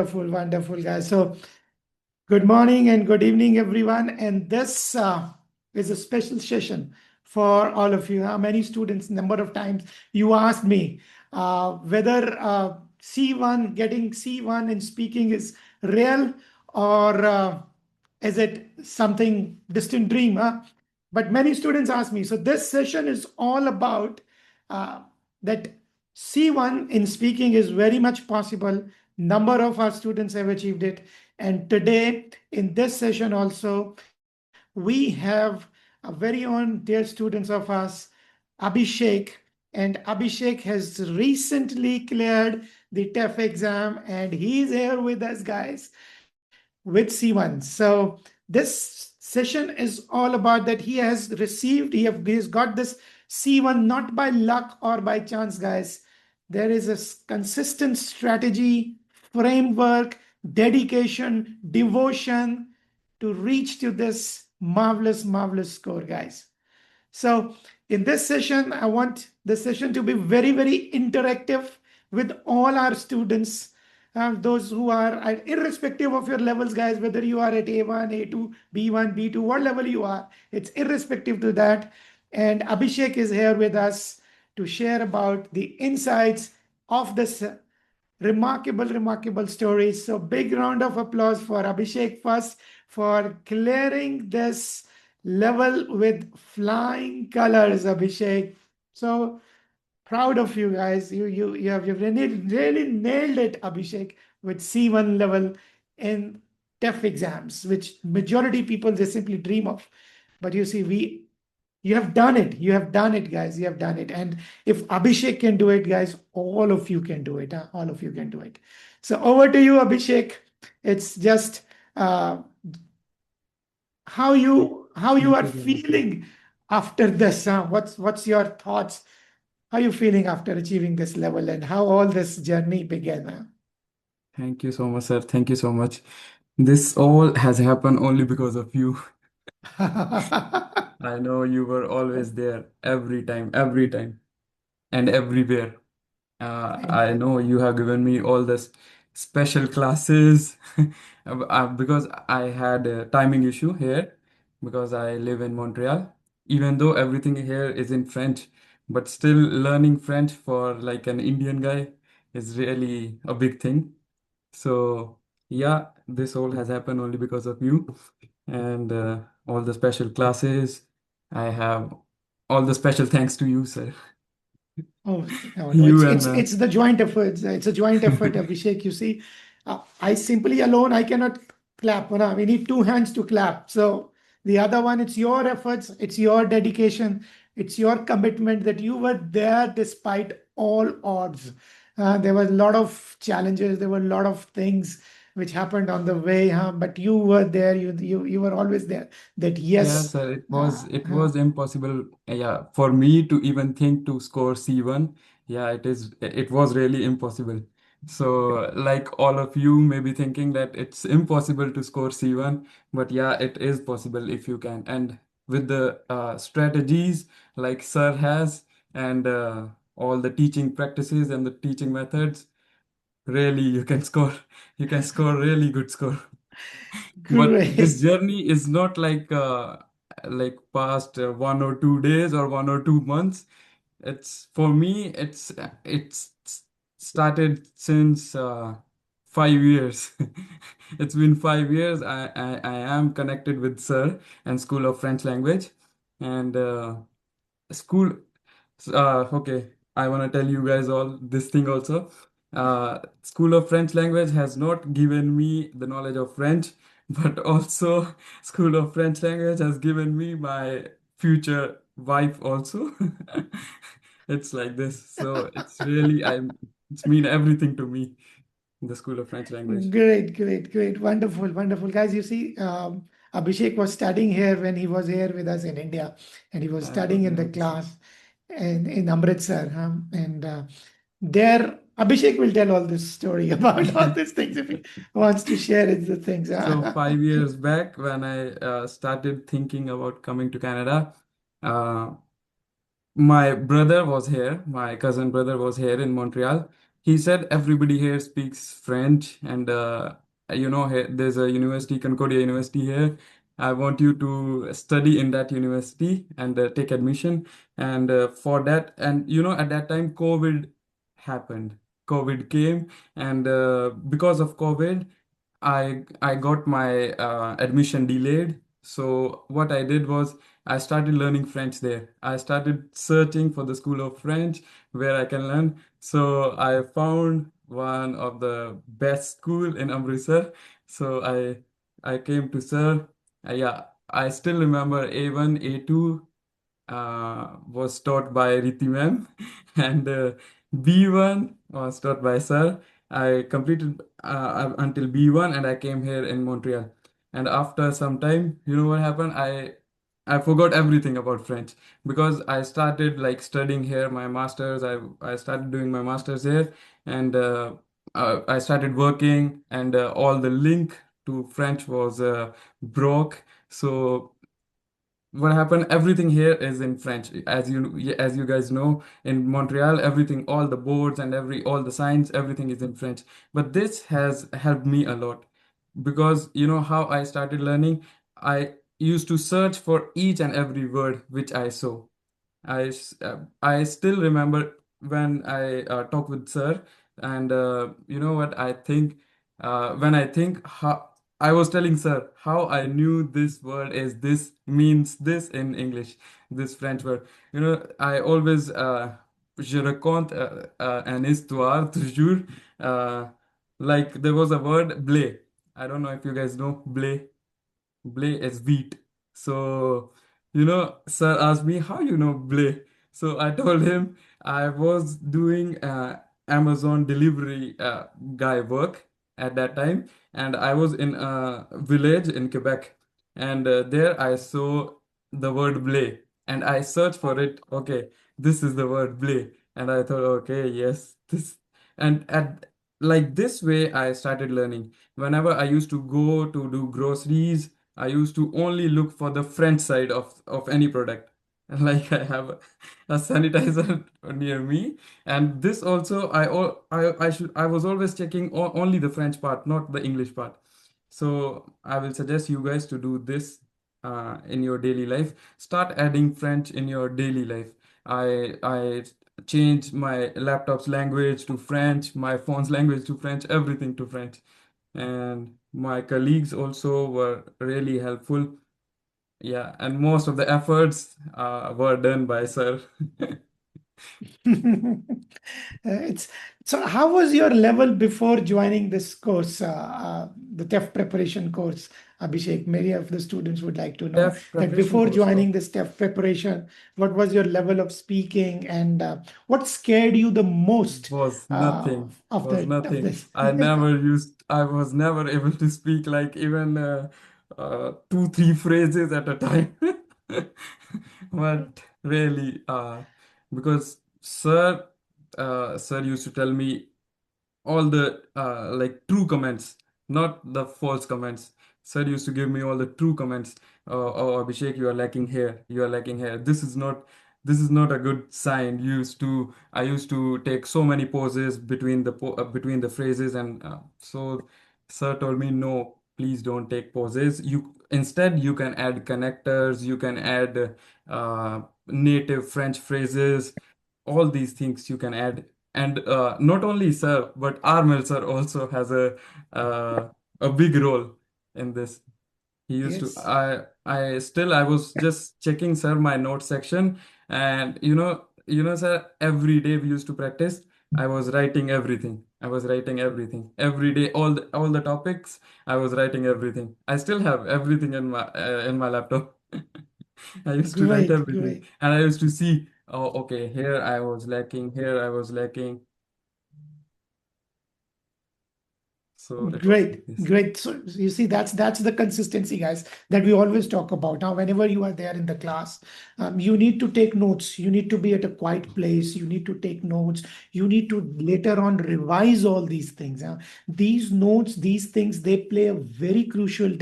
Wonderful, wonderful, guys. So, good morning and good evening, everyone. And this is a special session for all of you. How many students, number of times you asked me whether C1, getting C1 in speaking is real or is it something distant dream? Huh? But many students ask me. So, this session is all about uh, that C1 in speaking is very much possible. Number of our students have achieved it. And today, in this session also, we have a very own dear students of us, Abhishek. And Abhishek has recently cleared the TEF exam, and he's here with us, guys, with C1. So this session is all about that he has received, he's got this C1 not by luck or by chance, guys. There is a consistent strategy, framework, dedication, devotion to reach to this marvelous, marvelous score, guys. So in this session, I want the session to be very, very interactive with all our students, those who are, irrespective of your levels, guys, whether you are at A1, A2, B1, B2, what level you are, it's irrespective to that. And Abhishek is here with us to share about the insights of this remarkable, remarkable stories. So big round of applause for Abhishek first for clearing this level with flying colors, Abhishek. So proud of you guys. You've really nailed it, Abhishek, with C1 level in TEF exams, which majority people they simply dream of. But you see, you have done it. You have done it, guys. You have done it. And if Abhishek can do it, guys, all of you can do it. Huh? All of you can do it. So over to you, Abhishek. It's just how you Thank are you so much, sir. feeling after this. Huh? What's your thoughts? How are you feeling after achieving this level and how all this journey began? Thank you so much, sir. Thank you so much. This all has happened only because of you. Huh? I know you were always there every time, and everywhere. Thank I you. know you have given me all this special classes because I had a timing issue here because I live in Montreal. Even though everything here is in French, but still learning French for like an Indian guy is really a big thing. So yeah, this all has happened only because of you and all the special classes. I have all the special thanks to you, sir. Oh, no, no, You it's and it's the joint effort. It's a joint effort, Abhishek. You see, I simply alone I cannot clap. No, we need two hands to clap. So the other one, it's your efforts, it's your dedication, it's your commitment that you were there despite all odds. There were a lot of challenges. There were a lot of things which happened on the way, huh? But you were there. You were always there. That yeah, yes. sir, Uh, it uh, was impossible, yeah, for me to even think to score C1. Yeah, it was really impossible. So, like all of you may be thinking that it's impossible to score C1, but yeah, it is possible if you can. And with the strategies like sir has and all the teaching practices and the teaching methods, really you can score really good score. But this Great. journey is not like past 1 or 2 days or 1 or 2 months. It's for me, it's started since 5 years. It's been 5 years. I am connected with Sir and School of French Language, and school. Okay, I want to tell you guys all this thing also. School of French Language has not given me the knowledge of French, but also School of French Language has given me my future wife also. It's like this. So it's mean everything to me, the School of French Language. Great, great, great. Wonderful, wonderful. Guys, you see, Abhishek was studying here when he was here with us in India, and he was God studying in the bless. class in Amritsar. And there, Abhishek will tell all this story about all these things if he wants to share it, the things. So Huh? 5 years back, when I started thinking about coming to Canada, uh, my brother was here. My cousin brother was here in Montreal. he said everybody here speaks French, and there's a university, Concordia University here. I want you to study in that university and take admission. And for that, and at that time, COVID happened. COVID came, and because of COVID, I got my admission delayed. So what I did was I started learning French there. I started searching for the school of French where I can learn. So I found one of the best school in Amritsar. So I came to Sir. Yeah, I still remember A1, A2 was taught by Riti ma'am, and B1 was taught by Sir. I completed until B1, and I came here in Montreal. And after some time, you know what happened? I forgot everything about French because I started like studying here my masters. I started doing my masters here, and I started working, and all the link to French was broke. So what happened, everything here is in French, as you guys know, in Montreal, everything, all the boards and all the signs, everything is in French. But this has helped me a lot because you know how I started learning. I used to search for each and every word which I saw. I still remember when I talk with Sir, and you know what I think when I think how I was telling Sir how I knew this word is this means this in English, this French word. You know, I always je raconte une histoire toujours. Like there was a word blé. I don't know if you guys know blé. Blé is wheat. So, sir asked me, how you know Blé? So I told him I was doing Amazon delivery guy work at that time, and I was in a village in Quebec, and there I saw the word Blé, and I searched for it. Okay, this is the word Blé, and I thought, okay, yes, this, and at like this way I started learning. Whenever I used to go to do groceries, I used to only look for the French side of any product. Like I have a sanitizer near me, and this also I was always checking only the French part, not the English part. So I will suggest you guys to do this in your daily life. Start adding French in your daily life. I changed my laptop's language to French, my phone's language to French, everything to French, and my colleagues also were really helpful. Yeah, and most of the efforts were done by Sir. It's so. How was your level before joining this course, the TEF preparation course, Abhishek? Many of the students would like to know Deaf that preparation before course. Oh, joining this TEF preparation, what was your level of speaking, and what scared you the most was nothing. Was of nothing. this? I was never able to speak like even two, three phrases at a time. But really, because sir used to tell me all the like true comments, not the false comments. Sir used to give me all the true comments. Oh, Abhishek, you are lacking here. You are lacking here. This is not a good sign. I used to take so many pauses between the phrases, and so Sir told me, no, please don't take pauses. You can add connectors. You can add native French phrases. All these things you can add, and not only Sir, but Armel Sir also has uh, a big role in this. He used to. Yes. I was just checking Sir my note section, and Sir. Every day we used to practice. I was writing everything. I was writing everything every day. All the topics. I was writing everything. I still have everything in my laptop. I used to write Great, everything, great. and I used to see, oh, okay, here I was lacking, here I was lacking. So it was like Great, this. great. So you see, that's the consistency, guys, that we always talk about. Now, whenever you are there in the class, you need to take notes. You need to be at a quiet place. You need to take notes. You need to later on revise all these things. These notes, these things, they play a very crucial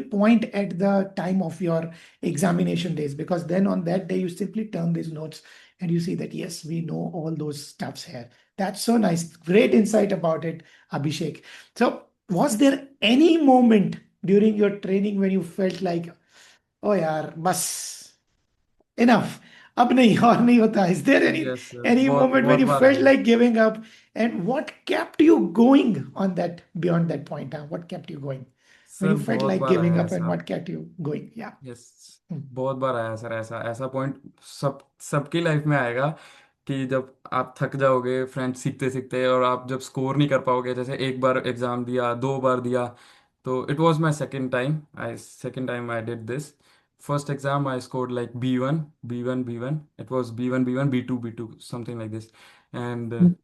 point at the time of your examination days, because then on that day you simply turn these notes and you see that, yes, we know all those stuffs here. That's so nice. Great insight about it, Abhishek. So, was there any moment during your training when you felt like, oh yaar, bas, enough, अब नहीं और नहीं होता? Is there yes sir, any बहुत moment when बहुत you bar felt आया। like giving up, and what kept you going on that beyond that point? Huh? What kept you going when sir you felt बहुत like बार giving आया up, and ऐसा। what kept you going? Yeah. Yes, Hmm. बहुत बार आया sir ऐसा ऐसा point. सबकी life में आएगा कि जब आप थक जाओगे फ्रेंच सीखते सीखते, और आप जब स्कोर नहीं कर पाओगे, जैसे एक बार एग्जाम दिया, दो बार दिया। तो it was my second time I did this. First exam I scored like B one, it was B one B two something like this. And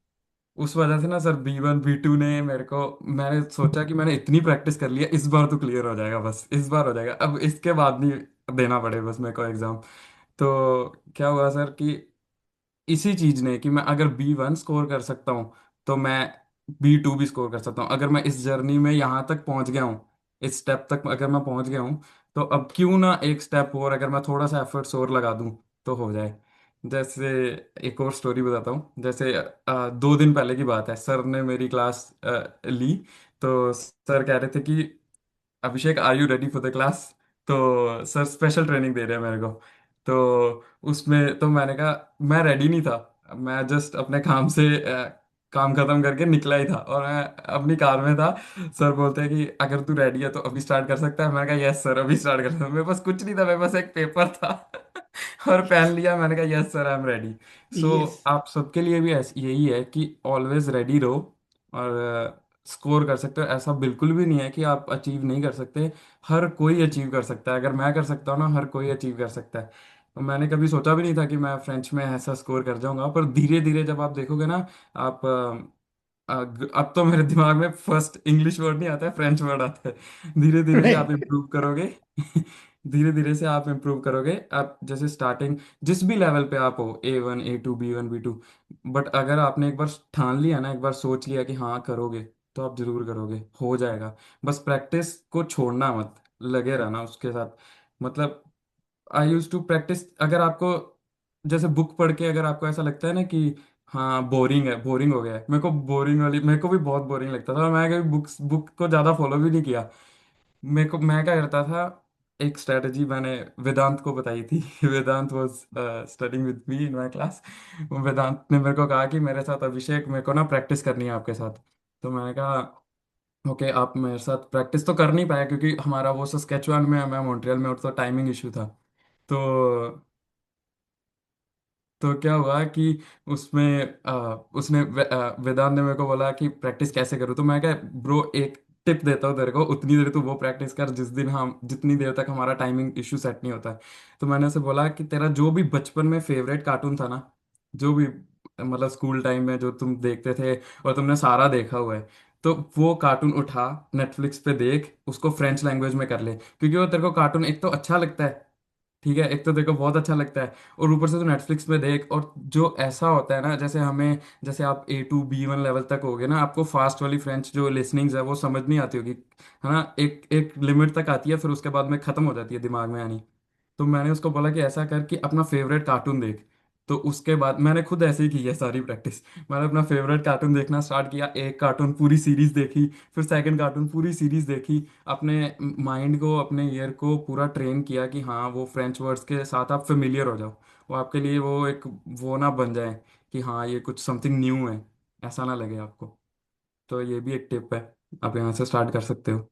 उस वजह से ना sir, B one B two ने मेरे को, मैंने सोचा कि मैंने इतनी प्रैक्टिस कर लिया, इस बार तो क्लियर हो जाएगा, बस इस बार हो जाएगा, अब इसके बाद नहीं देना पड़े बस मेरे को एग्जाम। तो क्या हुआ सर कि इसी चीज ने, कि मैं अगर बी वन स्कोर कर सकता हूँ तो मैं बी टू भी स्कोर कर सकता हूँ। अगर मैं इस जर्नी में यहाँ तक पहुंच गया हूँ, इस स्टेप तक अगर मैं पहुंच गया हूँ, तो अब क्यों ना एक स्टेप और, अगर मैं थोड़ा सा एफर्ट्स और लगा दूं तो हो जाए। जैसे एक और स्टोरी बताता हूँ। जैसे 2 दिन पहले की बात है, सर ने मेरी क्लास ली। तो सर कह रहे थे कि Abhishek, are you ready for the class? तो सर स्पेशल ट्रेनिंग दे रहे हैं मेरे को। तो उसमें तो मैंने कहा मैं रेडी नहीं था। मैं जस्ट अपने काम से काम खत्म करके निकला ही था, और मैं अपनी कार में था। सर बोलते हैं कि अगर तू रेडी है तो अभी स्टार्ट कर सकता है। मैंने कहा यस सर, अभी स्टार्ट कर सकता हूँ। मेरे पास कुछ नहीं था, मेरे पास एक पेपर था और पेन लिया। मैंने कहा yes sir, I am ready. So Yes. आप सबके लिए भी यही है कि ऑलवेज रेडी रहो, और स्कोर कर सकते हो। ऐसा बिल्कुल भी नहीं है कि आप अचीव नहीं कर सकते। हर कोई अचीव कर सकता है। अगर मैं कर सकता हूँ ना, हर कोई अचीव कर सकता है। तो मैंने कभी सोचा भी नहीं था कि मैं फ्रेंच में ऐसा स्कोर कर जाऊंगा, पर धीरे धीरे जब आप देखोगे ना, आप अब तो मेरे दिमाग में फर्स्ट इंग्लिश वर्ड नहीं आता है, फ्रेंच वर्ड आता है। धीरे धीरे से आप Right. इम्प्रूव करोगे धीरे धीरे से आप इम्प्रूव करोगे। आप जैसे स्टार्टिंग जिस भी लेवल पे आप हो, A1 A2 B1 B2, but अगर आपने एक बार ठान लिया ना, एक बार सोच लिया कि हाँ करोगे, तो आप जरूर करोगे, हो जाएगा। बस प्रैक्टिस को छोड़ना मत, लगे रहना उसके साथ। मतलब आई यूज टू प्रैक्टिस। अगर आपको जैसे बुक पढ़ के अगर आपको ऐसा लगता है ना कि हाँ बोरिंग है, बोरिंग हो गया है, मेरे को भी बहुत बोरिंग लगता था। मैं कभी बुक को ज़्यादा फॉलो भी नहीं किया। मैं क्या करता था, एक स्ट्रेटजी मैंने वेदांत को बताई थी Vedant was studying with me in my class. Vedant ने मेरे को कहा कि मेरे साथ अभिषेक, मेरे को ना प्रैक्टिस करनी है आपके साथ। तो मैंने कहा ओके, आप मेरे साथ प्रैक्टिस तो कर नहीं पाए, क्योंकि हमारा वो सस्केचुअन में है, मैं मॉन्ट्रियल में हूँ, तो टाइमिंग इशू था। तो तो क्या हुआ कि वेदांत ने मेरे को बोला कि प्रैक्टिस कैसे करूँ। तो मैं क्या ब्रो, एक टिप देता हूँ तेरे को, उतनी देर तू वो प्रैक्टिस कर जितनी देर तक हमारा टाइमिंग इशू सेट नहीं होता है। तो मैंने उसे बोला कि तेरा जो भी बचपन में फेवरेट कार्टून था ना, जो भी मतलब स्कूल टाइम में जो तुम देखते थे और तुमने सारा देखा हुआ है, तो वो कार्टून उठा, नेटफ्लिक्स पे देख, उसको फ्रेंच लैंग्वेज में कर ले, क्योंकि वो तेरे को कार्टून एक तो अच्छा लगता है। ठीक है, एक तो देखो बहुत अच्छा लगता है, और ऊपर से तो नेटफ्लिक्स में देख। और जो ऐसा होता है ना, जैसे आप A2 B1 लेवल तक हो गए ना, आपको फास्ट वाली फ्रेंच जो लिसनिंग्स है वो समझ नहीं आती होगी, है ना। एक एक लिमिट तक आती है, फिर उसके बाद में खत्म हो जाती है दिमाग में आनी। तो मैंने उसको बोला कि ऐसा कर कि अपना फेवरेट कार्टून देख। तो उसके बाद मैंने खुद ऐसे ही की है सारी प्रैक्टिस। मैंने अपना फेवरेट कार्टून देखना स्टार्ट किया, एक कार्टून पूरी सीरीज देखी, फिर सेकंड कार्टून पूरी सीरीज देखी। अपने माइंड को, अपने ईयर को पूरा ट्रेन किया कि हाँ वो फ्रेंच वर्ड्स के साथ आप फेमिलियर हो जाओ। वो आपके लिए वो एक वो ना बन जाए कि हाँ ये कुछ समथिंग न्यू है, ऐसा ना लगे आपको। तो ये भी एक टिप है, आप यहाँ से स्टार्ट कर सकते हो।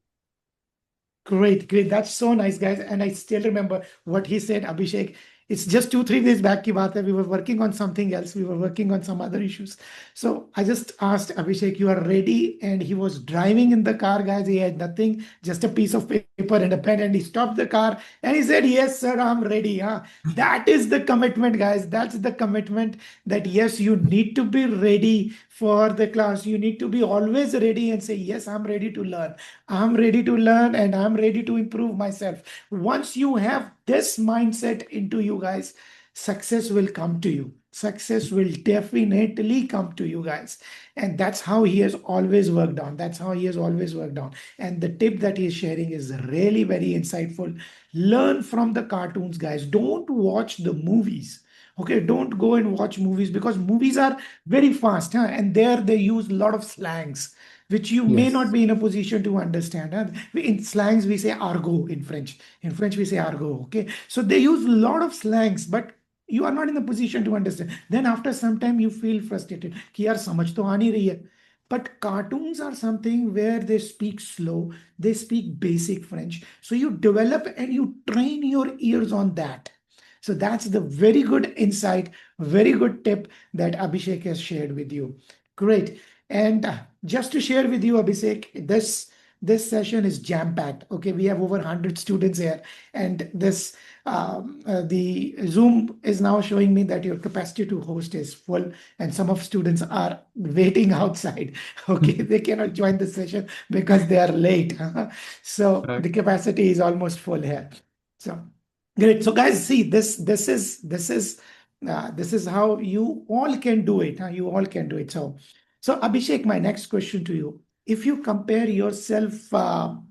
Great, great. That's so nice, guys. And I still remember what he said, Abhishek. It's just 2, 3 days back ki baat hai. We were working on something else. We were working on some other issues. So I just asked Abhishek, you are ready? And he was driving in the car, guys. He had nothing, just a piece of paper and a pen. And he stopped the car and he said, yes, sir, I'm ready. Huh? That is the commitment, guys. That's the commitment that, yes, you need to be ready for the class. You need to be always ready and say, yes, I'm ready to learn. I'm ready to learn and I'm ready to improve myself. Once you have this mindset into you guys, success will come to you. Success will definitely come to you guys. And that's how he has always worked on. That's how he has always worked on. And the tip that he's sharing is really very insightful. Learn from the cartoons, guys. Don't watch the movies. Okay, don't go and watch movies because movies are very fast, huh? And there they use a lot of slangs which you may not Yes. be in a position to understand. Huh? In slangs, we say argot in French. In French, we say argot. Okay, so they use a lot of slangs, but you are not in the position to understand. Then after some time, you feel frustrated. कि यार समझ तो आ नहीं रही है. But cartoons are something where they speak slow, they speak basic French. So you develop and you train your ears on that. So that's the very good insight, very good tip that Abhishek has shared with you. Great. And just to share with you, Abhishek, this session is jam packed. Okay, we have over 100 students here, and this the Zoom is now showing me that your capacity to host is full, and some of students are waiting outside. Okay, they cannot join the session because they are late. So the Okay. capacity is almost full here. So great. So guys, see this is how you all can do it. Huh? You all can do it. So Abhishek, my next question to you: if you compare yourself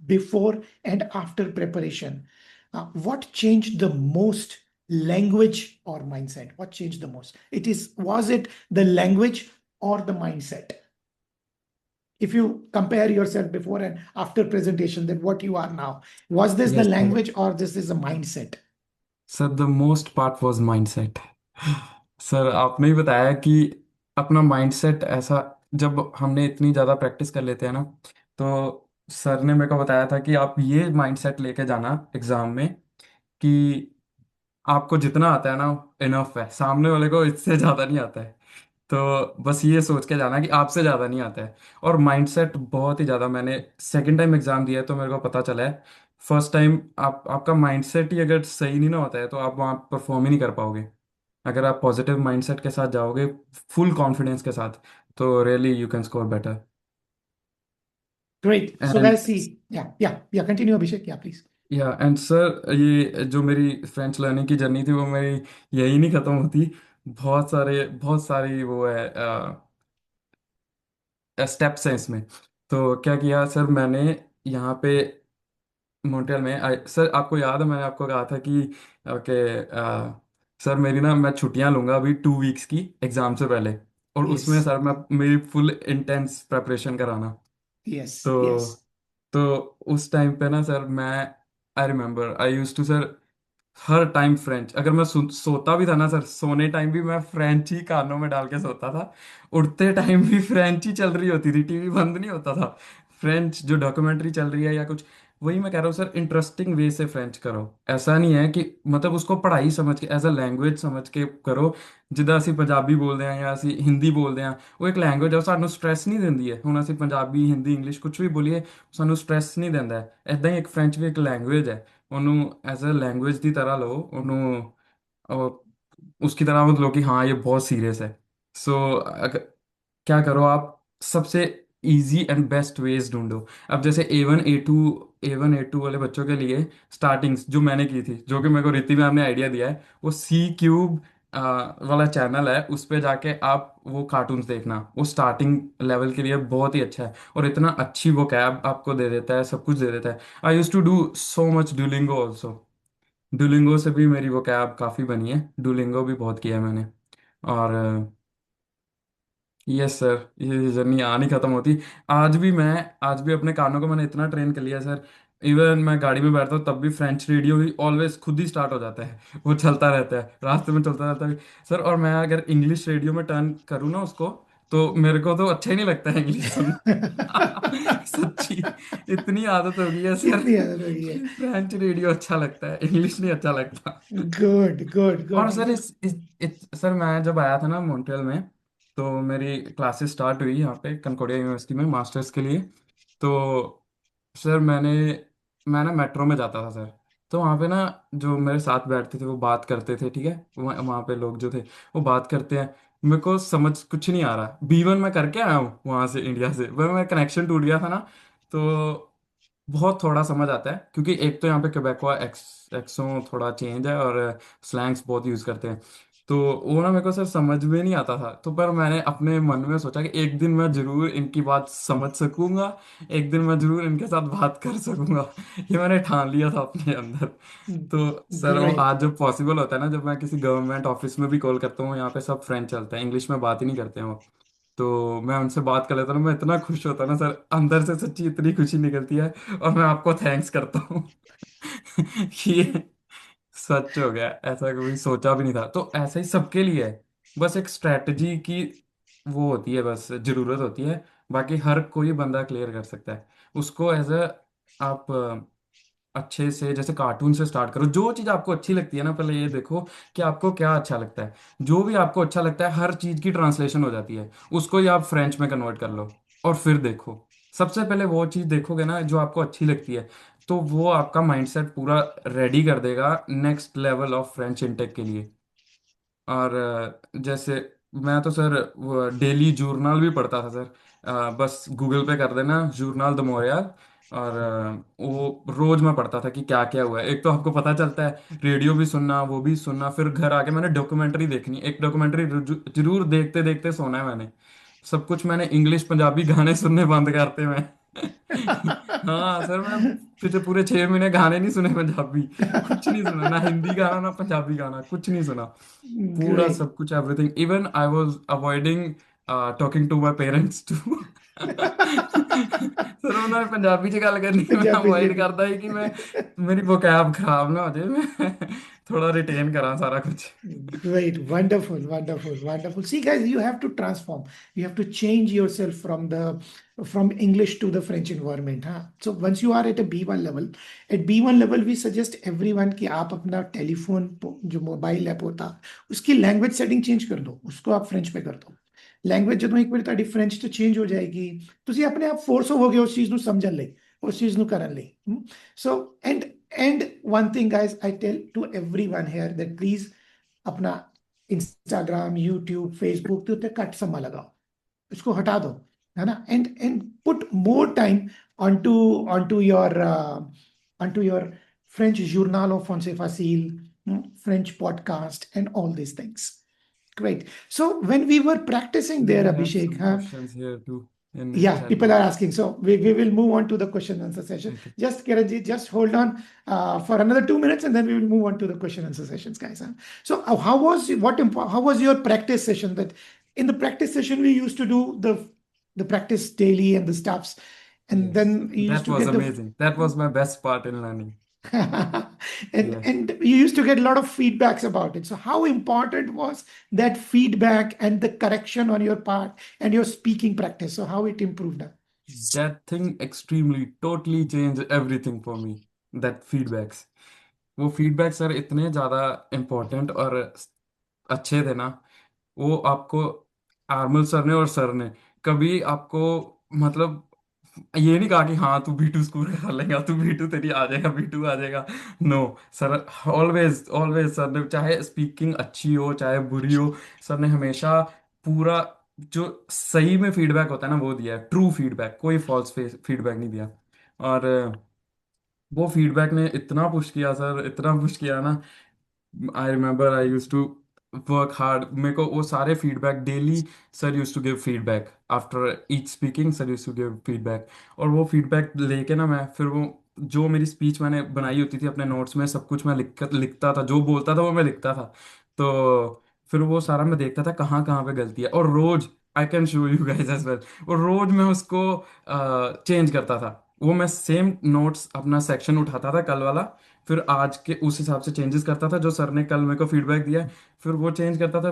before and after preparation, what changed the most? Language or mindset? What changed the most? Was it the language or the mindset? If you compare yourself before and after presentation, then what you are now, was this the Yes, sir. language or this is a mindset? Sir the most part was mindset. Sir आपने ही बताया कि अपना mindset ऐसा, जब हमने इतनी ज़्यादा practice कर लेते हैं ना, तो सर ने मेरे को बताया था कि आप ये माइंडसेट लेके जाना एग्ज़ाम में कि आपको जितना आता है ना इनफ है, सामने वाले को इससे ज़्यादा नहीं आता है। तो बस ये सोच के जाना कि आपसे ज़्यादा नहीं आता है। और माइंडसेट बहुत ही ज़्यादा, मैंने सेकंड टाइम एग्ज़ाम दिया है तो मेरे को पता चला है, फर्स्ट टाइम आपका माइंडसेट ही अगर सही नहीं ना होता है तो आप वहाँ परफॉर्म ही नहीं कर पाओगे। अगर आप पॉजिटिव माइंडसेट के साथ जाओगे, फुल कॉन्फिडेंस के साथ, तो really you can score better. Great. So and guys, see, yeah. Continue, Abhishek. Yeah, please. या एंड सर, ये जो मेरी फ्रेंच लर्निंग की जर्नी थी वो मेरी यही नहीं ख़त्म होती। बहुत सारी वो है स्टेप्स हैं इसमें। तो क्या किया सर मैंने यहाँ पे मॉन्ट्रियल में, सर आपको याद है मैंने आपको कहा था कि ओके सर मेरी ना मैं छुट्टियां लूंगा अभी 2 वीक्स की एग्जाम से पहले, और उसमें Yes, सर मैं मेरी फुल इंटेंस प्रेपरेशन कराना। yes, तो yes. तो उस टाइम पे ना सर मैं, I remember I use to sir, हर टाइम फ्रेंच, अगर मैं सोता भी था ना सर, सोने टाइम भी मैं फ्रेंच ही कानों में डाल के सोता था। उठते टाइम भी फ्रेंच ही चल रही होती थी, टीवी बंद नहीं होता था। फ्रेंच जो डॉक्यूमेंट्री चल रही है या कुछ, वही मैं कह रहा हूँ सर, इंटरेस्टिंग वे से फ्रेंच करो। ऐसा नहीं है कि मतलब उसको पढ़ाई समझ के, एज अ लैंग्वेज समझ के करो। जिद्दां ਅਸੀਂ ਪੰਜਾਬੀ ਬੋਲਦੇ ਆ ਜਾਂ ਅਸੀਂ ਹਿੰਦੀ ਬੋਲਦੇ ਆ, ਉਹ ਇੱਕ ਲੈਂਗੁਏਜ ਆ, ਉਹ ਸਾਨੂੰ ਸਟ੍ਰੈਸ ਨਹੀਂ ਦਿੰਦੀ ਹੈ। ਹੁਣ ਅਸੀਂ ਪੰਜਾਬੀ ਹਿੰਦੀ ਇੰਗਲਿਸ਼ ਕੁਝ ਵੀ ਬੋਲੀਏ, ਸਾਨੂੰ ਸਟ੍ਰੈਸ ਨਹੀਂ ਦਿੰਦਾ ਹੈ। ਇਦਾਂ ਹੀ ਇੱਕ ਫ੍ਰੈਂਚ ਵੀ ਇੱਕ ਲੈਂਗੁਏਜ ਹੈ, ਉਹਨੂੰ ਐਜ਼ ਅ ਲੈਂਗੁਏਜ ਦੀ ਤਰ੍ਹਾਂ ਲਓ ਉਹਨੂੰ, ਉਹ उसकी तरह मत लो कि हाँ ये बहुत सीरियस है। सो क्या करो आप, सबसे इजी एंड बेस्ट वेज ढूंढो। अब जैसे ए वन ए टू वाले बच्चों के लिए स्टार्टिंग्स जो मैंने की थी, जो कि मेरे को रिद्धि मैम ने आइडिया दिया है, वो C³ वाला चैनल है, उस पे जाके आप वो कार्टून्स देखना। वो स्टार्टिंग लेवल के लिए बहुत ही अच्छा है, और इतना अच्छी वो कैब आपको दे देता है, सब कुछ दे देता है। I use to do so much Duolingo also. Duolingo से भी मेरी वो कैब काफ़ी बनी है, डुलिंगो भी बहुत किया है मैंने। और यस सर, ये जर्नी आ नहीं खत्म होती। आज भी अपने कानों को मैंने इतना ट्रेन कर लिया सर, इवन मैं गाड़ी में बैठता हूँ तब भी फ्रेंच रेडियो ही ऑलवेज खुद ही स्टार्ट हो जाता है, वो चलता रहता है, रास्ते में चलता रहता है सर। और मैं अगर इंग्लिश रेडियो में टर्न करूँ ना उसको, तो मेरे को तो अच्छा ही नहीं लगता है इंग्लिश सुनना। सच्ची, इतनी आदत हो गई है सर। इतनी आदत हो गई है. फ्रेंच रेडियो अच्छा लगता है, इंग्लिश नहीं अच्छा लगता। Good, good, और good. सर सर मैं जब आया था ना मॉन्ट्रियल में, तो मेरी क्लासेस स्टार्ट हुई यहाँ पे कंकोडिया यूनिवर्सिटी में मास्टर्स के लिए। तो सर मैं ना मेट्रो में जाता था सर। तो वहाँ पे ना जो मेरे साथ बैठते थे वो बात करते थे, ठीक है, वहाँ पे लोग जो थे वो बात करते हैं, मेरे को समझ कुछ नहीं आ रहा। B1 मैं करके आया हूँ वहाँ से, इंडिया से, वह मैं कनेक्शन टूट गया था ना। तो बहुत थोड़ा समझ आता है, क्योंकि एक तो यहाँ पे क्वेबेकवा एक्सों थोड़ा चेंज है, और स्लैंग्स बहुत यूज़ करते हैं। तो वो ना मेरे को सर समझ में नहीं आता था, तो पर मैंने अपने मन में सोचा कि एक दिन मैं जरूर इनकी बात समझ सकूंगा, एक दिन मैं जरूर इनके साथ बात कर सकूंगा। ये मैंने ठान लिया था अपने अंदर। तो सर वो ग्रेट। आज जब पॉसिबल होता है ना, जब मैं किसी गवर्नमेंट ऑफिस में भी कॉल करता हूँ, यहाँ पे सब फ्रेंच चलता है, इंग्लिश में बात ही नहीं करते हैं वो, तो मैं उनसे बात कर लेता हूँ, मैं इतना खुश होता हूँ ना सर, अंदर से सच्ची इतनी खुशी निकलती है। और मैं आपको थैंक्स करता हूँ कि ये सच हो गया, ऐसा कभी सोचा भी नहीं था। तो ऐसा ही सबके लिए है, बस एक स्ट्रेटजी की वो होती है, बस जरूरत होती है। बाकी हर कोई बंदा क्लियर कर सकता है उसको। एज अ आप अच्छे से जैसे कार्टून से स्टार्ट करो, जो चीज़ आपको अच्छी लगती है ना, पहले ये देखो कि आपको क्या अच्छा लगता है। जो भी आपको अच्छा लगता है हर चीज़ की ट्रांसलेशन हो जाती है, उसको ही आप फ्रेंच में कन्वर्ट कर लो और फिर देखो। सबसे पहले वो चीज़ देखोगे ना जो आपको अच्छी लगती है, तो वो आपका माइंडसेट पूरा रेडी कर देगा next level of French intake के लिए। और जैसे मैं तो सर वो डेली जर्नल भी पढ़ता था सर। बस गूगल पे कर देना जर्नल द मोरियाल, और वो रोज मैं पढ़ता था कि क्या क्या हुआ है। एक तो आपको पता चलता है, रेडियो भी सुनना, वो भी सुनना, फिर घर आके मैंने डॉक्यूमेंट्री देखनी, एक डॉक्यूमेंट्री जरूर देखते देखते सोना है मैंने। सब कुछ मैंने इंग्लिश पंजाबी गाने सुनने बंद करते मैं हाँ सर, मैं पिछले पूरे 6 महीने गाने नहीं सुने पंजाबी, कुछ नहीं सुना, ना हिंदी गाना ना पंजाबी गाना, कुछ नहीं सुना। पूरा ग्रेट। सब कुछ everything, even I was avoiding talking to my parents to sir उन्होंने पंजाबी च गल करनी, मैं पंजाबी अवॉइड लेनी। करता ही कि मैं मेरी वोकैब खराब ना हो जाए, मैं थोड़ा रिटेन करा सारा कुछ। Great, wonderful, wonderful, wonderful. See, guys, you have to transform. You have to change yourself from English to the French environment. Huh? So once you are at a B1 level, at B1 level, we suggest everyone कि आप अपना telephone जो mobile app होता उसकी language setting change कर दो, उसको आप फ्रेंच पे कर दो। लैंग्वेज ਜਦੋਂ ਇੱਕ ਵਾਰੀ ਤੁਹਾਡੀ ਫ੍ਰੈਂਚ ਚ ਚੇਂਜ ਹੋ ਜਾਏਗੀ, ਤੁਸੀਂ ਆਪਣੇ ਆਪ ਫੋਰਸ ਹੋਵੋਗੇ ਉਸ ਚੀਜ਼ ਨੂੰ ਸਮਝਣ ਲਈ, ਉਸ ਚੀਜ਼ ਨੂੰ ਕਰਨ ਲਈ। So and one thing guys I tell to everyone here that please अपना इंस्टाग्राम यूट्यूब फेसबुक के उत्ते घट समा लगाओ, इसको हटा दो, है ना। And put more time onto onto your French journal of Francais Facile, French podcast, and all these things. Great. So when we were practicing there, We have Abhishek, some huh? questions here too in Yeah, chat people are box. asking. So we will move on to the question answer session. Okay. Just Kiranji, just hold on for another 2 minutes, and then we will move on to the question answer sessions, guys. Huh? So how was how was your practice session? That in the practice session we used to do the practice daily and the stuffs, and Yes, then you used that to was get the amazing. That was my best part in learning. and Yes. and you used to get a lot of feedbacks about it. So how important was that feedback and the correction on your part and your speaking practice? So how it improved? That thing extremely, totally changed everything for me. That feedbacks. वो feedback sir इतने ज़्यादा important और अच्छे थे ना। वो आपको आर्मल sir ने और सर ने कभी आपको मतलब ये नहीं कहा कि हाँ तू B2 स्कोर कर लेगा, तू B2 तेरी आ जाएगा, B2 आ जाएगा। No sir, always always sir ने, चाहे स्पीकिंग अच्छी हो चाहे बुरी हो, सर ने हमेशा पूरा जो सही में फीडबैक होता है ना वो दिया है, ट्रू फीडबैक, कोई फॉल्स फीडबैक नहीं दिया। और वो फीडबैक ने इतना पुश किया सर, इतना पुश किया ना। I remember I use to work hard, मेरे को वो सारे feedback daily, sir use to give feedback after each speaking, sir use to give feedback. और वो फीडबैक लेके ना मैं फिर वो जो मेरी स्पीच मैंने बनाई होती थी अपने नोट्स में, सब कुछ मैं लिखता था, जो बोलता था वो मैं लिखता था। तो फिर वो सारा मैं देखता था कहाँ कहाँ पे गलती है, और रोज I can show you guys as well, और रोज मैं उसको चेंज करता था। वो मैं सेम नोट्स अपना सेक्शन उठाता था कल वाला, फिर आज के उस हिसाब से चेंजेस करता था जो सर ने कल मेरे को फीडबैक दिया है, फिर वो चेंज करता था।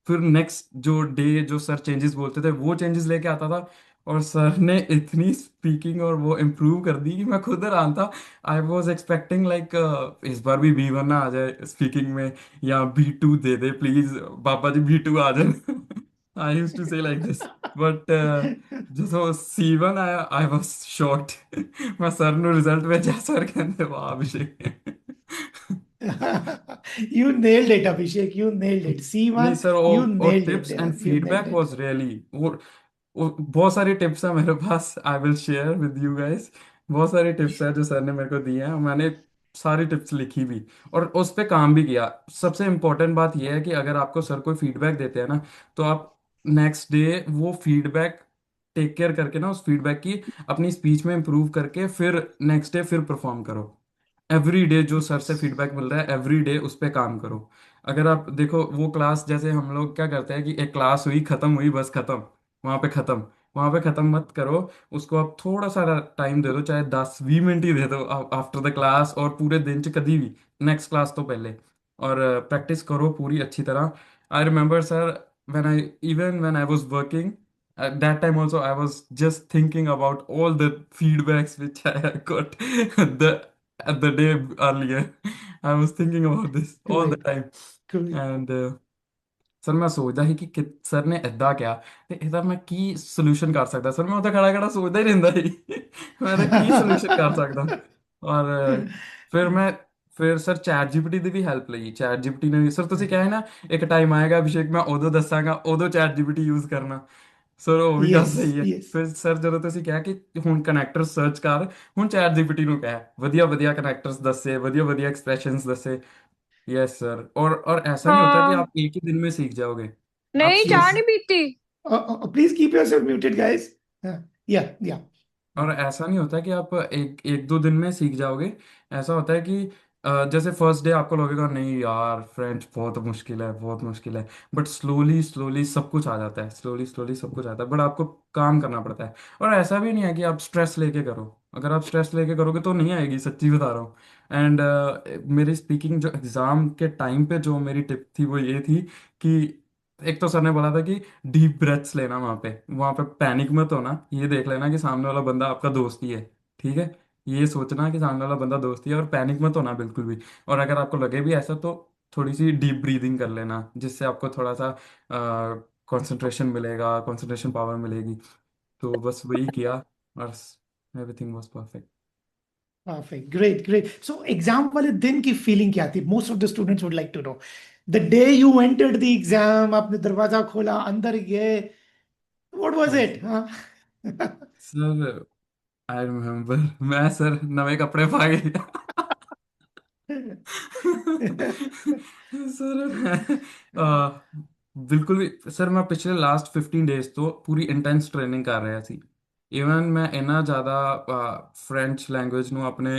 फिर नेक्स्ट जो डे जो सर चेंजेस बोलते थे वो चेंजेस लेके आता था। और सर ने इतनी स्पीकिंग और वो इम्प्रूव कर दी कि मैं खुद हैरान था। आई वॉज एक्सपेक्टिंग लाइक इस बार भी B1 ना आ जाए स्पीकिंग में, या B2 दे दे प्लीज, पापा जी B2 आ जाए आई यूज टू से लाइक दिस, बट जो C1 आया आई वॉज शॉक्ड मैं सर नु रिजल्ट भेजा, सर कहते वाह अभिषेक You nailed it, Abhishek. You nailed it. नहीं C1, सर, you और nailed it tips and there. You nailed feedback it. Was really वो बहुत सारी टिप्स है मेरे पास, I will share with you guys. बहुत सारी टिप्स है जो सर ने मेरे को दी हैं, मैंने सारी टिप्स लिखी भी और उस पे काम भी किया। सबसे इम्पोर्टेंट बात यह है कि अगर आपको सर कोई फीडबैक देते हैं ना, तो आप नेक्स्ट डे वो फीडबैक टेक केयर करके ना, उस फीडबैक की अपनी स्पीच में इम्प्रूव करके फिर नेक्स्ट डे फिर परफॉर्म करो। एवरी डे जो सर से Yes. फीडबैक मिल रहा है एवरी डे उस पर काम करो। अगर आप देखो वो क्लास, जैसे हम लोग क्या करते हैं कि एक क्लास हुई खत्म हुई बस खत्म, वहां पे खत्म, वहां पे खत्म मत करो। उसको आप थोड़ा सा टाइम दे दो, चाहे 10-20 मिनट ही दे दो आफ्टर द क्लास, और पूरे दिन च कभी भी नेक्स्ट क्लास तो पहले, और प्रैक्टिस करो पूरी अच्छी तरह। आई remember sir, when I was working at that time also, I was just thinking about all the feedbacks which I had got the the day earlier. I was thinking about this all the Great, time. great. And sir ਮੈਂ ਸੋਚਦਾ ਸੀ ਕਿ sir ਨੇ ਇਦਾਂ ਕਿਹਾ ਤੇ ਇਹਦਾ ਮੈਂ ਕੀ solution ਕਰ ਸਕਦਾ। ਸਰ ਮੈਂ ਉੱਥੇ ਖੜਾ ਖੜਾ ਸੋਚਦਾ ਹੀ ਰਹਿੰਦਾ ਸੀ ਮੈਂ ਤਾਂ ਕੀ ਸੋਲੂਸ਼ਨ ਕਰ ਸਕਦਾ। ਔਰ ਫਿਰ ਮੈਂ ਫਿਰ ਸਰ ਚੈਟ ਜੀਪੀਟੀ ਦੀ ਵੀ ਹੈਲਪ ਲਈ। ਚੈਟ ਜੀਪੀਟੀ ਨੇ ਵੀ, ਸਰ ਤੁਸੀਂ ਕਹੇ ਨਾ ਇੱਕ ਟਾਈਮ ਆਏਗਾ ਅਭਿਸ਼ੇਕ ਮੈਂ ਉਦੋਂ ਦੱਸਾਂਗਾ ਉਦੋਂ ਚੈਟ ਜੀਪੀਟੀ ਯੂਜ਼ ਕਰਨਾ। ਸਰ ਉਹ ਵੀ ਗੱਲ Yes, ਸਹੀ ਹੈ। yes. ਫਿਰ ਸਰ ਜਦੋਂ ਤੁਸੀਂ ਕਿਹਾ ਕਿ ਹੁਣ ਕਨੈਕਟਰ ਸਰਚ ਕਰ, ਹੁਣ ਚੈਟ ਜੀਪੀਟੀ ਨੂੰ ਕਹਿ ਵਧੀਆ ਵਧੀਆ ਕਨੈਕਟਰਸ ਦੱਸੇ, ਵਧੀਆ ਵਧੀਆ ਐਕਸਪ੍ਰੈਸ਼ंस ਦੱਸੇ। Yes sir. और ऐसा नहीं होता कि हाँ। आप एक ही दिन में सीख जाओगे। आप नहीं, स्लो, चाय Yes. नहीं पीती। Please keep yourself muted, guys. Yeah, yeah. और ऐसा नहीं होता कि आप एक एक दो दिन में सीख जाओगे। ऐसा होता है कि जैसे फर्स्ट डे आपको लगेगा नहीं यार फ्रेंच बहुत मुश्किल है, बहुत मुश्किल है, बट स्लोली स्लोली सब कुछ आ जाता है, स्लोली स्लोली सब कुछ आता है, बट आपको काम करना पड़ता है। और ऐसा भी नहीं है कि आप स्ट्रेस लेके करो। अगर आप स्ट्रेस लेके करोगे तो नहीं आएगी, सच्ची बता रहा हूँ। एंड मेरी स्पीकिंग जो एग्ज़ाम के टाइम पे जो मेरी टिप थी वो ये थी कि एक तो सर ने बोला था कि डीप ब्रेथ्स लेना, वहां पे पैनिक मत होना, ये देख लेना कि सामने वाला बंदा आपका दोस्त ही है। ठीक है, ये सोचना कि सामने वाला बंदा दोस्त ही है, और पैनिक मत होना बिल्कुल भी। और अगर आपको लगे भी ऐसा तो थोड़ी सी डीप ब्रीदिंग कर लेना, जिससे आपको थोड़ा सा कंसंट्रेशन मिलेगा, कंसंट्रेशन पावर मिलेगी। तो बस वही किया और everything was perfect. Perfect. Great, great. So exam वाले दिन की फीलिंग क्या थी? Most of the students would like to know. The day you entered the exam, आपने दरवाजा खोला, अंदर गए, what was हाँ it? सर। हाँ? सर आई रिमेम्बर, मैं सर नवे कपड़े पा गया सर मैं बिल्कुल भी सर, मैं पिछले लास्ट 15 डेज तो पूरी इंटेंस ट्रेनिंग कर रहा थी। इवन मैं इन्ना ज़्यादा फ्रेंच लैंग्वेज ਨੂੰ ਆਪਣੇ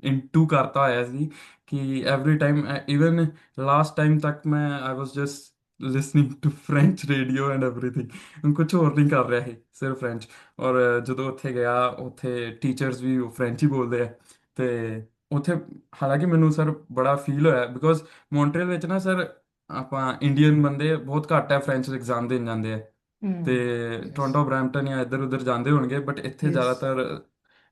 ਇਨਟੂ ਕਰਤਾ ਹੋਇਆ ਸੀ ਕਿ every time, even last time ਤੱਕ ਮੈਂ I was just listening to French radio and everything, ਕੁਝ ਹੋਰ ਨਹੀਂ ਕਰ ਰਿਹਾ ਸੀ, ਸਿਰਫ ਫ੍ਰੈਂਚ। ਔਰ ਜਦੋਂ ਉੱਥੇ ਗਿਆ ਉੱਥੇ ਟੀਚਰਸ ਵੀ ਫ੍ਰੈਂਚ ਹੀ ਬੋਲਦੇ ਆ। ਤੇ ਉੱਥੇ ਹਾਲਾਂਕਿ ਮੈਨੂੰ ਸਰ ਬੜਾ ਫੀਲ ਹੋਇਆ, ਬਿਕੋਜ਼ ਮੌਂਟਰੀਅਲ ਵਿੱਚ ਨਾ ਸਰ ਆਪਾਂ ਇੰਡੀਅਨ ਬੰਦੇ ਬਹੁਤ ਘੱਟ ਹੈ ਫ੍ਰੈਂਚ ਐਗਜ਼ਾਮ ਦੇਣ ਜਾਂਦੇ ਆ। ਤੇ Hmm. Yes, ਟੋਰਾਂਟੋ ਬਰੈਂਪਟਨ ਜਾਂ ਇੱਧਰ ਉੱਧਰ ਜਾਂਦੇ ਹੋਣਗੇ, ਬਟ ਇੱਥੇ yes. ਜ਼ਿਆਦਾਤਰ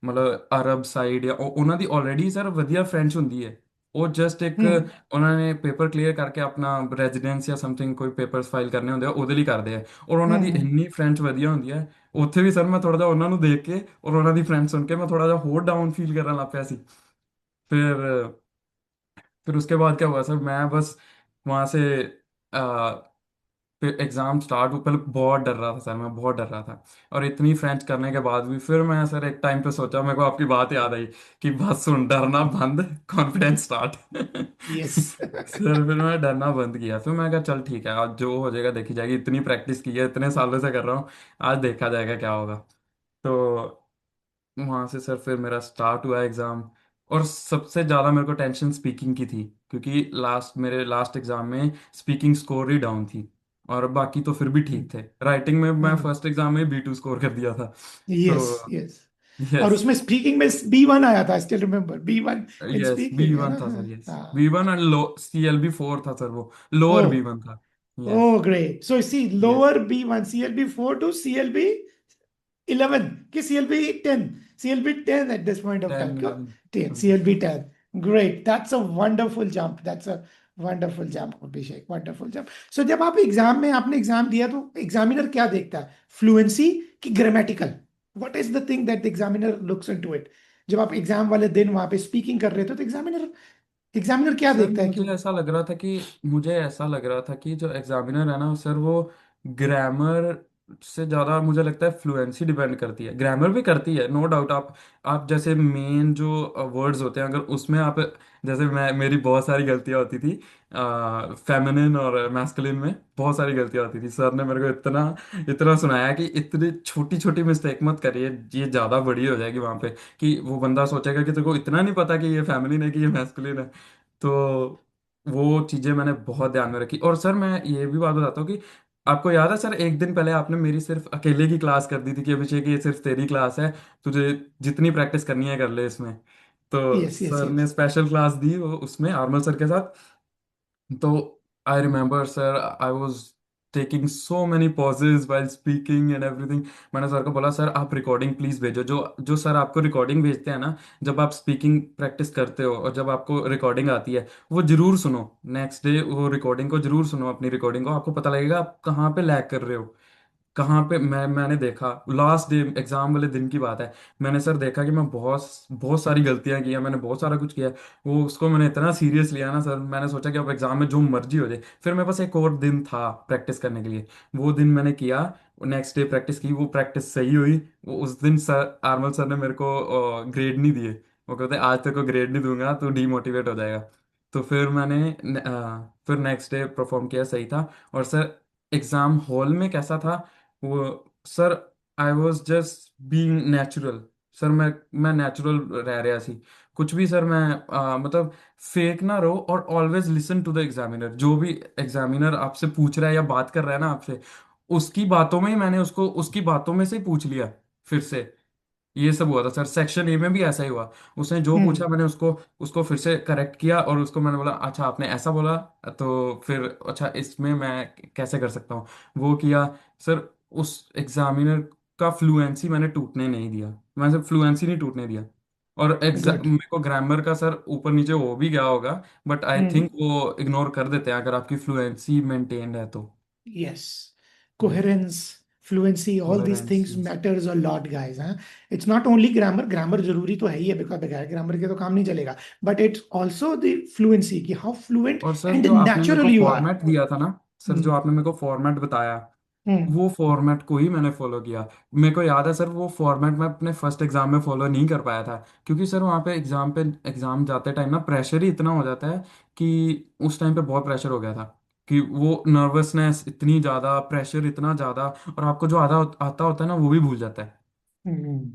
ਮਤਲਬ ਅਰਬ ਸਾਈਡ ਜਾਂ ਉਹਨਾਂ ਦੀ ਆਲਰੇਡੀ ਸਰ ਵਧੀਆ ਫ੍ਰੈਂਚ ਹੁੰਦੀ ਹੈ। ਉਹ ਜਸਟ ਇੱਕ Hmm. ਉਹਨਾਂ ਨੇ ਪੇਪਰ ਕਲੀਅਰ ਕਰਕੇ ਆਪਣਾ ਰੈਜ਼ੀਡੈਂਸ ਜਾਂ ਸਮਥਿੰਗ ਕੋਈ ਪੇਪਰਸ ਫਾਈਲ ਕਰਨੇ ਹੁੰਦੇ ਆ ਉਹਦੇ ਲਈ ਕਰਦੇ ਆ, ਔਰ ਉਹਨਾਂ ਦੀ Hmm. ਇੰਨੀ ਫ੍ਰੈਂਚ ਵਧੀਆ ਹੁੰਦੀ ਹੈ। ਉੱਥੇ ਵੀ ਸਰ ਮੈਂ ਥੋੜਾ ਜਿਹਾ ਉਹਨਾਂ ਨੂੰ ਦੇਖ ਕੇ ਔਰ ਉਹਨਾਂ ਦੀ ਫ੍ਰੈਂਚ सुन के मैं थोड़ा ਜਿਹਾ ਹੋਰ डाउन फील ਕਰਨ ਲੱਗ ਪਿਆ ਸੀ। फिर फिर उसके बाद क्या हुआ सर, मैं बस वहाँ से फिर एग्ज़ाम स्टार्ट हुआ। पहले बहुत डर रहा था सर, मैं बहुत डर रहा था। और इतनी फ्रेंच करने के बाद भी फिर मैं सर एक टाइम पे सोचा, मेरे को आपकी बात याद आई कि बस सुन डरना बंद, कॉन्फिडेंस स्टार्ट Yes. सर फिर मैं डरना बंद किया। फिर मैं कहा चल ठीक है, आज जो हो जाएगा देखी जाएगी, इतनी प्रैक्टिस की है, इतने सालों से कर रहा हूँ, आज देखा जाएगा क्या होगा। तो वहां से सर फिर मेरा स्टार्ट हुआ एग्जाम। और सबसे ज्यादा मेरे को टेंशन स्पीकिंग की थी, क्योंकि मेरे लास्ट एग्जाम में स्पीकिंग स्कोर ही डाउन थी, और बाकी तो फिर भी ठीक थे। राइटिंग में मैं Hmm. फर्स्ट एग्जाम में B2 स्कोर कर दिया था। तो Yes, yes. और यस, उसमें स्पीकिंग में B1 आया था, still remember B1 in yes B speaking, है वन ना? था सर, यस हाँ. B1 और CLB4 था सर, वो लोअर Oh, B1 था। Yes, oh, great. So see, yes, lower B1, CLB4 to CLB 11, कि CLB 10, CLB 10 at this point of 10 time, क्यों? 11 10, CLB 10. Great. That's a wonderful jump. That's a wonderful jump, Abhishek. Wonderful jump. So जब आप exam में आपने exam दिया तो examiner क्या देखता है? फ्लुएंसी कि grammatical? What is the thing that the examiner looks into it? जब आप एग्जाम वाले दिन वहां पे स्पीकिंग कर रहे थे तो एग्जामिनर एग्जामिनर क्या सर देखता है? क्यों? मुझे ऐसा लग रहा था कि जो एग्जामिनर है ना सर, वो ग्रामर से ज़्यादा मुझे लगता है फ्लुएंसी डिपेंड करती है। ग्रामर भी करती है, नो डाउट। आप जैसे मेन जो वर्ड्स होते हैं, अगर उसमें आप, जैसे मैं, मेरी बहुत सारी गलतियाँ होती थी फेमिनिन और मैस्कुलिन में, बहुत सारी गलतियाँ होती थी। सर ने मेरे को इतना इतना सुनाया कि इतनी छोटी छोटी मिस्टेक मत करिए, ये ज़्यादा बड़ी हो जाएगी वहाँ पे, कि वो बंदा सोचेगा कि तेरे को इतना नहीं पता कि ये फेमिनिन है कि ये मैस्कुलिन है। तो वो चीज़ें मैंने बहुत ध्यान में रखी। और सर मैं ये भी बात बताता हूँ कि आपको याद है सर, एक दिन पहले आपने मेरी सिर्फ अकेले की क्लास कर दी थी कि अभिषेक ये सिर्फ तेरी क्लास है, तुझे जितनी प्रैक्टिस करनी है कर ले इसमें। तो यस यस सर ने यस। स्पेशल क्लास दी वो उसमें आर्मल सर के साथ। तो I remember sir, I was taking so many pauses while speaking and everything. मैंने सर को बोला, सर आप रिकॉर्डिंग प्लीज भेजो। जो जो सर आपको रिकॉर्डिंग भेजते हैं ना, जब आप स्पीकिंग प्रैक्टिस करते हो और जब आपको रिकॉर्डिंग आती है, वो जरूर सुनो। नेक्स्ट डे वो रिकॉर्डिंग को जरूर सुनो, अपनी रिकॉर्डिंग को, आपको पता लगेगा आप कहाँ पे लैग कर रहे हो, कहाँ पे। मैंने देखा लास्ट डे एग्जाम वाले दिन की बात है, मैंने सर देखा कि मैं बहुत बहुत सारी गलतियां की हैं, मैंने बहुत सारा कुछ किया है। वो उसको मैंने इतना सीरियस लिया ना सर, मैंने सोचा कि अब एग्जाम में जो मर्जी हो जाए। फिर मेरे पास एक और दिन था प्रैक्टिस करने के लिए, वो दिन मैंने किया। नेक्स्ट डे प्रैक्टिस की, वो प्रैक्टिस सही हुई। वो उस दिन सर, आर्मल सर ने मेरे को ग्रेड नहीं दिए। वो कहते आज तेरे को ग्रेड नहीं दूंगा, तू डीमोटिवेट हो जाएगा। तो फिर फिर नेक्स्ट डे परफॉर्म किया, सही था। और सर एग्जाम हॉल में कैसा था वो, sir I was just being natural. Sir मैं नेचुरल रह रहा सी, कुछ भी सर मैं मतलब फेक ना रहो। और always listen to the examiner, जो भी एग्जामिनर आपसे पूछ रहा है या बात कर रहा है ना आपसे, उसकी बातों में ही मैंने उसको उसकी बातों में से ही पूछ लिया फिर से। ये सब हुआ था सर, सेक्शन ए में भी ऐसा ही हुआ। उसने जो पूछा हम्म। मैंने उसको उसको फिर से करेक्ट किया, और उसको मैंने बोला अच्छा आपने ऐसा बोला, तो फिर अच्छा इसमें मैं कैसे कर सकता हूँ, वो किया। सर उस एग्जामिनर का फ्लुएंसी मैंने टूटने नहीं दिया, मैंने सिर्फ फ्लुएंसी नहीं टूटने दिया। और एग्जाम गुड। मेरे को ग्रामर का सर ऊपर नीचे हो भी गया होगा, बट आई हम्म। थिंक वो इग्नोर कर देते हैं अगर आपकी फ्लुएंसी मेंटेन्ड है तो। Yes, coherence, fluency, all these coherence, things matters a lot, guys. Huh? It's not only grammar. Grammar जरूरी तो है ही है, बिकॉज बगैर ग्रामर के तो काम नहीं चलेगा. But it's also the fluency कि how fluent और सर and जो आपने मेरे को natural you are. फॉर्मेट दिया था ना, सर जो हम्म आपने मेरे को फॉर्मेट बताया, हम्म वो फॉर्मेट को ही मैंने फॉलो किया। मेरे को याद है सर, वो फॉर्मेट मैं अपने फर्स्ट एग्जाम में फॉलो नहीं कर पाया था, क्योंकि सर वहाँ पे एग्जाम जाते टाइम ना प्रेशर ही इतना हो जाता है कि उस टाइम पे बहुत प्रेशर हो गया था, कि वो नर्वसनेस इतनी ज़्यादा, प्रेशर इतना ज़्यादा, और आपको जो आधा आता होता है ना वो भी भूल जाता है। और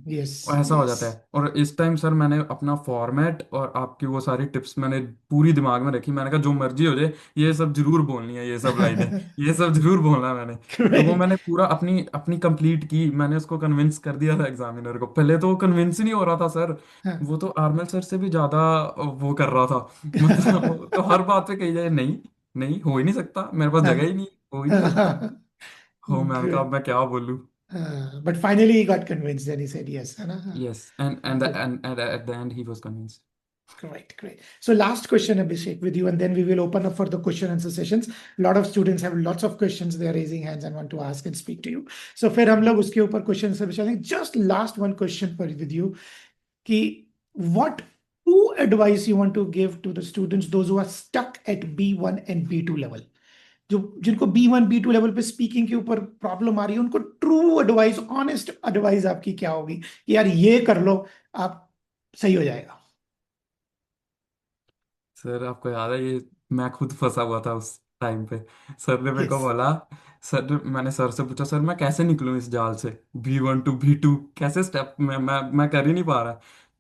yes ऐसा हो yes. जाता है। और इस टाइम सर मैंने अपना फॉर्मेट और आपकी वो सारी टिप्स मैंने पूरी दिमाग में रखी। मैंने कहा जो मर्जी हो जाए, ये सब जरूर बोलनी है, ये सब लाइनें, ये सब जरूर बोलना है मैंने। तो वो Great. मैंने पूरा अपनी अपनी कंप्लीट की, मैंने उसको कन्विंस कर दिया था एग्जामिनर को। पहले तो वो कन्विंस ही नहीं हो रहा था सर, हाँ. वो तो आर्मल सर से भी ज्यादा वो कर रहा था। मतलब वो तो हर बात पे कही जाए नहीं, नहीं हो ही नहीं सकता, मेरे पास जगह ही नहीं, हो ही नहीं सकता। हो, मैंने कहा Good. अब मैं क्या बोलूं। But finally he got convinced and he said yes, है ना? हाँ. Yes, and Good. at the end he was convinced. Great, great. So last question, Abhishek, with you, and then we will open up for the question answer sessions. A lot of students have lots of questions. They are raising hands and want to ask and speak to you. So फिर हम लोग उसके ऊपर question से विचारेंगे. Just last one question for with you कि what true advice you want to give to the students, those who are stuck at B1 and B2 level, जो जिनको B1 B2 level पे स्पीकिंग के ऊपर problem आ रही है, उनको true advice, honest advice आपकी क्या होगी कि यार ये कर लो, आप सही हो जाएगा. सर आपको याद है ये, मैं खुद फंसा हुआ था उस टाइम पे। सर ने मेरे को यस. बोला, मैंने सर से पूछा सर मैं कैसे निकलूं इस जाल से, B1 to B2 कैसे स्टेप मैं कर ही नहीं पा रहा।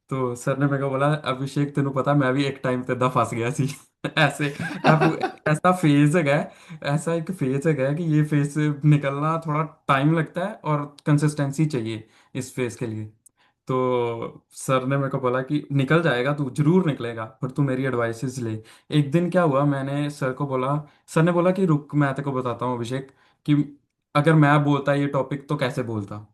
तो सर ने मेरे को बोला, अभिषेक तेनू पता मैं भी एक टाइम पे दा फंस गया सी। ऐसे अब ऐसा फेज है, ऐसा एक फेज है कि ये फेज से निकलना थोड़ा टाइम लगता है और कंसिस्टेंसी चाहिए इस फेज के लिए। तो सर ने मेरे को बोला कि निकल जाएगा, तू जरूर निकलेगा, पर तू मेरी एडवाइसेस ले। एक दिन क्या हुआ, मैंने सर को बोला, सर ने बोला कि रुक मैं तेरे को बताता हूँ अभिषेक, कि अगर मैं बोलता ये टॉपिक तो कैसे बोलता,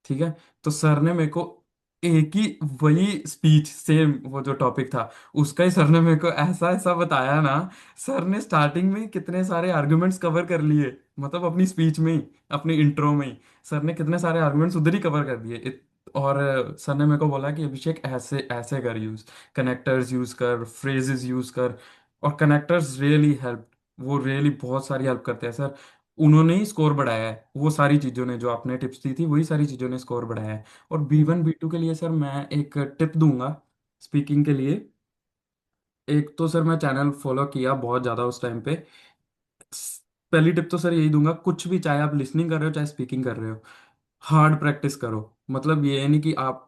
ठीक है। तो सर ने मेरे को एक ही वही स्पीच, सेम वो जो टॉपिक था उसका ही, सर ने मेरे को ऐसा ऐसा बताया ना। सर ने स्टार्टिंग में ही कितने सारे आर्गुमेंट्स कवर कर लिए, मतलब अपनी स्पीच में ही, अपनी इंट्रो में ही सर ने कितने सारे आर्गुमेंट्स उधर ही कवर कर दिए। और सर ने मेरे को बोला कि अभिषेक ऐसे ऐसे कर यूज, कनेक्टर्स यूज कर, फ्रेजेस यूज कर। और कनेक्टर्स रियली हेल्प, वो रियली बहुत सारी हेल्प करते हैं सर। उन्होंने ही स्कोर बढ़ाया है, वो सारी चीज़ों ने, जो आपने टिप्स दी थी वही सारी चीज़ों ने स्कोर बढ़ाया है। और B1 B2 के लिए सर मैं एक टिप दूंगा स्पीकिंग के लिए। एक तो सर मैं चैनल फॉलो किया बहुत ज़्यादा उस टाइम पे। पहली टिप तो सर यही दूंगा, कुछ भी, चाहे आप लिसनिंग कर रहे हो चाहे स्पीकिंग कर रहे हो, हार्ड प्रैक्टिस करो। मतलब ये नहीं कि आप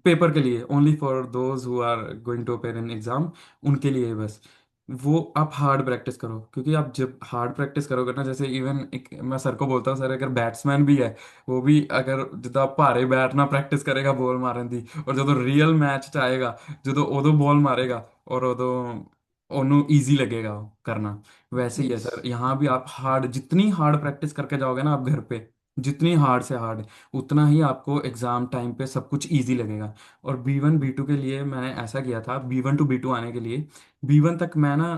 पेपर के लिए, only for those who are going to appear in exam, उनके लिए बस। वो आप हार्ड प्रैक्टिस करो, क्योंकि आप जब हार्ड प्रैक्टिस करोगे ना, जैसे इवन एक मैं सर को बोलता हूँ, सर अगर बैट्समैन भी है, वो भी अगर जिदा भारे बैट ना प्रैक्टिस करेगा बॉल मारन ਦੀ, और ਜਦੋਂ रियल मैच ਚ आएगा, ਜਦੋਂ ਉਦੋਂ बॉल मारेगा और उਦੋਂ ਉਹਨੂੰ ईजी लगेगा करना। वैसे ही है Yes. सर यहाँ भी, आप हार्ड, जितनी हार्ड प्रैक्टिस करके जाओगे ना आप घर पे, जितनी हार्ड से हार्ड, उतना ही आपको एग्जाम टाइम पे सब कुछ इजी लगेगा। और B1 B2 के लिए मैंने ऐसा किया था, B1 to B2 आने के लिए, B1 तक मैं ना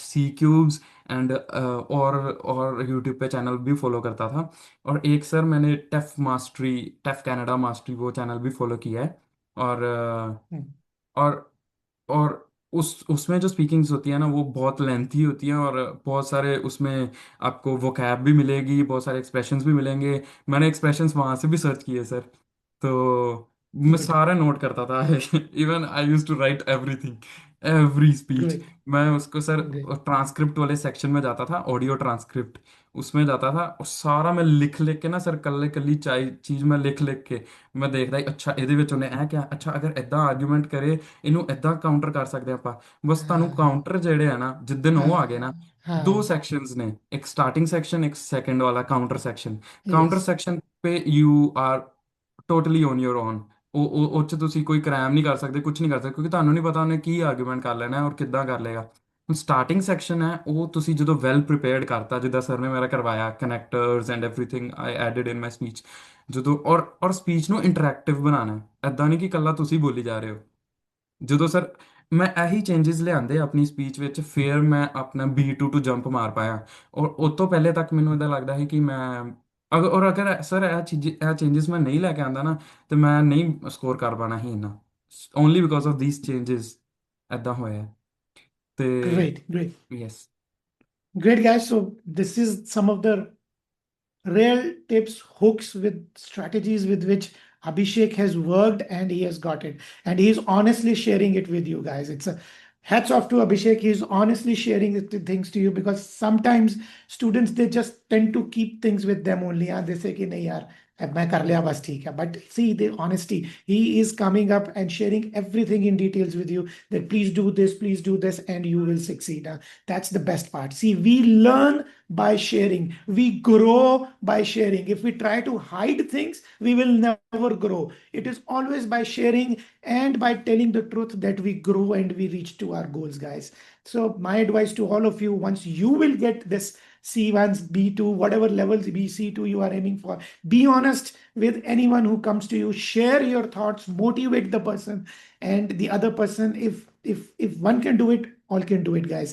C क्यूब्स एंड और यूट्यूब पे चैनल भी फॉलो करता था। और एक सर मैंने टेफ कनाडा मास्टरी वो चैनल भी फॉलो किया है। और Hmm. और और उसमें जो स्पीकिंग्स होती है ना, वो बहुत लेंथी होती है, और बहुत सारे उसमें आपको वोकैब भी मिलेगी, बहुत सारे एक्सप्रेशंस भी मिलेंगे। मैंने एक्सप्रेशंस वहां से भी सर्च किए सर। तो मैं Good. सारा नोट करता था even I use to write everything, every speech. Great. मैं उसको सर Great. ट्रांसक्रिप्ट वाले सेक्शन में जाता था, ऑडियो ट्रांसक्रिप्ट, उसमें जाता था, और सारा मैं लिख लिख के ना सर, कल्ले कल्ली चाई चीज मैं लिख लिख के ਮੈਂ ਦੇਖਦਾ ਸੀ, ਅੱਛਾ ਇਹਦੇ ਵਿੱਚ ਉਹਨੇ ਇਹ ਕਿਹਾ, ਅੱਛਾ ਅਗਰ ਇਦਾਂ ਆਰਗੂਮੈਂਟ ਕਰੇ ਇਹਨੂੰ ਇਦਾਂ ਕਾਊਂਟਰ ਕਰ ਸਕਦੇ ਆਪਾਂ। ਬਸ ਤੁਹਾਨੂੰ Ah, ਕਾਊਂਟਰ ਜਿਹੜੇ ਆ ਨਾ, ਜਿੱਦਨ ਉਹ ਆ ah, ਗਏ ਨਾ, ਦੋ ah. ਸੈਕਸ਼ਨਸ ਨੇ, ਇੱਕ ਸਟਾਰਟਿੰਗ ਸੈਕਸ਼ਨ, ਇੱਕ सेकंड वाला counter section. Counter Yes. Section पे you are totally on your own. ਉਹ 'ਚ ਤੁਸੀਂ ਕੋਈ ਕ੍ਰਾਈਮ ਨਹੀਂ ਕਰ ਸਕਦੇ, ਕੁਝ ਨਹੀਂ ਕਰ ਸਕਦੇ, ਕਿਉਂਕਿ ਤੁਹਾਨੂੰ ਨਹੀਂ ਪਤਾ ਉਹਨੇ ਕੀ ਆਰਗੂਮੈਂਟ ਕਰ ਲੈਣਾ ਹੈ ਔਰ ਕਿੱਦਾਂ ਕਰ ਲੇਗਾ। ਹੁਣ ਸਟਾਰਟਿੰਗ ਸੈਕਸ਼ਨ ਹੈ, ਉਹ ਤੁਸੀਂ ਜਦੋਂ ਵੈਲ ਪ੍ਰੀਪੇਅਰਡ ਕਰਤਾ, ਜਿੱਦਾਂ ਸਰ ਨੇ ਮੇਰਾ ਕਰਵਾਇਆ, connectors and everything I added in my speech. ਜਦੋਂ ਔਰ ਸਪੀਚ ਨੂੰ ਇੰਟਰੈਕਟਿਵ ਬਣਾਉਣਾ ਹੈ, ਐਦਾਂ ਨਹੀਂ ਕਿ ਇਕੱਲਾ ਤੁਸੀਂ ਬੋਲੀ ਜਾ ਰਹੇ ਹੋ। ਜਦੋਂ ਸਰ ਮੈਂ ਇਹੀ ਚੇਂਜਸ ਲਿਆਂਦੇ ਆਪਣੀ ਸਪੀਚ ਵਿੱਚ, ਫਿਰ ਮੈਂ ਆਪਣਾ B2 ਜੰਪ ਮਾਰ ਪਾਇਆ। ਔਰ ਉਸ ਤੋਂ ਪਹਿਲੇ ਤੱਕ ਮੈਨੂੰ ਇਦਾਂ ਲੱਗਦਾ ਸੀ ਕਿ ਮੈਂ, ਅਗਰ ਸਰ ਇਹ ਚੇਂਜਸ ਮੈਂ ਨਹੀਂ ਲੈ ਕੇ ਆਂਦਾ ਨਾ, ਤੇ ਮੈਂ ਨਹੀਂ ਸਕੋਰ ਕਰ ਪਾਣਾ ਸੀ ਇੰਨਾ। Only because of these changes ਐਦਾਂ ਹੋਇਆ ਹੈ। ਤੇ Great. Great. Yes. Great, guys. So this is some of the real tips, hooks with strategies with which Abhishek has worked and he has got it. And he's honestly sharing it with you guys. It's a hats off to Abhishek. He's honestly sharing things to you because sometimes students they just tend to keep things with them only. Yeah, they say कि नहीं यार अब मैं कर लिया बस ठीक है. But see the honesty. He is coming up and sharing everything in details with you that please do this, and you will succeed. That's the best part. See, we learn by sharing. We grow by sharing. If we try to hide things, we will never grow. It is always by sharing and by telling the truth that we grow and we reach to our goals, guys. So, my advice to all of you, once you will get this C1, B2, whatever levels BC2 you are aiming for, be honest with anyone who comes to you. Share your thoughts, motivate the person, and the other person. If one can do it, all can do it, guys.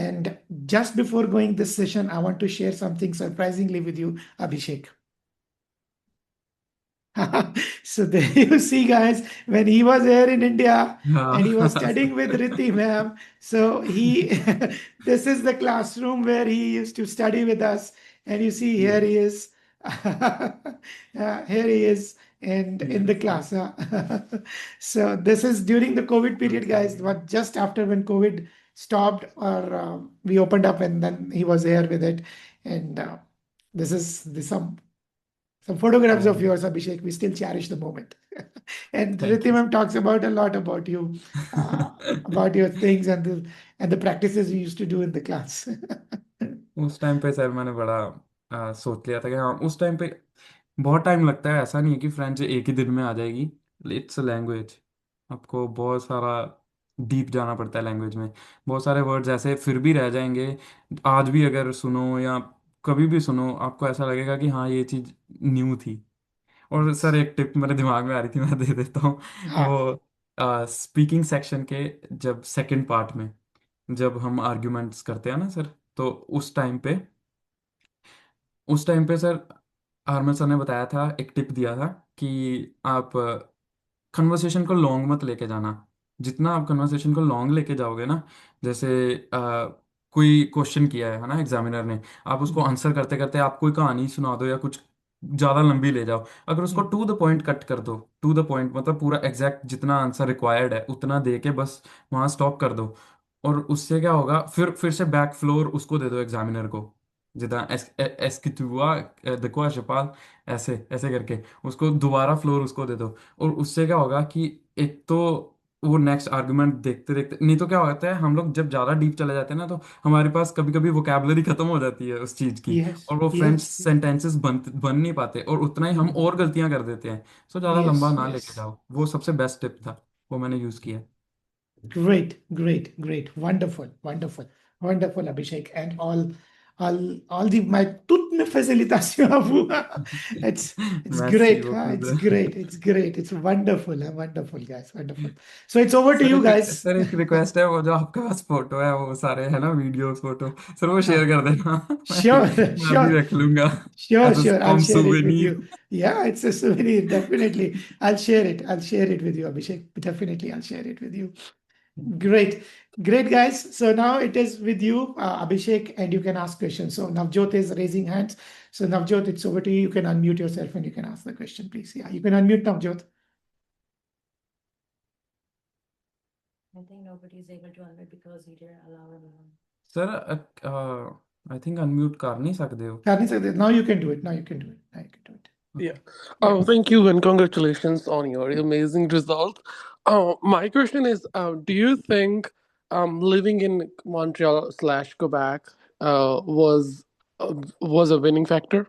And just before going this session, I want to share something surprisingly with you, Abhishek. So there you see, guys, when he was here in India and he was हाँ studying with Riti ma'am, so he this is the classroom where he used to study with us. And you see, here he is. Here he is and in the yes. class. So this is during the COVID period, guys, but just after when COVID stopped or we opened up, and then he was here with it. And this is some photographs of yours, Abhishek. We still cherish the moment. And thank you. Ritimam talks about a lot about you, about your things and the practices you used to do in the class. उस time पे sir मैंने बड़ा सोच लिया था कि हाँ, उस टाइम पे बहुत टाइम लगता है, ऐसा नहीं है कि फ्रेंच एक ही दिन में आ जाएगी। इट्स अ लैंग्वेज, आपको बहुत सारा डीप जाना पड़ता है लैंग्वेज में। बहुत सारे वर्ड्स ऐसे फिर भी रह जाएंगे, आज भी अगर सुनो या कभी भी सुनो, आपको ऐसा लगेगा कि हाँ ये चीज़ न्यू थी। और सर एक टिप मेरे दिमाग में आ रही थी, मैं दे देता हूँ। हाँ. वो स्पीकिंग सेक्शन के जब सेकंड पार्ट में, जब हम आर्ग्यूमेंट्स करते हैं ना सर, तो उस टाइम पे सर आर्मल सर ने बताया था, एक टिप दिया था कि आप कन्वर्सेशन को लॉन्ग मत लेके जाना। जितना आप कन्वर्सेशन को लॉन्ग लेके जाओगे ना, जैसे कोई क्वेश्चन किया है ना एग्जामिनर ने, आप उसको आंसर करते करते आप कोई कहानी सुना दो या कुछ ज्यादा लंबी ले जाओ, अगर उसको टू द पॉइंट कट कर दो, टू द पॉइंट मतलब पूरा एग्जैक्ट जितना आंसर रिक्वायर्ड है उतना दे के बस वहां स्टॉप कर दो, और उससे क्या होगा, फिर से बैक फ्लोर उसको दे दो एग्जामिनर को, जिदा एस्किटुआ देखो शपाल, ऐसे ऐसे करके उसको दोबारा फ्लोर उसको दे दो, और उससे क्या होगा कि एक तो वो नेक्स्ट आर्गुमेंट देखते देखते, नहीं तो क्या होता है हम लोग जब ज्यादा डीप चले जाते हैं ना, तो हमारे पास कभी कभी वोकेबलरी खत्म हो जाती है उस चीज की, यस और वो फ्रेंच यस सेंटेंसेस बन नहीं पाते, और उतना ही हम और गलतियां कर देते हैं। सो ज्यादा यस लंबा ना यस लेके जाओ, वो सबसे बेस्ट टिप था, वो मैंने यूज किया। Great, great, great. Wonderful, wonderful, wonderful, Abhishek. And all the my toutes mes félicitations à vous. It's Merci great. Huh? beaucoup It's sir। great. It's great. It's wonderful. Huh? Wonderful, guys. Wonderful. So it's over to you guys. Sir एक request है, वो जो आपके पास photo है वो सारे है ना, वीडियोस फोटो, सर वो शेयर Huh. कर देना। Sure, मैं भी sure. रख लूंगा Sure, as a sure. I'll from share it with souvenir. you. Yeah, it's a souvenir. Definitely. I'll share it. I'll share it with you, Abhishek. Definitely, I'll share it with you. Great. Great, guys. So now it is with you, Abhishek, and you can ask questions. So Navjot is raising hands. So Navjot, it's over to you. You can unmute yourself and you can ask the question, please. Yeah, you can unmute Navjot. I think nobody is able to unmute because he didn't allow anyone. Sir I think unmute कर नहीं सकते हो। Now you can do it. Now you can do it. Now you can do it. Yeah. Yeah. Thank you and congratulations on your amazing result. My question is, do you think living in Montreal slash Quebec was a winning factor?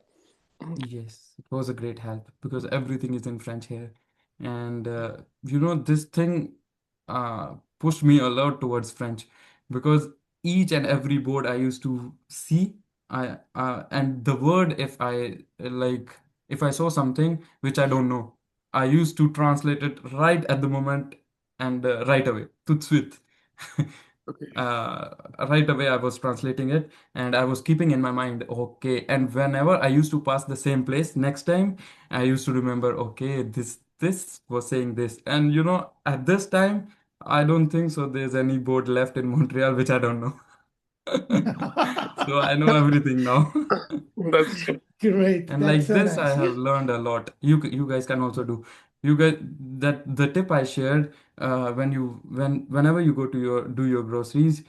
Yes, it was a great help because everything is in French here. And you know, this thing pushed me a lot towards French because each and every board I used to see, and the word, if I like, if I saw something which I don't know, I used to translate it right at the moment and right away, tout de suite. Okay. Right away, I was translating it and I was keeping in my mind, okay. And whenever I used to pass the same place, next time I used to remember, okay, this was saying this. And you know, at this time, I don't think so. There's any board left in Montreal which I don't know. So I know everything now. That's Great. And That's like so this, I nice. have learned a lot. You guys can also do. You guys, that the tip I shared, whenever you go to your do your groceries,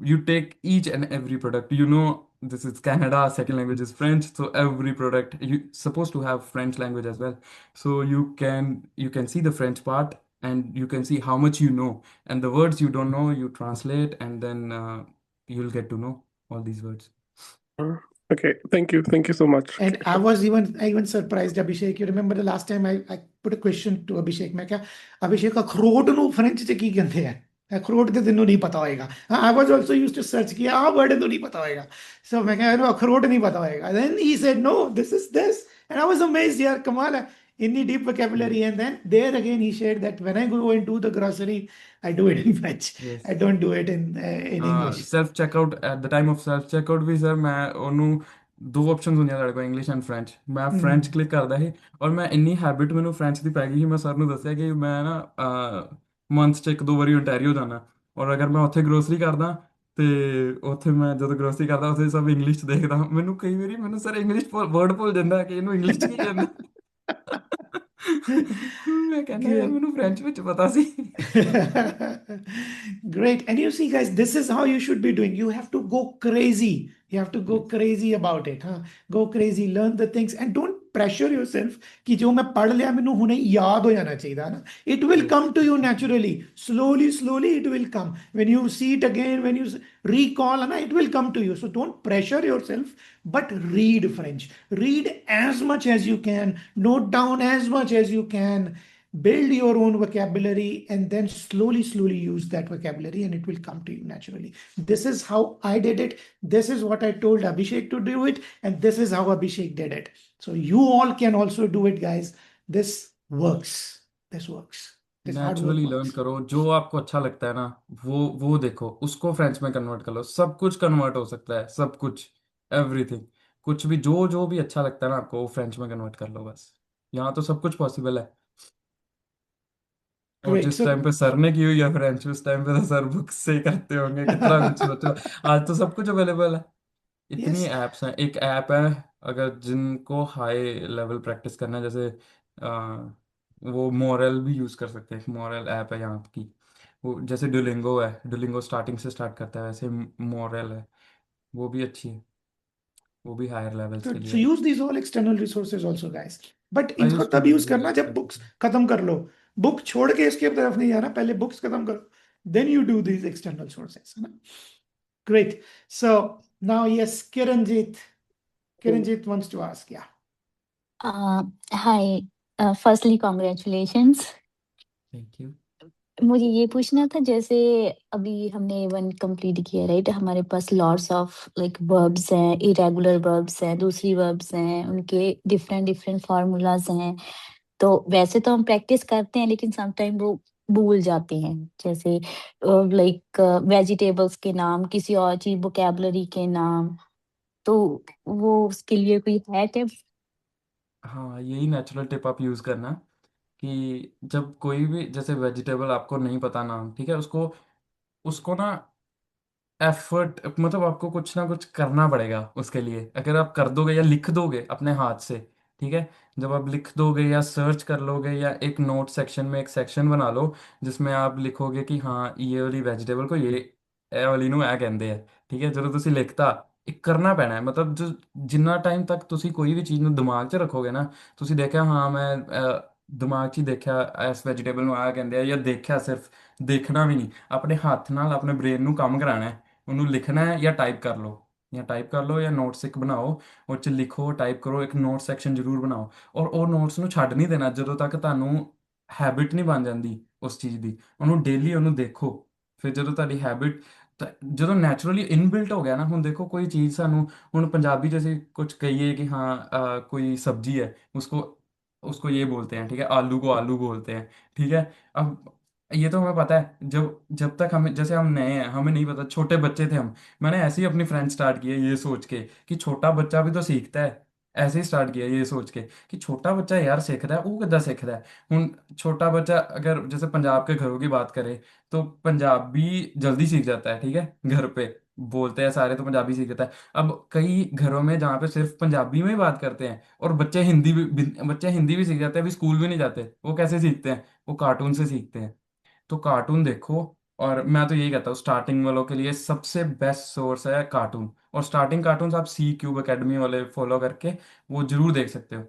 you take each and every product. You know, this is Canada, second language is French, so every product you supposed to have French language as well. So you can see the French part and you can see how much you know, and the words you don't know, you translate, and then you'll get to know all these words. okay. Thank you. Thank you so much. And I even surprised Abhishek. You remember the last time I put a question to Abhishek. मैं क्या अभिषेक अखरोट ਨੂੰ French ਚ ਕੀ ਕਹਿੰਦੇ ਆ ਅਖਰੋਟ ਤੇ ਤੈਨੂੰ ਨਹੀਂ ਪਤਾ ਹੋਏਗਾ ਹਾਂ I was also used to search किया ਆ वर्ड ਤੈਨੂੰ ਨਹੀਂ ਪਤਾ ਹੋਏਗਾ so मैं क्या ਇਹਨੂੰ ਅਖਰੋਟ ਨਹੀਂ ਪਤਾ ਹੋਏਗਾ then he said no this is this and I was amazed यार कमाल है इतनी deep vocabulary and then there again he shared that when I go and do the grocery I do it in French Yes. I don't do it in English self checkout at the time of self checkout ਵੀ sir ਮੈਂ ਉਹਨੂੰ ਦੋ options ਹੁੰਦੀਆਂ ਸਾਡੇ ਕੋਲ, English and French, ਮੈਂ French click ਕਰਦਾ ਸੀ, ਔਰ ਮੈਂ ਇੰਨੀ ਹੈਬਿਟ ਮੈਨੂੰ ਫ੍ਰੈਂਚ ਦੀ ਪੈ ਗਈ ਸੀ, ਮੈਂ ਸਰ ਨੂੰ ਦੱਸਿਆ ਕਿ ਮੈਂ ਨਾ ਮੰਥ 'ਚ ਇੱਕ ਦੋ ਵਾਰੀ ਓਨਟਾਰੀਓ ਜਾਣਾ, ਔਰ ਅਗਰ ਮੈਂ ਉੱਥੇ ਗਰੋਸਰੀ ਕਰਦਾ ਤੇ ਉੱਥੇ ਮੈਂ ਜਦੋਂ ਗਰੋਸਰੀ ਕਰਦਾ ਉੱਥੇ ਸਭ ਇੰਗਲਿਸ਼ 'ਚ ਦੇਖਦਾ, ਮੈਨੂੰ ਕਈ ਵਾਰੀ ਮੈਨੂੰ ਸਰ ਇੰਗਲਿਸ਼ ਵਰਡ ਭੁੱਲ ਜਾਂਦਾ ਕਿ ਇਹਨੂੰ ਇੰਗਲਿਸ਼ 'ਚ ਕੀ ਕਹਿੰਦੇ। ਮੈਂ ਕਹਿੰਦਾ ਯਾਰ Good. ਮੈਨੂੰ ਫ੍ਰੈਂਚ ਵਿੱਚ ਪਤਾ ਸੀ। Great. And you see, guys, this is how you should be doing. You have to go crazy. You have to go Yes. crazy about it. Huh? Go crazy, learn the things, and don't pressure yourself कि जो मैं पढ़ लिया मैंने हुने याद हो जाना चाहिए था ना. It will Yes. come to you naturally. Slowly, slowly, it will come. When you see it again, when you recall, na, it will come to you. So don't pressure yourself, but read French. Read as much as you can. Note down as much as you can, build your own vocabulary, and then slowly use that vocabulary and it will come to you naturally. This is how I did it. This is what I told Abhishek to do it, and this is how Abhishek did it. So you all can also do it, guys. This works. This works. This hard work naturally learn works. करो, जो आपको अच्छा लगता है ना, वो देखो, उसको फ्रेंच में कन्वर्ट कर लो, सब कुछ कन्वर्ट हो सकता है, सब कुछ, एवरीथिंग, कुछ भी जो जो भी अच्छा लगता है ना आपको, वो फ्रेंच में कन्वर्ट कर लो बस, यहाँ तो सब कुछ पॉसिबल है। और Great. जिस So टाइम पे सर ने की हुई है फ्रेंच, उस टाइम पे तो सर बुक से ही करते होंगे, कितना कुछ सोचो। आज तो सब कुछ अवेलेबल है, इतनी yes, एप्स हैं। एक ऐप है, अगर जिनको हाई लेवल प्रैक्टिस करना है, जैसे वो मोरल भी यूज़ कर सकते हैं। मोरल ऐप है यहाँ की, वो जैसे डुलिंगो है, डुलिंगो स्टार्टिंग से स्टार्ट करता है, वैसे मोरल है, वो भी अच्छी है, वो भी हायर लेवल्स so, के so लिए है। use these all external resources also, guys. But आई इनको यूज टू तब यूज करना यूज जब बुक्स खत्म कर लो। बुक छोड़ के इसके तरफ नहीं जाना, पहले बुक्स खत्म करो, then you do these external sources, है ना? Great. So now yes, Kiranjit wants to ask, yeah. Hi, firstly congratulations. Thank you. मुझे ये पूछना था, जैसे अभी हमने वन कंप्लीट किया, राइट? हमारे पास लॉट्स ऑफ लाइक वर्ब्स हैं, इरेगुलर वर्ब्स हैं, दूसरी वर्ब्स हैं, उनके डिफरेंट डिफरेंट फार्मूलाज हैं। तो वैसे तो हम प्रैक्टिस करते हैं, लेकिन समटाइम वो भूल जाते हैं। जैसे लाइक वेजिटेबल्स के नाम, किसी और चीज वोकेबलरी के नाम। तो वो उसके लिए कोई है टिप? हाँ, यही नेचुरल टिप आप यूज़ करना, कि जब कोई भी जैसे वेजिटेबल आपको नहीं पता नाम, ठीक है, उसको उसको ना एफर्ट, मतलब आपको कुछ ना कुछ करना पड़ेगा उसके लिए। अगर आप कर दोगे या लिख दोगे अपने हाथ से, ठीक है, जब आप लिख दोगे या सर्च कर लोगे, या एक नोट सेक्शन में एक सेक्शन बना लो जिसमें आप लिखोगे कि हाँ ये वाली वेजिटेबल को ये वाली ਨੂੰ ਇਹ ਕਹਿੰਦੇ ਆ, ठीक है, ਜਦੋਂ ਤੁਸੀਂ ਲਿਖਤਾ, ਇੱਕ ਕਰਨਾ ਪੈਣਾ ਹੈ। ਮਤਲਬ ਜੋ ਜਿੰਨਾ ਟਾਈਮ ਤੱਕ ਤੁਸੀਂ ਕੋਈ ਵੀ ਚੀਜ਼ ਨੂੰ ਦਿਮਾਗ 'ਚ ਰੱਖੋਗੇ ਨਾ, ਤੁਸੀਂ ਦੇਖਿਆ ਹਾਂ ਮੈਂ ਦਿਮਾਗ 'ਚ ਹੀ ਦੇਖਿਆ ਇਸ ਵੈਜੀਟੇਬਲ ਨੂੰ ਆਹ ਕਹਿੰਦੇ ਆ, ਜਾਂ ਦੇਖਿਆ, ਸਿਰਫ ਦੇਖਣਾ ਵੀ ਨਹੀਂ, ਆਪਣੇ ਹੱਥ ਨਾਲ ਆਪਣੇ ਬ੍ਰੇਨ ਨੂੰ ਕੰਮ ਕਰਾਉਣਾ ਹੈ। ਉਹਨੂੰ ਲਿਖਣਾ ਹੈ ਜਾਂ ਟਾਈਪ ਕਰ ਲਓ, ਜਾਂ ਨੋਟਸ ਇੱਕ ਬਣਾਓ, ਉਹ 'ਚ ਲਿਖੋ, ਟਾਈਪ ਕਰੋ, ਇੱਕ ਨੋਟ ਸੈਕਸ਼ਨ ਜ਼ਰੂਰ ਬਣਾਓ। ਔਰ ਉਹ ਨੋਟਸ ਨੂੰ ਛੱਡ ਨਹੀਂ ਦੇਣਾ ਜਦੋਂ ਤੱਕ ਤੁਹਾਨੂੰ ਹੈਬਿਟ ਨਹੀਂ ਬਣ ਜਾਂਦੀ ਉਸ ਚੀਜ਼ ਦੀ। ਉਹਨੂੰ ਡੇਲੀ ਉਹਨੂੰ ਦੇਖੋ, ਫਿਰ ਜਦੋਂ ਤੁਹਾਡੀ ਹੈਬਿਟ, ਜਦੋਂ ਨੈਚੁਰਲੀ ਇਨਬਿਲਟ ਹੋ ਗਿਆ ਨਾ, ਹੁਣ ਦੇਖੋ ਕੋਈ ਚੀਜ਼ ਸਾਨੂੰ, ਹੁਣ ਪੰਜਾਬੀ 'ਚ ਅਸੀਂ ਕੁਝ ਕਹੀਏ कि हाँ कोई सब्जी है, उसको उसको ये बोलते हैं, ठीक है, आलू को आलू बोलते हैं, ठीक है। अब ये तो हमें पता है, जब जब तक हमें, जैसे हम नए हैं, हमें नहीं पता, छोटे बच्चे थे हम, मैंने ऐसे ही अपनी फ्रेंच स्टार्ट की है ये सोच के कि छोटा बच्चा भी तो सीखता है। ऐसे ही स्टार्ट किया ये सोच के कि छोटा बच्चा यार सीखता है, वो कितना सीखता है। ਹੁਣ छोटा बच्चा अगर जैसे पंजाब के घरों की बात करें, तो पंजाबी जल्दी सीख जाता है, ठीक है, घर पे बोलते हैं सारे तो पंजाबी सीख जाता है। अब कई घरों में जहाँ पे सिर्फ पंजाबी में ही बात करते हैं, और बच्चे हिंदी भी सीख जाते हैं, अभी स्कूल भी नहीं जाते, वो कैसे सीखते हैं? वो कार्टून से सीखते हैं। तो कार्टून देखो, और मैं तो यही कहता हूँ स्टार्टिंग वालों के लिए सबसे बेस्ट सोर्स है कार्टून। और स्टार्टिंग कार्टून्स आप सी क्यूब एकेडमी वाले फॉलो करके वो जरूर देख सकते हो।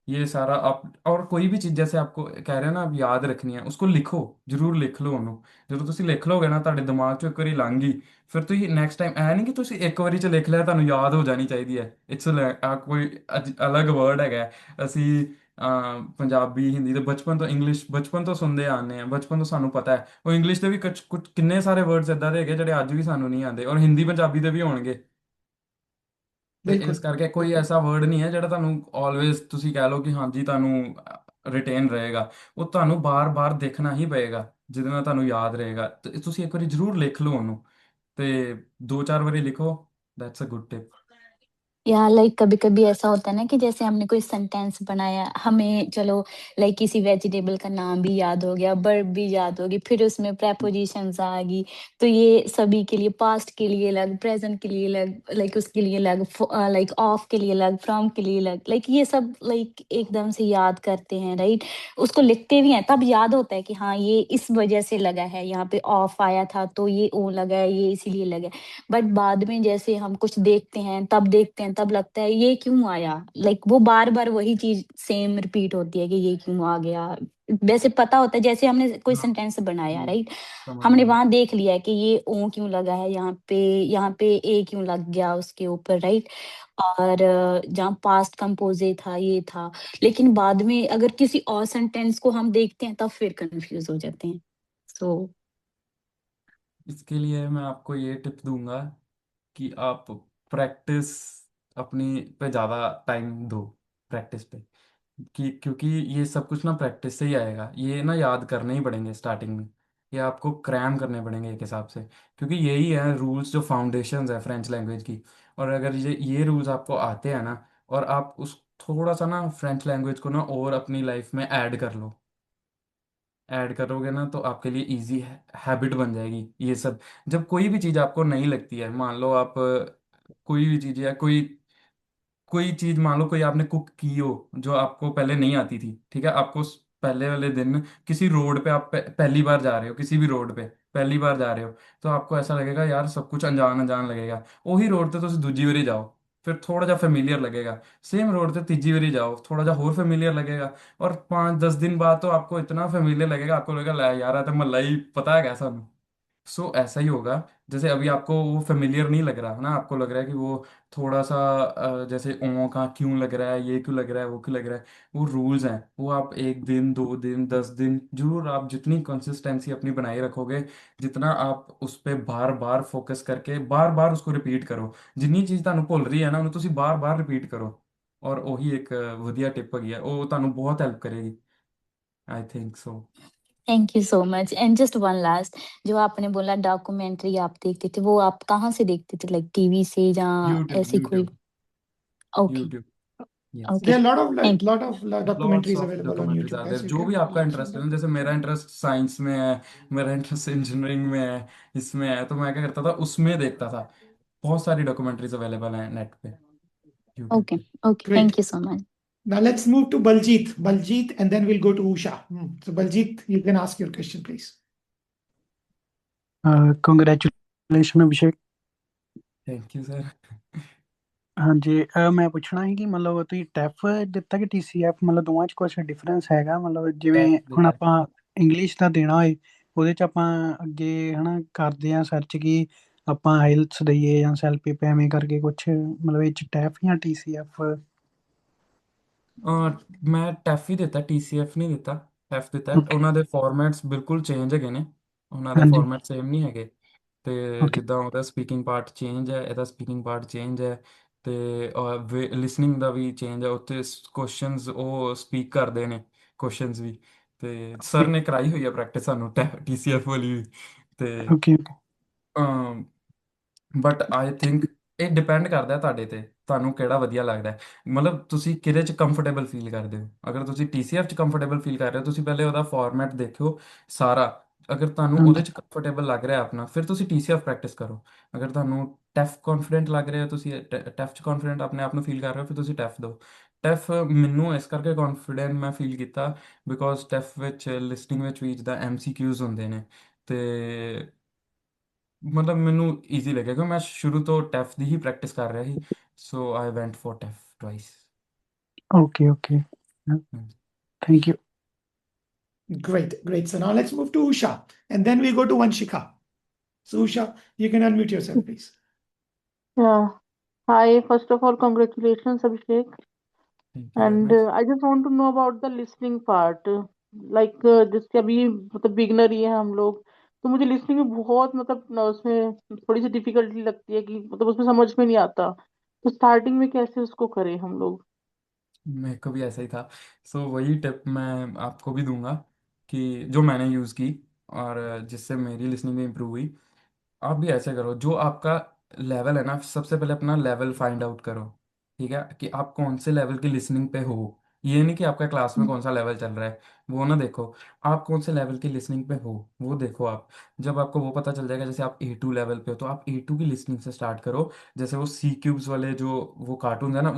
ये सारा आप, और कोई भी चीज़ जैसे आपको कह रहे हो ना आप याद रखनी है, उसको लिखो, जरूर लिख लो ਉਹਨੂੰ। ਜਦੋਂ ਤੁਸੀਂ ਲਿਖ ਲੋਗੇ ਨਾ, ਤੁਹਾਡੇ ਦਿਮਾਗ 'ਚੋਂ ਇੱਕ ਵਾਰੀ ਲੰਘ ਗਈ, ਫਿਰ ਤੁਸੀਂ ਨੈਕਸਟ ਟਾਈਮ ਐ ਨਹੀਂ ਕਿ ਤੁਸੀਂ ਇੱਕ ਵਾਰੀ 'ਚ ਲਿਖ ਲਿਆ ਤੁਹਾਨੂੰ ਯਾਦ ਹੋ ਜਾਣੀ ਚਾਹੀਦੀ ਹੈ। ਇਟਸ ਕੋਈ ਅਲੱਗ ਵਰਡ ਹੈਗਾ ਹੈ। ਅਸੀਂ ਪੰਜਾਬੀ ਹਿੰਦੀ ਤੇ ਬਚਪਨ ਤੋਂ, ਇੰਗਲਿਸ਼ ਬਚਪਨ ਤੋਂ ਸੁਣਦੇ ਆਉਂਦੇ ਆ, ਬਚਪਨ ਤੋਂ ਸਾਨੂੰ ਪਤਾ ਹੈ। ਉਹ ਇੰਗਲਿਸ਼ ਦੇ ਵੀ ਕੁਝ ਕਿੰਨੇ ਸਾਰੇ ਵਰਡਸ ਇਦਾਂ ਦੇ ਹੈਗੇ ਜਿਹੜੇ ਅੱਜ ਵੀ ਸਾਨੂੰ ਨਹੀਂ ਆਉਂਦੇ, ਔਰ ਹਿੰਦੀ ਪੰਜਾਬੀ ਦੇ ਵੀ ਹੋਣਗੇ। ਤੇ ਇਸ बिल्कुल। ਕਰਕੇ ਕੋਈ ਐਸਾ ਵਰਡ ਨਹੀਂ ਹੈ ਜਿਹੜਾ ਤੁਹਾਨੂੰ ਆਲਵੇਜ਼ ਤੁਸੀਂ ਕਹਿ ਲਓ ਕਿ ਹਾਂਜੀ ਤੁਹਾਨੂੰ ਰਿਟੇਨ ਰਹੇਗਾ। ਉਹ ਤੁਹਾਨੂੰ ਬਾਰ-ਬਾਰ ਦੇਖਣਾ ਹੀ ਪਏਗਾ, ਜਿਹਦੇ ਨਾਲ ਤੁਹਾਨੂੰ ਯਾਦ ਰਹੇਗਾ। ਤੇ ਤੁਸੀਂ ਇੱਕ ਵਾਰੀ ਜ਼ਰੂਰ ਲਿਖ ਲਓ ਉਹਨੂੰ, ਤੇ 2-4 ਵਾਰੀ ਲਿਖੋ। That's a good tip. या लाइक कभी कभी ऐसा होता है ना कि जैसे हमने कोई सेंटेंस बनाया, हमें चलो लाइक किसी वेजिटेबल का नाम भी याद हो गया, वर्ब भी याद होगी, फिर उसमें प्रेपोजिशंस आ गई। तो ये सभी के लिए, पास्ट के लिए अलग, प्रेजेंट के लिए अलग, लाइक उसके लिए अलग, लाइक ऑफ के लिए अलग, फ्रॉम के लिए अलग, लाइक ये सब लाइक एकदम से याद करते हैं, राइट? उसको लिखते भी हैं तब याद होता है कि हाँ ये इस वजह से लगा है, यहाँ पे ऑफ आया था तो ये ओ लगा है, ये इसीलिए लगा है। बट बाद में जैसे हम कुछ देखते हैं तब लगता है ये क्यों आया, लाइक वो बार बार वही चीज सेम रिपीट होती है कि ये क्यों आ गया। वैसे पता होता है, जैसे हमने कोई हाँ। सेंटेंस बनाया, हम्म, राइट? समझ हमने गया। वहां देख लिया है कि ये ओ क्यों लगा है, यहाँ पे ए क्यों लग गया उसके ऊपर, राइट? और जहाँ पास्ट कंपोजे था ये था। लेकिन बाद में अगर किसी और सेंटेंस को हम देखते हैं तब फिर कंफ्यूज हो जाते हैं। सो इसके लिए मैं आपको ये टिप दूंगा कि आप प्रैक्टिस अपनी पे ज़्यादा टाइम दो, प्रैक्टिस पे। कि क्योंकि ये सब कुछ ना प्रैक्टिस से ही आएगा, ये ना याद करने ही पड़ेंगे स्टार्टिंग में, ये आपको क्रैम करने पड़ेंगे एक हिसाब से, क्योंकि यही है रूल्स, जो फाउंडेशंस है फ्रेंच लैंग्वेज की। और अगर ये रूल्स आपको आते हैं ना, और आप उस थोड़ा सा ना फ्रेंच लैंग्वेज को ना और अपनी लाइफ में ऐड कर लो, ऐड करोगे ना तो आपके लिए इजी हैबिट बन जाएगी ये सब। जब कोई भी चीज़ आपको नहीं लगती है, मान लो आप कोई भी चीज़ या कोई कोई चीज मान लो कोई आपने कुक की हो जो आपको पहले नहीं आती थी, ठीक है, आपको पहले वाले दिन किसी रोड पे आप पहली बार जा रहे हो, किसी भी रोड पे पहली बार जा रहे हो, तो आपको ऐसा लगेगा यार सब कुछ अनजान अनजान लगेगा। वही रोड पे तो दूजी बारी जाओ, फिर थोड़ा जा फेमिलियर लगेगा। सेम रोड पे तीजी बारी जाओ, थोड़ा जा और फेमिलियर लगेगा। और 5-10 दिन बाद तो आपको इतना फेमिलियर लगेगा, आपको लगेगा "लै यार तो मल्ला ही पता है कैसा"। सो ऐसा ही होगा। जैसे अभी आपको वो फेमिलियर नहीं लग रहा ना, आपको लग रहा है कि वो थोड़ा सा जैसे ओ का क्यों लग रहा है, ये क्यों लग रहा है, वो क्यों लग रहा है। वो रूल्स हैं, वो आप 1 दिन 2 दिन 10 दिन जरूर, आप जितनी कंसिस्टेंसी अपनी बनाए रखोगे, जितना आप उस पर बार बार फोकस करके बार बार उसको रिपीट करो, जिन्नी चीज़ ਤੁਹਾਨੂੰ ਭੁੱਲ ਰਹੀ ਹੈ ਨਾ ਉਹਨੂੰ ਤੁਸੀਂ ਬਾਰ ਬਾਰ ਰਿਪੀਟ ਕਰੋ। ਔਰ ਉਹੀ ਇੱਕ ਵਧੀਆ ਟਿਪ ਹੈਗੀ ਹੈ, ਉਹ ਤੁਹਾਨੂੰ ਬਹੁਤ ਹੈਲਪ ਕਰੇਗੀ। I think so. Thank you so much. And just one last, जो आपने बोला डॉक्यूमेंट्री आप देखते थे, वो आप कहाँ से देखते थे, लाइक टीवी से या यूट्यूब ऐसी कोई? YouTube okay, YouTube. Yes. Okay, There are a lot of thank you. Lots documentaries of available on documentaries YouTube, are there, guys. You जो भी can आपका watch them इंटरेस्ट है ना, there. जैसे मेरा इंटरेस्ट साइंस में है, मेरा इंटरेस्ट इंजीनियरिंग में है, इसमें है, तो मैं क्या करता था उसमें देखता था। बहुत सारी डॉक्यूमेंट्रीज अवेलेबल हैं नेट पे, यूट्यूब ओके, पे। Okay, thank Great. You so much. Now let's move to Baljit. Baljit, and then we'll go to Usha. So Baljit, you can ask your question, please. Congratulation Abhishek. Thank you sir. ਹਾਂਜੀ ਮੈਂ ਪੁੱਛਣਾ ਸੀ ਕਿ ਮਤਲਬ ਤੁਸੀਂ ਟੈਫ ਦਿੱਤਾ ਕਿ TCF, ਮਤਲਬ ਦੋਵਾਂ 'ਚ ਕੁਛ ਡਿਫਰੈਂਸ ਹੈਗਾ? ਮਤਲਬ ਜਿਵੇਂ टैफ ਹੁਣ देता है। ਆਪਾਂ ਇੰਗਲਿਸ਼ ਦਾ ਦੇਣਾ ਹੋਏ, ਉਹਦੇ 'ਚ ਆਪਾਂ ਅੱਗੇ ਹੈ ਨਾ ਕਰਦੇ ਹਾਂ ਸਰਚ ਕਿ ਆਪਾਂ ਆਈਲਟਸ ਦਈਏ ਜਾਂ ਸੈਲਪੀਪ ਐਵੇਂ ਕਰਕੇ ਕੁਛ, ਮਤਲਬ ਇਹ 'ਚ ਟੈਫ ਜਾਂ TCF? ਮੈਂ ਟੈਫ ਹੀ ਦਿੱਤਾ, TCF ਨਹੀਂ ਦਿੱਤਾ। ਟੈਫ ਦਿੱਤਾ ਹੈ। ਓਕੇ, ਉਹਨਾਂ ਦੇ ਫਾਰਮੈਟਸ ਬਿਲਕੁਲ ਚੇਂਜ ਹੈਗੇ ਨੇ, ਉਹਨਾਂ ਦੇ ਹਾਂਜੀ, ਫਾਰਮੈਟ ਸੇਮ ਨਹੀਂ ਹੈਗੇ। ਤੇ ਓਕੇ, ਜਿੱਦਾਂ ਉਹਦਾ ਸਪੀਕਿੰਗ ਪਾਰਟ ਚੇਂਜ ਹੈ, ਇਹਦਾ ਸਪੀਕਿੰਗ ਪਾਰਟ ਚੇਂਜ ਹੈ। ਤੇ ਲਿਸਨਿੰਗ ਦਾ ਵੀ ਚੇਂਜ ਹੈ, ਉੱਥੇ ਕੁਐਸਚਨਸ ਉਹ ਸਪੀਕ ਕਰਦੇ ਨੇ ਕੁਐਸਚਨਸ ਵੀ। ਤੇ ਸਰ ਨੇ ਕਰਾਈ ਹੋਈ ਹੈ ਪ੍ਰੈਕਟਿਸ ਸਾਨੂੰ TCF ਵਾਲੀ ਵੀ। ਤੇ okay, okay, but I think ਇਹ ਡਿਪੈਂਡ ਕਰਦਾ ਹੈ ਤੁਹਾਡੇ ਤੇ, ਤੁਹਾਨੂੰ ਕਿਹੜਾ ਵਧੀਆ ਲੱਗਦਾ ਹੈ। ਮਤਲਬ ਤੁਸੀਂ ਕਿਹਦੇ 'ਚ ਕੰਫਰਟੇਬਲ ਫੀਲ ਕਰਦੇ ਹੋ। ਅਗਰ ਤੁਸੀਂ TCF 'ਚ ਕੰਫਰਟੇਬਲ ਫੀਲ ਕਰ ਰਹੇ ਹੋ, ਤੁਸੀਂ ਪਹਿਲੇ ਉਹਦਾ ਫਾਰਮੈਟ ਦੇਖਿਓ ਸਾਰਾ। ਅਗਰ ਤੁਹਾਨੂੰ ਉਹਦੇ ਹਾਂਜੀ, 'ਚ ਕੰਫਰਟੇਬਲ ਲੱਗ ਰਿਹਾ ਆਪਣਾ, ਫਿਰ ਤੁਸੀਂ TCF ਪ੍ਰੈਕਟਿਸ ਕਰੋ। ਅਗਰ ਤੁਹਾਨੂੰ ਟੈਫ ਕੌਨਫੀਡੈਂਟ ਲੱਗ ਰਿਹਾ, ਤੁਸੀਂ ਟੈਫ 'ਚ ਕੌਨਫੀਡੈਂਟ ਆਪਣੇ ਆਪ ਨੂੰ ਫੀਲ ਕਰ ਰਹੇ ਹੋ, ਫਿਰ ਤੁਸੀਂ ਟੈਫ ਦਿਓ। ਟੈਫ ਮੈਨੂੰ ਇਸ ਕਰਕੇ ਕੌਨਫੀਡੈਂਟ ਮੈਂ ਫੀਲ ਕੀਤਾ ਬਿਕੋਜ਼ ਟੈਫ ਵਿੱਚ ਲਿਸਨਿੰਗ ਵਿੱਚ ਵੀ ਜਿੱਦਾਂ MCQs ਹੁੰਦੇ ਨੇ। ਤੇ ਮਤਲਬ ਮੈਨੂੰ ਈਜ਼ੀ ਲੱਗਿਆ ਕਿਉਂਕਿ ਮੈਂ ਸ਼ੁਰੂ ਤੋਂ ਟੈਫ ਦੀ ਹੀ ਪ੍ਰੈਕਟਿਸ ਕਰ ਰਿਹਾ ਸੀ। So I went for TEF twice. Okay, okay, thank you. Great, great. So now let's move to Usha, and then we go to Vanshika. So Usha, you can unmute yourself, please. Yeah. Hi, first of all, congratulations, Abhishek. Thank you very And much. I just want to know about the listening part. Like जैसे अभी मतलब beginner ही है हम लोग, तो मुझे listening में बहुत मतलब उसमें थोड़ी सी डिफिकल्टी लगती है कि मतलब उसमें समझ में नहीं आता। तो स्टार्टिंग में कैसे उसको करें हम लोग? मेरे को भी ऐसा ही था। सो वही टिप मैं आपको भी दूंगा कि जो मैंने यूज़ की और जिससे मेरी लिसनिंग भी इम्प्रूव हुई। आप भी ऐसे करो, जो आपका लेवल है ना, सबसे पहले अपना लेवल फाइंड आउट करो। ठीक है, कि आप कौन से लेवल की लिसनिंग पे हो। ये नहीं कि आपका क्लास में कौन सा लेवल चल रहा है, वो ना देखो। आप कौन से लेवल की लिसनिंग पे हो वो देखो आप। जब आपको वो पता चल जाएगा, जैसे आप A2 लेवल पे हो, तो आप A2 की लिसनिंग से स्टार्ट करो। जैसे वो सी क्यूब्स वाले जो वो कार्टून है ना,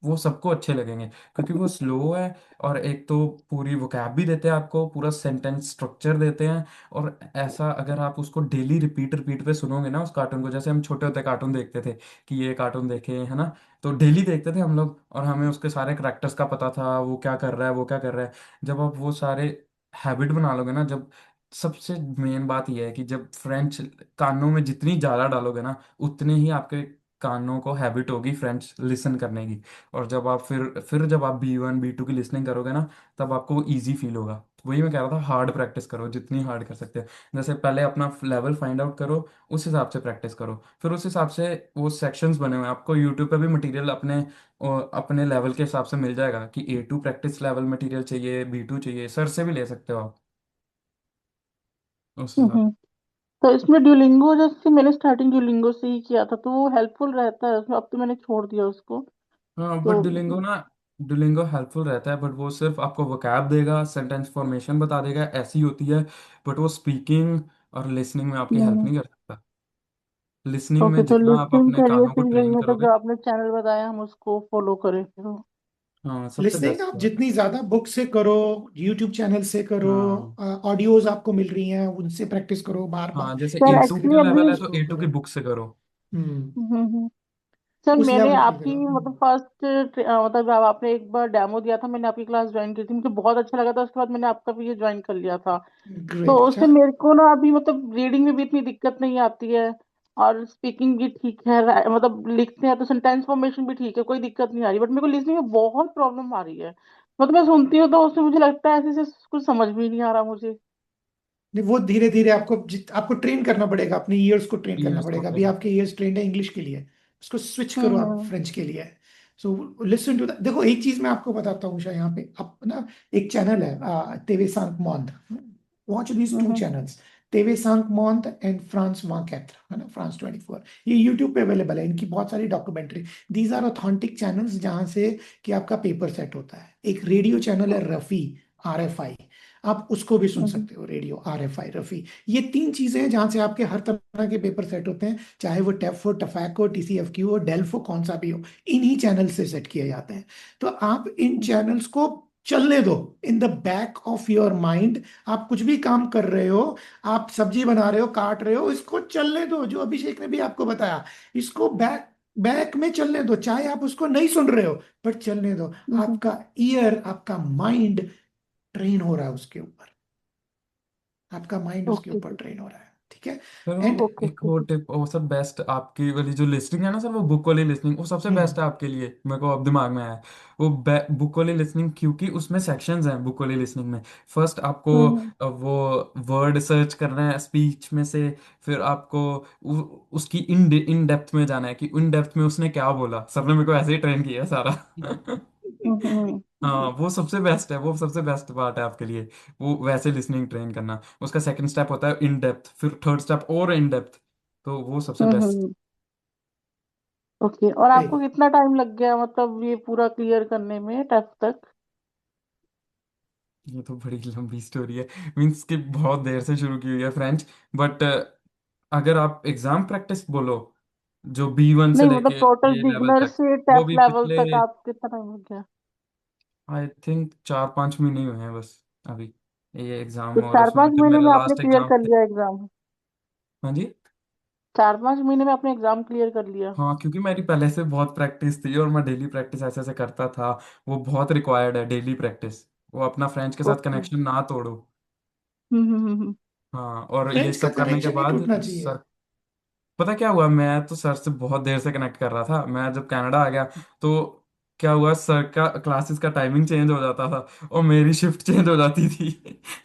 वो सबको अच्छे लगेंगे क्योंकि वो स्लो है। और एक तो पूरी वोकैब भी देते हैं आपको, पूरा सेंटेंस स्ट्रक्चर देते हैं। और ऐसा अगर आप उसको डेली रिपीट रिपीट पे सुनोगे ना उस कार्टून को, जैसे हम छोटे होते कार्टून देखते थे कि ये कार्टून देखे है ना, तो डेली देखते थे हम लोग और हमें उसके सारे करेक्टर्स का पता था, वो क्या कर रहा है वो क्या कर रहा है। जब आप वो सारे हैबिट बना लोगे ना, जब सबसे मेन बात यह है कि जब फ्रेंच कानों में जितनी ज़्यादा डालोगे ना, उतने ही आपके कानों को हैबिट होगी फ्रेंच लिसन करने की। और जब आप फिर जब आप B1 B2 की लिसनिंग करोगे ना, तब आपको इजी फील होगा। वही मैं कह रहा था, हार्ड प्रैक्टिस करो जितनी हार्ड कर सकते हैं। जैसे पहले अपना लेवल फाइंड आउट करो, उस हिसाब से प्रैक्टिस करो, फिर उस हिसाब से वो सेक्शंस बने हुए हैं, आपको यूट्यूब पे भी मटेरियल अपने लेवल के हिसाब से मिल जाएगा कि A2 प्रैक्टिस लेवल मटेरियल चाहिए, B2 चाहिए, सर से भी ले सकते हो आप उस हिसाब। हम्म। तो इसमें ड्यूलिंगो, जैसे मैंने स्टार्टिंग ड्यूलिंगो से ही किया था, तो वो हेल्पफुल रहता है उसमें। अब तो मैंने छोड़ दिया उसको। हाँ बट तो डुलिंगो ना डुलिंगो हेल्पफुल रहता है, बट वो सिर्फ आपको वोकैब देगा, सेंटेंस फॉर्मेशन बता देगा, ऐसी होती है। बट वो स्पीकिंग और लिसनिंग में आपकी हेल्प हम्म। नहीं कर सकता। लिसनिंग ओके, में तो जितना आप लिसनिंग अपने के लिए कानों को फिर यही ट्रेन मतलब करोगे। जो आपने चैनल बताया हम उसको फॉलो करें फिर। हाँ, सबसे लिसनिंग बेस्ट आप बात। जितनी ज्यादा बुक से करो, यूट्यूब चैनल से करो, हाँ। ऑडियोज आपको मिल रही हैं उनसे प्रैक्टिस करो बार बार, हाँ, जैसे सर A2 एक्चुअली का ट्रांसक्रिप्ट लेवल अभी है तो स्टोर A2 की करो। बुक से करो। हम्म। हम्म, सर उस मैंने लेवल के लिए आपकी करो। मतलब फर्स्ट मतलब जब आपने एक बार डेमो दिया था, मैंने आपकी क्लास ज्वाइन की थी, मुझे बहुत अच्छा लगा था, उसके बाद मैंने आपका भी ये ज्वाइन कर लिया था। तो ग्रेट। उससे अच्छा। मेरे को ना अभी मतलब रीडिंग में भी इतनी दिक्कत नहीं आती है, और स्पीकिंग भी ठीक है, मतलब लिखते हैं तो सेंटेंस फॉर्मेशन भी ठीक है, कोई दिक्कत नहीं आ रही, बट मेरे को लिसनिंग में बहुत प्रॉब्लम आ रही है। मतलब मैं सुनती हूँ तो उसमें मुझे लगता है ऐसे ऐसे कुछ समझ में ही नहीं आ रहा मुझे। नहीं, वो धीरे धीरे आपको ट्रेन करना पड़ेगा, अपने ईयर्स को ट्रेन करना ईयर्स को पड़ेगा। अभी ट्रेन। आपके ईयर्स ट्रेंड है इंग्लिश के लिए, उसको स्विच करो हम्म आप हम्म फ्रेंच के लिए। So listen to that. देखो एक चीज मैं आपको बताता हूँ उषा, यहाँ पे आप ना, एक चैनल है तेवे सांग मॉन्द, watch these two hmm channels, तेवे सांग मॉन्द एंड फ्रांस वांकैत्र, है ना, फ्रांस 24। ये यूट्यूब पे अवेलेबल है, इनकी बहुत सारी documentary. These are authentic channels जहाँ से कि आपका पेपर सेट होता है। एक रेडियो चैनल है रफी, RFI, आप उसको भी सुन हम्म सकते हो, रेडियो RFI रफी। ये तीन चीजें हैं जहां से आपके हर तरह के पेपर सेट होते हैं, चाहे वो टेफ हो, टफैक हो, TCFQ हो, डेल्फ हो, कौन सा भी हो, इन्हीं चैनल से सेट किए जाते हैं। तो आप इन चैनल्स को चलने दो in the back of your mind. आप कुछ भी काम कर रहे हो, आप सब्जी बना रहे हो, काट रहे हो, इसको चलने दो, जो अभिषेक ने भी आपको बताया, इसको बैक बैक में चलने दो, चाहे आप उसको नहीं सुन रहे हो, बट चलने दो। हम्म। आपका ईयर, आपका माइंड ट्रेन हो रहा है उसके ऊपर, आपका माइंड उसके ओके ऊपर ट्रेन हो रहा है, ठीक है। सर वो एंड ओके एक वो ओके। टिप, वो सब बेस्ट आपकी वाली जो लिसनिंग है ना सर, वो बुक वाली लिसनिंग वो सबसे बेस्ट हम्म है आपके लिए, मेरे को अब दिमाग में आया। वो बुक वाली लिसनिंग, क्योंकि उसमें सेक्शंस हैं बुक वाली लिसनिंग में। फर्स्ट आपको हम्म वो वर्ड सर्च करना है स्पीच में से, फिर आपको उसकी इन डेप्थ में जाना है कि इन डेप्थ में उसने क्या बोला। सर ने मेरे को ऐसे ही ट्रेन किया है सारा। हम्म। हाँ, वो सबसे बेस्ट है, वो सबसे बेस्ट पार्ट है आपके लिए, वो वैसे लिसनिंग ट्रेन करना। उसका सेकंड स्टेप होता है इन डेप्थ, फिर थर्ड स्टेप और इन डेप्थ, तो वो सबसे बेस्ट। हम्म। ओके, और सही। आपको कितना टाइम लग गया मतलब ये पूरा क्लियर करने में टेस्ट तक? ये तो बड़ी लंबी स्टोरी है, मीन्स कि बहुत देर से शुरू की हुई है फ्रेंच। बट अगर आप एग्जाम प्रैक्टिस बोलो, जो B1 से नहीं मतलब लेके टोटल ये लेवल बिगनर तक, से वो टेस्ट भी लेवल पिछले तक आप कितना टाइम लग गया? आई थिंक 4-5 महीने ही हुए हैं बस अभी, ये तो एग्जाम और चार उसमें पांच जब महीने मेरा में आपने लास्ट क्लियर एग्जाम। कर लिया एग्जाम? हाँ जी। 4 5 महीने में आपने एग्जाम क्लियर कर लिया? हाँ, क्योंकि मेरी पहले से बहुत प्रैक्टिस थी और मैं डेली प्रैक्टिस ऐसे ऐसे करता था। वो बहुत रिक्वायर्ड है डेली प्रैक्टिस, वो अपना फ्रेंच के साथ ओके। कनेक्शन ना तोड़ो। हम्म। हाँ, और ये फ्रेंड्स का सब करने के कनेक्शन नहीं बाद टूटना चाहिए। सर, पता क्या हुआ, मैं तो सर से बहुत देर से कनेक्ट कर रहा था। मैं जब कनाडा आ गया तो क्या हुआ, सर का क्लासेस का टाइमिंग चेंज हो जाता था और मेरी शिफ्ट चेंज हो जाती थी।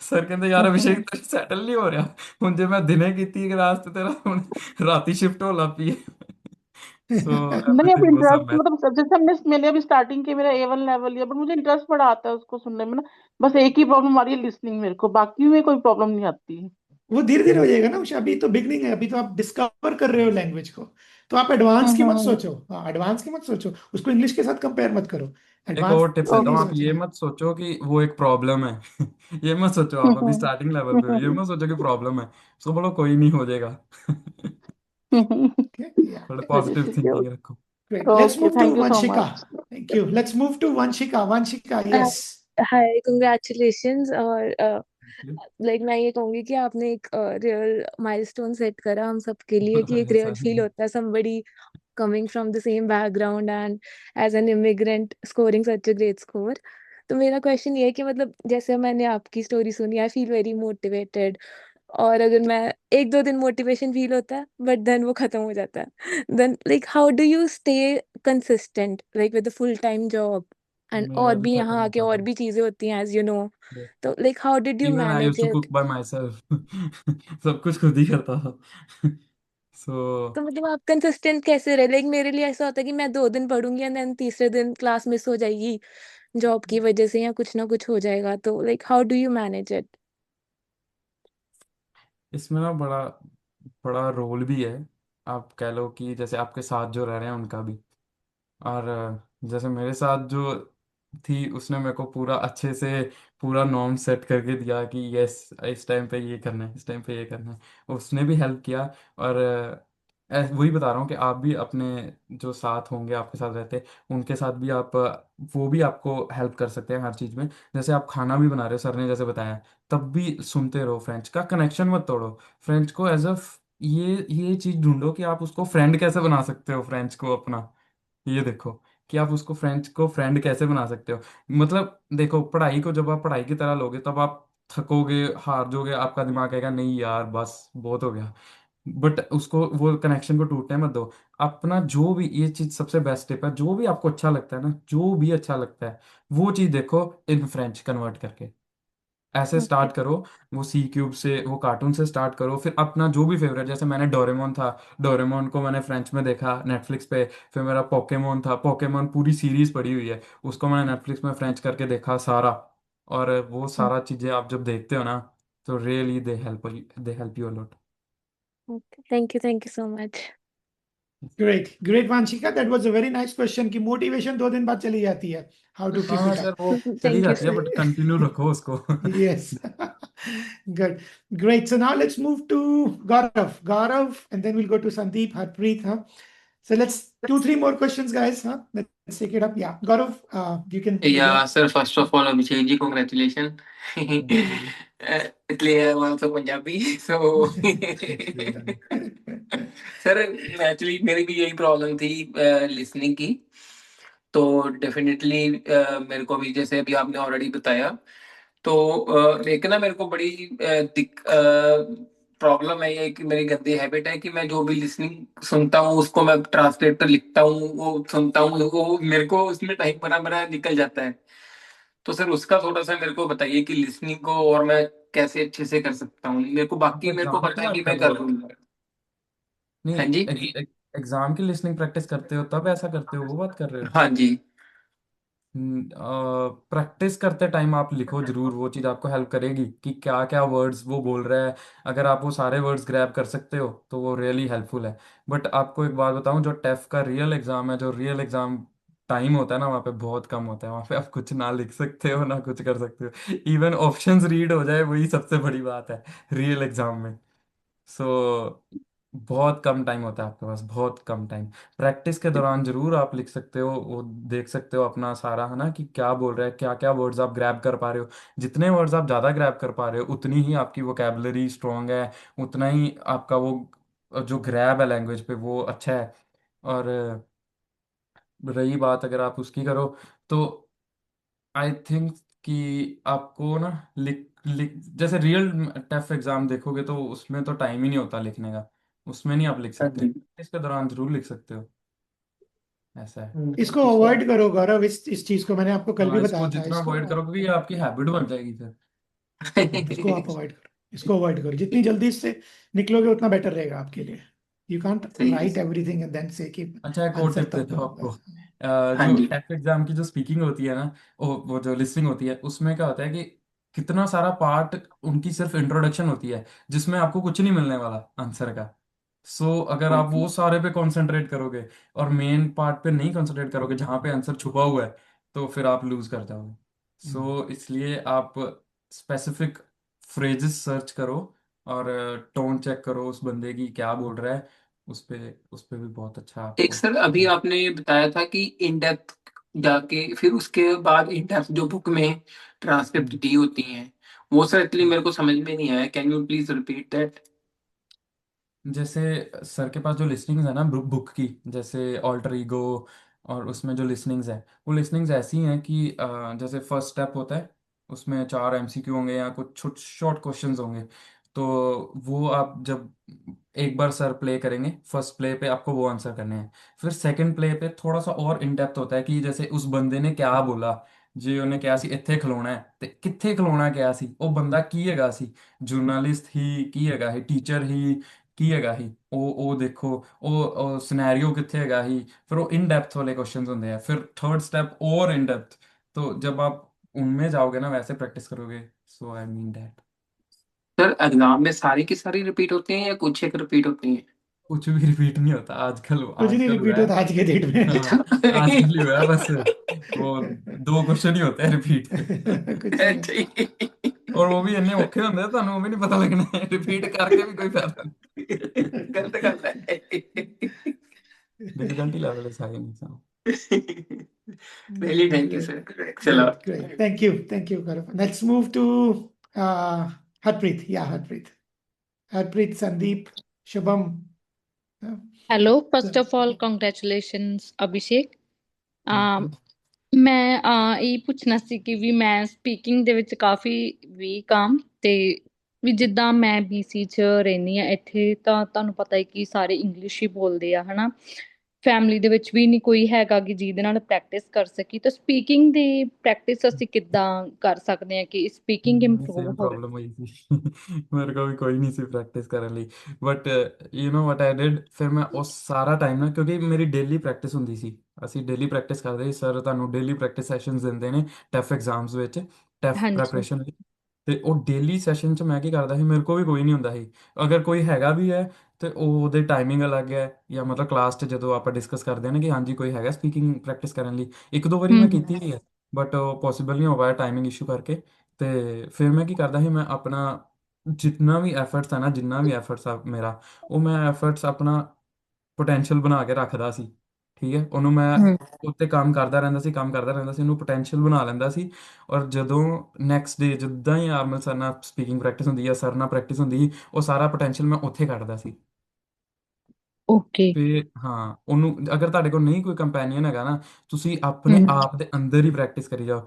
सर कहते यार अभिषेक तेरे सेटल नहीं हो रहा, मुझे मैं दिने की क्लास ते तेरा हुण राती शिफ्ट हो लापी है। सो नहीं, अब everything was a interest mess. मतलब जैसे मैंने अभी स्टार्टिंग के मेरा A1 लेवल लिया, बट मुझे इंटरेस्ट बड़ा आता है उसको सुनने में ना। बस एक ही प्रॉब्लम आ रही है लिसनिंग, मेरे को बाकी में कोई प्रॉब्लम नहीं आती है। वो धीरे धीरे हो जाएगा ना उषा, अभी तो बिगनिंग है, अभी तो आप डिस्कवर कर रहे हो लैंग्वेज को। तो आप एडवांस की मत हम्म। सोचो, हाँ एडवांस की मत सोचो, उसको इंग्लिश के साथ कंपेयर मत करो, एक एडवांस और टिप देता नहीं हूँ, आप ये सोचना। मत सोचो कि वो एक प्रॉब्लम है। ये मत सोचो, आप अभी स्टार्टिंग लेवल पे हो, ये मत सोचो कि प्रॉब्लम है। उसको बोलो कोई नहीं हो जाएगा। ठीक है, या थोड़ा चलिए पॉजिटिव ठीक है। थिंकिंग रखो। Great. Let's okay, move to thank you so Vanshika. Much. Thank you. Let's move to Vanshika. Vanshika, yes. Hi, congratulations. और लाइक मैं ये कहूंगी कि आपने एक रियल माइलस्टोन सेट करा हम सबके लिए, कि एक अरे रियल सर। फील होता है somebody coming from the same background and as an immigrant scoring such a great score. तो मेरा क्वेश्चन ये है कि मतलब जैसे मैंने आपकी स्टोरी सुनी, आई फील वेरी मोटिवेटेड। और अगर मैं एक दो दिन मोटिवेशन फील होता है बट देन वो खत्म हो जाता है, then like how do you stay consistent like with a full time job and और मेरा भी भी खत्म यहाँ आके होता और था। भी चीजें होती हैं एज यू नो। तो like how did you even I used manage to it? Cook by my self. सब कुछ खुद ही करता था। सो तो मतलब आप कंसिस्टेंट कैसे रहे? लाइक मेरे लिए ऐसा होता है कि मैं 2 दिन पढ़ूंगी एंड देन तीसरे दिन क्लास मिस हो जाएगी जॉब की वजह से, या कुछ ना कुछ हो जाएगा। तो like how do you manage it? इसमें ना बड़ा बड़ा रोल भी है। आप कह लो कि जैसे आपके साथ जो रह रहे हैं उनका भी, और जैसे मेरे साथ जो थी, उसने मेरे को पूरा अच्छे से पूरा नॉर्म सेट करके दिया कि यस इस टाइम पे ये करना है, इस टाइम पे ये करना है। उसने भी हेल्प किया। और वही बता रहा हूँ कि आप भी अपने जो साथ होंगे, आपके साथ रहते, उनके साथ भी आप वो भी आपको हेल्प कर सकते हैं हर चीज़ में। जैसे आप खाना भी बना रहे हो, सर ने जैसे बताया, तब भी सुनते रहो, फ्रेंच का कनेक्शन मत तोड़ो। फ्रेंच को एज अ ये चीज़ ढूंढो कि आप उसको फ्रेंड कैसे बना सकते हो, फ्रेंच को अपना। ये देखो कि आप उसको फ्रेंच को फ्रेंड कैसे बना सकते हो। मतलब देखो, पढ़ाई को जब आप पढ़ाई की तरह लोगे तब आप थकोगे, हार जाओगे, आपका दिमाग कहेगा नहीं यार बस बहुत हो गया। बट उसको वो कनेक्शन को टूटने मत दो। अपना जो भी, ये चीज सबसे बेस्ट टिप है, जो भी आपको अच्छा लगता है ना, जो भी अच्छा लगता है वो चीज देखो इन फ्रेंच कन्वर्ट करके। ऐसे ओके। स्टार्ट करो। वो सी क्यूब से, वो कार्टून से स्टार्ट करो, फिर अपना जो भी फेवरेट, जैसे मैंने डोरेमोन था, डोरेमोन को मैंने फ्रेंच में देखा नेटफ्लिक्स पे। फिर मेरा पोकेमोन था, पोकेमोन पूरी सीरीज पड़ी हुई है, उसको मैंने नेटफ्लिक्स में फ्रेंच करके देखा सारा। और वो सारा चीजें आप जब देखते हो ना, तो really they help you a lot. Okay, thank you so much. Great great Vanshika, that was a very nice question कि मोटिवेशन 2 दिन बाद चली जाती है, हाउ टू कीप हाँ इट सर, अप। वो चली थैंक यू जाती है सर। बट कंटिन्यू रखो उसको। Yes. Good. Great. So now let's move to Gaurav. Gaurav, and then we'll go to Sandeep, Harpreet. Huh? So let's two, three more questions, guys. Huh? Let's take it up. Yeah. Gaurav, you can begin. Yeah, sir, first of all, Abhishek ji, congratulations. Thank you. इसलिए I'm also Punjabi, so sir actually मेरी भी यही problem थी listening की। तो definitely मेरे को भी जैसे अभी आपने ऑलरेडी बताया, तो लेकिन ना मेरे को बड़ी प्रॉब्लम है, ये कि मेरी गंदी हैबिट है कि मैं जो भी लिसनिंग सुनता हूँ उसको मैं ट्रांसलेट पर लिखता हूँ, वो सुनता हूँ, वो मेरे को उसमें टाइम बना बना निकल जाता है। तो सर उसका थोड़ा सा मेरे को बताइए कि लिसनिंग को और मैं कैसे अच्छे से कर सकता हूँ। मेरे को आप बाकी मेरे को एग्जाम पता की है कि बात कर मैं रहे कर हो? लूंगा। नहीं, हाँ जी। एग्जाम की लिसनिंग प्रैक्टिस करते हो तब ऐसा करते हो, वो बात कर रहे हो? हाँ जी। प्रैक्टिस करते टाइम आप लिखो जरूर, वो चीज़ आपको हेल्प करेगी कि क्या क्या वर्ड्स वो बोल रहा है। अगर आप वो सारे वर्ड्स ग्रैब कर सकते हो तो वो रियली हेल्पफुल है। बट आपको एक बात बताऊं, जो टेफ का रियल एग्जाम है, जो रियल एग्जाम टाइम होता है ना, वहाँ पे बहुत कम होता है। वहाँ पे आप कुछ ना लिख सकते हो ना कुछ कर सकते हो, इवन ऑप्शंस रीड हो जाए वही सबसे बड़ी बात है रियल एग्जाम में। सो बहुत कम टाइम होता है आपके पास, बहुत कम टाइम। प्रैक्टिस के दौरान जरूर आप लिख सकते हो, वो देख सकते हो अपना सारा, है ना, कि क्या बोल रहा है, क्या क्या वर्ड्स आप ग्रैब कर पा रहे हो। जितने वर्ड्स आप ज़्यादा ग्रैब कर पा रहे हो उतनी ही आपकी वोकेबलरी स्ट्रांग है, उतना ही आपका वो जो ग्रैब है लैंग्वेज पे वो अच्छा है। और रही बात अगर आप उसकी करो, तो आई थिंक कि आपको ना लिख लिख जैसे रियल टफ एग्जाम देखोगे तो उसमें तो टाइम ही नहीं होता लिखने का, उसमें नहीं आप लिख हाँ सकते। जी। इसके दौरान जरूर लिख सकते हो, ऐसा है। इसको अच्छा। अवॉइड करो गौरव, इस चीज को मैंने आपको कल भी हाँ, इसको बताया था। जितना अवॉइड करोगे ये आपकी हैबिट बन जाएगी फिर। इसको आप अवॉइड करो, इसको अवॉइड करो, जितनी जल्दी इससे निकलोगे उतना बेटर रहेगा आपके लिए। यू कांट सही है। राइट एवरीथिंग एंड देन से कि अच्छा, एक और आंसर टिप तब देता हूँ होगा। आपको। हाँ जो जी। टेस्ट एग्जाम की जो स्पीकिंग होती है ना, वो जो लिसनिंग होती है, उसमें क्या होता है कि कितना सारा पार्ट उनकी सिर्फ इंट्रोडक्शन होती है, जिसमें आपको कुछ नहीं मिलने वाला आंसर का। सो अगर आप ओके। वो सारे पे कंसंट्रेट करोगे और मेन पार्ट पे नहीं कंसंट्रेट करोगे जहाँ पे आंसर छुपा हुआ है, तो फिर आप लूज कर जाओगे। सो इसलिए आप स्पेसिफिक फ्रेजेस सर्च करो और टोन चेक करो उस बंदे की क्या बोल रहा है, उस पे भी बहुत अच्छा एक आपको। सर अभी आपने बताया था कि इन डेप्थ जाके फिर उसके बाद इन डेप्थ जो बुक में ट्रांसक्रिप्ट हम्म। दी होती हैं, वो सर एक्चुअली मेरे को समझ में नहीं आया। Can you please repeat that? जैसे सर के पास जो लिसनिंग्स है ना बुक की, जैसे ऑल्टर ईगो, और उसमें जो लिसनिंग्स है, वो लिसनिंग्स ऐसी हैं कि जैसे फर्स्ट स्टेप होता है, उसमें 4 MCQ होंगे या कुछ छोटे शॉर्ट क्वेश्चंस होंगे। तो वो आप जब एक बार सर प्ले करेंगे, फर्स्ट प्ले पे आपको वो आंसर करने हैं। फिर सेकंड प्ले पे थोड़ा सा और इन डेप्थ होता है कि जैसे उस बंदे ने क्या बोला, जी ਉਹਨੇ ਕਿਹਾ ਸੀ ਇੱਥੇ ਖਲੋਣਾ ਹੈ ਤੇ ਕਿੱਥੇ ਖਲੋਣਾ ਕਿਹਾ ਸੀ, ਉਹ ਬੰਦਾ ਕੀ ਹੈਗਾ ਸੀ, ਜਰਨਲਿਸਟ ਹੀ ਕੀ ਹੈਗਾ ਸੀ, ਟੀਚਰ ਹੀ ਕੀ ਹੈਗਾ ਸੀ, ਉਹ ਦੇਖੋ, ਉਹ ਸਿਨੈਰੀਓ ਕਿੱਥੇ ਹੈਗਾ ਸੀ। फिर वो इन डेप्थ वाले क्वेश्चंस होते हैं, फिर थर्ड स्टेप और इन डेप्थ। तो जब आप उनमें जाओगे ना, वैसे प्रैक्टिस करोगे। So I mean that. Sir exam में सारी की सारी रिपीट होती हैं या कुछ एक रिपीट होती हैं? कुछ भी रिपीट नहीं होता आजकल। कुछ नहीं आजकल हुआ रिपीट है। होता आज के डेट में। हाँ, आजकल ही हुआ है बस। वो 2 क्वेश्चन ही होते हैं रिपीट। कुछ नहीं है। और वो भी ਇੰਨੇ ਔਖੇ ਹੁੰਦੇ ਆ, ਤੁਹਾਨੂੰ ਉਹ ਵੀ ਨਹੀਂ ਪਤਾ ਲੱਗਣਾ ਰਿਪੀਟ ਕਰਕੇ ਵੀ ਕੋਈ ਫਾਇਦਾ ਨਹੀਂ। गलत गलत है। डिफिकल्टी लेवल इज हाई नहीं सो। Really, thank you, sir. Excellent. Great. Thank you. Thank you, Gaurav. Let's move to Harpreet. Yeah, Harpreet. Harpreet, Sandeep, Shubham. Hello first So, of all congratulations Abhishek thank you. ਮੈਂ ਇਹ ਪੁੱਛਣਾ ਸੀ ਕਿ ਵੀ ਮੈਂ speaking ਦੇ ਵਿੱਚ ਕਾਫੀ week ਆ ਤੇ ਵੀ ਜਿੱਦਾਂ ਮੈਂ BC ਚ ਰਹਿੰਦੀ ਆ ਇੱਥੇ ਤਾਂ ਤੁਹਾਨੂੰ ਪਤਾ ਹੈ ਕਿ ਸਾਰੇ ਇੰਗਲਿਸ਼ ਹੀ ਬੋਲਦੇ ਆ ਹਨਾ ਫੈਮਿਲੀ ਦੇ ਵਿੱਚ ਵੀ ਨਹੀਂ ਕੋਈ ਹੈਗਾ ਕਿ ਜਿਹਦੇ ਨਾਲ ਪ੍ਰੈਕਟਿਸ ਕਰ ਸਕੀ ਤਾਂ ਸਪੀਕਿੰਗ ਦੀ ਪ੍ਰੈਕਟਿਸ ਅਸੀਂ ਕਿੱਦਾਂ ਕਰ ਸਕਦੇ ਆ ਕਿ ਸਪੀਕਿੰਗ ਇੰਪਰੂਵ सेम ਹੋਵੇ प्रॉब्लम हुई थी। मेरे को भी कोई नहीं सी प्रैक्टिस करने ली। But you know what I did, ਫਿਰ ਮੈਂ ਉਸ ਸਾਰਾ ਟਾਈਮ ਨਾ, ਕਿਉਂਕਿ ਮੇਰੀ ਡੇਲੀ ਪ੍ਰੈਕਟਿਸ ਹੁੰਦੀ ਸੀ, ਅਸੀਂ ਡੇਲੀ ਪ੍ਰੈਕਟਿਸ ਕਰਦੇ ਸੀ। ਸਰ ਤੁਹਾਨੂੰ ਡੇਲੀ ਪ੍ਰੈਕਟਿਸ ਸੈਸ਼ਨਸ ਦਿੰਦੇ ਨੇ ਟੈਫ ਐਗਜ਼ਾਮਸ ਵਿੱਚ, ਟੈਫ ਹਾਂਜੀ ਪ੍ਰੈਪਰੇਸ਼ਨ ਵਿੱਚ। ਤੇ ਉਹ ਡੇਲੀ ਸੈਸ਼ਨ 'ਚ ਮੈਂ ਕੀ ਕਰਦਾ ਸੀ, ਮੇਰੇ ਕੋਲ ਵੀ ਕੋਈ ਨਹੀਂ ਹੁੰਦਾ ਸੀ। ਅਗਰ ਕੋਈ ਹੈਗਾ ਵੀ ਹੈ ਤੇ ਉਹਦੇ ਟਾਈਮਿੰਗ ਅਲੱਗ ਹੈ, ਜਾਂ ਮਤਲਬ ਕਲਾਸ 'ਚ ਜਦੋਂ ਆਪਾਂ ਡਿਸਕਸ ਕਰਦੇ ਹਾਂ ਨਾ ਕਿ ਹਾਂਜੀ ਕੋਈ ਹੈਗਾ ਸਪੀਕਿੰਗ ਪ੍ਰੈਕਟਿਸ ਕਰਨ ਲਈ, 1-2 ਵਾਰੀ ਮੈਂ ਕੀਤੀ ਵੀ ਹੈ, ਬਟ ਉਹ ਪੋਸੀਬਲ ਨਹੀਂ ਹੋ ਪਾਇਆ ਟਾਈਮਿੰਗ ਇਸ਼ੂ ਕਰਕੇ। ਤੇ ਫਿਰ ਮੈਂ ਕੀ ਕਰਦਾ ਸੀ, ਮੈਂ ਆਪਣਾ ਜਿੰਨਾ ਵੀ ਐਫਰਟਸ ਹੈ ਨਾ, ਜਿੰਨਾ ਵੀ ਐਫਰਟਸ ਆ ਮੇਰਾ, ਉਹ ਮੈਂ ਐਫਰਟਸ ਆਪਣਾ ਪੋਟੈਂਸ਼ੀਅਲ ਬਣਾ ਕੇ ਰੱਖਦਾ ਸੀ। ਠੀਕ ਹੈ, ਉਹਨੂੰ ਮੈਂ ਹਮ ਉੱਤੇ ਕੰਮ ਕਰਦਾ ਰਹਿੰਦਾ ਸੀ, ਕੰਮ ਕਰਦਾ ਰਹਿੰਦਾ ਸੀ, ਉਹਨੂੰ ਪੋਟੈਂਸ਼ੀਅਲ ਬਣਾ ਲੈਂਦਾ ਸੀ। ਔਰ ਜਦੋਂ ਨੈਕਸਟ ਡੇ ਜਿੱਦਾਂ ਹੀ ਆਰਮਲ ਸਰ ਨਾਲ ਸਪੀਕਿੰਗ ਪ੍ਰੈਕਟਿਸ ਹੁੰਦੀ ਹੈ, ਸਰ ਨਾਲ ਪ੍ਰੈਕਟਿਸ ਹੁੰਦੀ ਸੀ, ਉਹ ਸਾਰਾ ਪੋਟੈਂਸ਼ੀਅਲ ਮੈਂ ਉੱਥੇ ਕੱਢਦਾ ਸੀ। ਓਕੇ ਫਿਰ ਹਾਂ, ਉਹਨੂੰ ਅਗਰ ਤੁਹਾਡੇ ਕੋਲ ਨਹੀਂ ਕੋਈ ਕੰਪੈਨੀਅਨ ਹੈਗਾ ਨਾ, ਤੁਸੀਂ ਆਪਣੇ ਹਮ ਆਪ ਦੇ ਅੰਦਰ ਹੀ ਪ੍ਰੈਕਟਿਸ ਕਰੀ ਜਾਓ।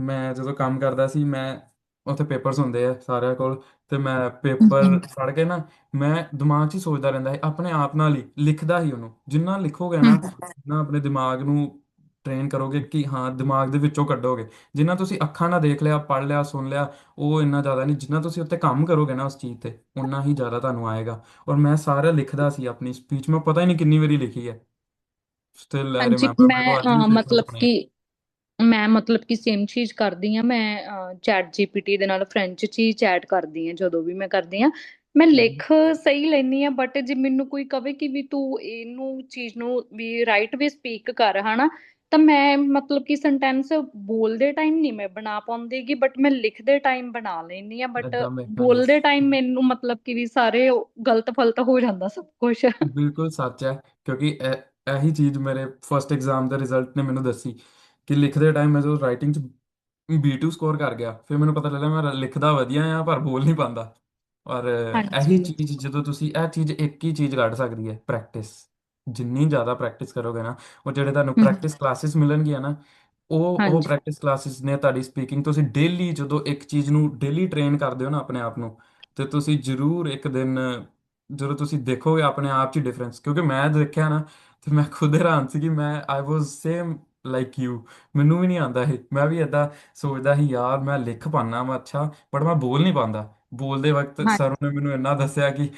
ਮੈਂ ਜਦੋਂ ਕੰਮ ਕਰਦਾ ਸੀ, ਮੈਂ ਉੱਥੇ ਪੇਪਰਸ ਹੁੰਦੇ ਆ ਸਾਰਿਆਂ ਕੋਲ, ਤੇ ਮੈਂ ਪੇਪਰ ਫੜ ਕੇ ਨਾ, ਮੈਂ ਦਿਮਾਗ 'ਚ ਹੀ ਸੋਚਦਾ ਰਹਿੰਦਾ ਸੀ, ਆਪਣੇ ਆਪ ਨਾਲ ਹੀ ਲਿਖਦਾ ਸੀ ਉਹਨੂੰ। ਜਿੰਨਾ ਲਿਖੋਗੇ ਨਾ, ਜਿੰਨਾ ਆਪਣੇ ਦਿਮਾਗ ਨੂੰ ਟ੍ਰੇਨ ਕਰੋਗੇ ਕਿ ਹਾਂ ਦਿਮਾਗ ਦੇ ਵਿੱਚੋਂ ਕੱਢੋਗੇ, ਜਿੰਨਾ ਤੁਸੀਂ ਅੱਖਾਂ ਨਾਲ ਦੇਖ ਲਿਆ, ਪੜ੍ਹ ਲਿਆ, ਸੁਣ ਲਿਆ, ਉਹ ਇੰਨਾ ਜ਼ਿਆਦਾ ਨਹੀਂ। ਜਿੰਨਾ ਤੁਸੀਂ ਉੱਤੇ ਕੰਮ ਕਰੋਗੇ ਨਾ ਉਸ ਚੀਜ਼ ਤੇ, ਉਨਾ ਹੀ ਜ਼ਿਆਦਾ ਤੁਹਾਨੂੰ ਆਏਗਾ। ਔਰ ਮੈਂ ਸਾਰਾ ਲਿਖਦਾ ਸੀ ਆਪਣੀ ਸਪੀਚ, ਮੈਂ ਪਤਾ ਹੀ ਨਹੀਂ ਕਿੰਨੀ ਵਾਰੀ ਲਿਖੀ ਹੈ। ਸਟਿਲ ਆਈ ਹਾਂਜੀ ਰਿਮੈਂਬਰ, ਮੇਰੇ ਕੋਲ ਅੱਜ ਵੀ ਪੇਪਰ ਮਤਲਬ ਆਪਣੇ। ਕਿ ਮੈਂ ਮਤਲਬ ਕਿ ਸੇਮ ਚੀਜ਼ ਕਰਦੀ ਆ ਮੈਂ ਚੈਟ GPT ਦੇ ਨਾਲ ਫ੍ਰੈਂਚ ਚ ਹੀ ਚੈਟ ਕਰਦੀ ਆ ਜਦੋਂ ਵੀ ਮੈਂ ਕਰਦੀ ਆ ਮੈਂ ਲਿਖ ਸਹੀ ਲੈਂਦੀ ਆ ਬਟ ਜੇ ਮੈਨੂੰ ਕੋਈ ਕਵੇ ਕਿ ਵੀ ਤੂੰ ਇਹਨੂੰ ਚੀਜ਼ ਨੂੰ ਵੀ ਰਾਈਟ ਵੇ ਸਪੀਕ ਕਰ ਹਨਾ ਤਾਂ ਮੈਂ ਮਤਲਬ ਕਿ ਸੈਂਟੈਂਸ ਬੋਲਦੇ ਟਾਈਮ ਨਹੀਂ ਮੈਂ ਬਣਾ ਪਾਉਂਦੀਗੀ ਬਟ ਮੈਂ ਲਿਖਦੇ ਟਾਈਮ ਬਣਾ ਲੈਂਦੀ ਆ ਬਟ ਏਦਾਂ ਮੇਰੇ ਨਾਲ ਬੋਲਦੇ ਟਾਈਮ ਮੈਨੂੰ ਮਤਲਬ ਕਿ ਵੀ ਸਾਰੇ ਗਲਤ ਫਲਤ ਹੋ ਜਾਂਦਾ ਸਭ ਕੁਝ ਬਿਲਕੁਲ ਸੱਚ ਹੈ, ਕਿਉਂਕਿ ਇਹੀ ਚੀਜ਼ ਮੇਰੇ ਫਸਟ ਐਗਜ਼ਾਮ ਦੇ ਰਿਜ਼ਲਟ ਨੇ ਮੈਨੂੰ ਦੱਸੀ ਕਿ ਲਿਖਦੇ ਟਾਈਮ ਮੈਂ ਜਦੋਂ ਰਾਈਟਿੰਗ 'ਚ B2 ਸਕੋਰ ਕਰ ਗਿਆ, ਫਿਰ ਮੈਨੂੰ ਪਤਾ ਲੱਗਿਆ ਮੈਂ ਲਿਖਦਾ ਵਧੀਆ ਆ ਪਰ ਬੋਲ ਨਹੀਂ ਪਾਉਂਦਾ। ਔਰ ਇਹੀ ਹਾਂਜੀ ਚੀਜ਼, ਜਦੋਂ ਤੁਸੀਂ ਇਹ ਚੀਜ਼, ਇੱਕ ਹੀ ਚੀਜ਼ ਕੱਢ ਸਕਦੀ ਹੈ, ਪ੍ਰੈਕਟਿਸ। ਜਿੰਨੀ ਜ਼ਿਆਦਾ ਪ੍ਰੈਕਟਿਸ ਕਰੋਗੇ ਨਾ, ਉਹ ਜਿਹੜੇ ਤੁਹਾਨੂੰ ਹਮ, ਪ੍ਰੈਕਟਿਸ ਕਲਾਸਿਸ ਮਿਲਣਗੀਆਂ ਨਾ, ਉਹ ਹਾਂਜੀ ਪ੍ਰੈਕਟਿਸ ਕਲਾਸਿਸ ਨੇ ਤੁਹਾਡੀ ਸਪੀਕਿੰਗ। ਤੁਸੀਂ ਡੇਲੀ ਜਦੋਂ ਇੱਕ ਚੀਜ਼ ਨੂੰ ਡੇਲੀ ਟ੍ਰੇਨ ਕਰਦੇ ਹੋ ਨਾ ਆਪਣੇ ਆਪ ਨੂੰ, ਤੇ ਤੁਸੀਂ ਜ਼ਰੂਰ ਇੱਕ ਦਿਨ, ਜਦੋਂ ਤੁਸੀਂ ਦੇਖੋਗੇ ਆਪਣੇ ਆਪ 'ਚ ਡਿਫਰੈਂਸ, ਕਿਉਂਕਿ ਮੈਂ ਦੇਖਿਆ ਨਾ, ਤੇ ਮੈਂ ਖੁਦ ਹੈਰਾਨ ਸੀ ਕਿ ਮੈਂ ਆਈ ਵਾਜ਼ ਸੇਮ ਲਾਈਕ ਯੂ। ਮੈਨੂੰ ਵੀ ਨਹੀਂ ਆਉਂਦਾ ਸੀ, ਮੈਂ ਵੀ ਇਦਾਂ ਸੋਚਦਾ ਸੀ ਯਾਰ ਮੈਂ ਲਿਖ ਪਾਉਂਦਾ ਮੈਂ ਅੱਛਾ, ਬਟ ਮੈਂ ਬੋਲ ਨਹੀਂ ਪਾਉਂਦਾ। ਬੋਲਦੇ ਵਕਤ ਹਾਂ ਸਰ ਨੇ ਮੈਨੂੰ ਇੰਨਾ ਦੱਸਿਆ ਕਿ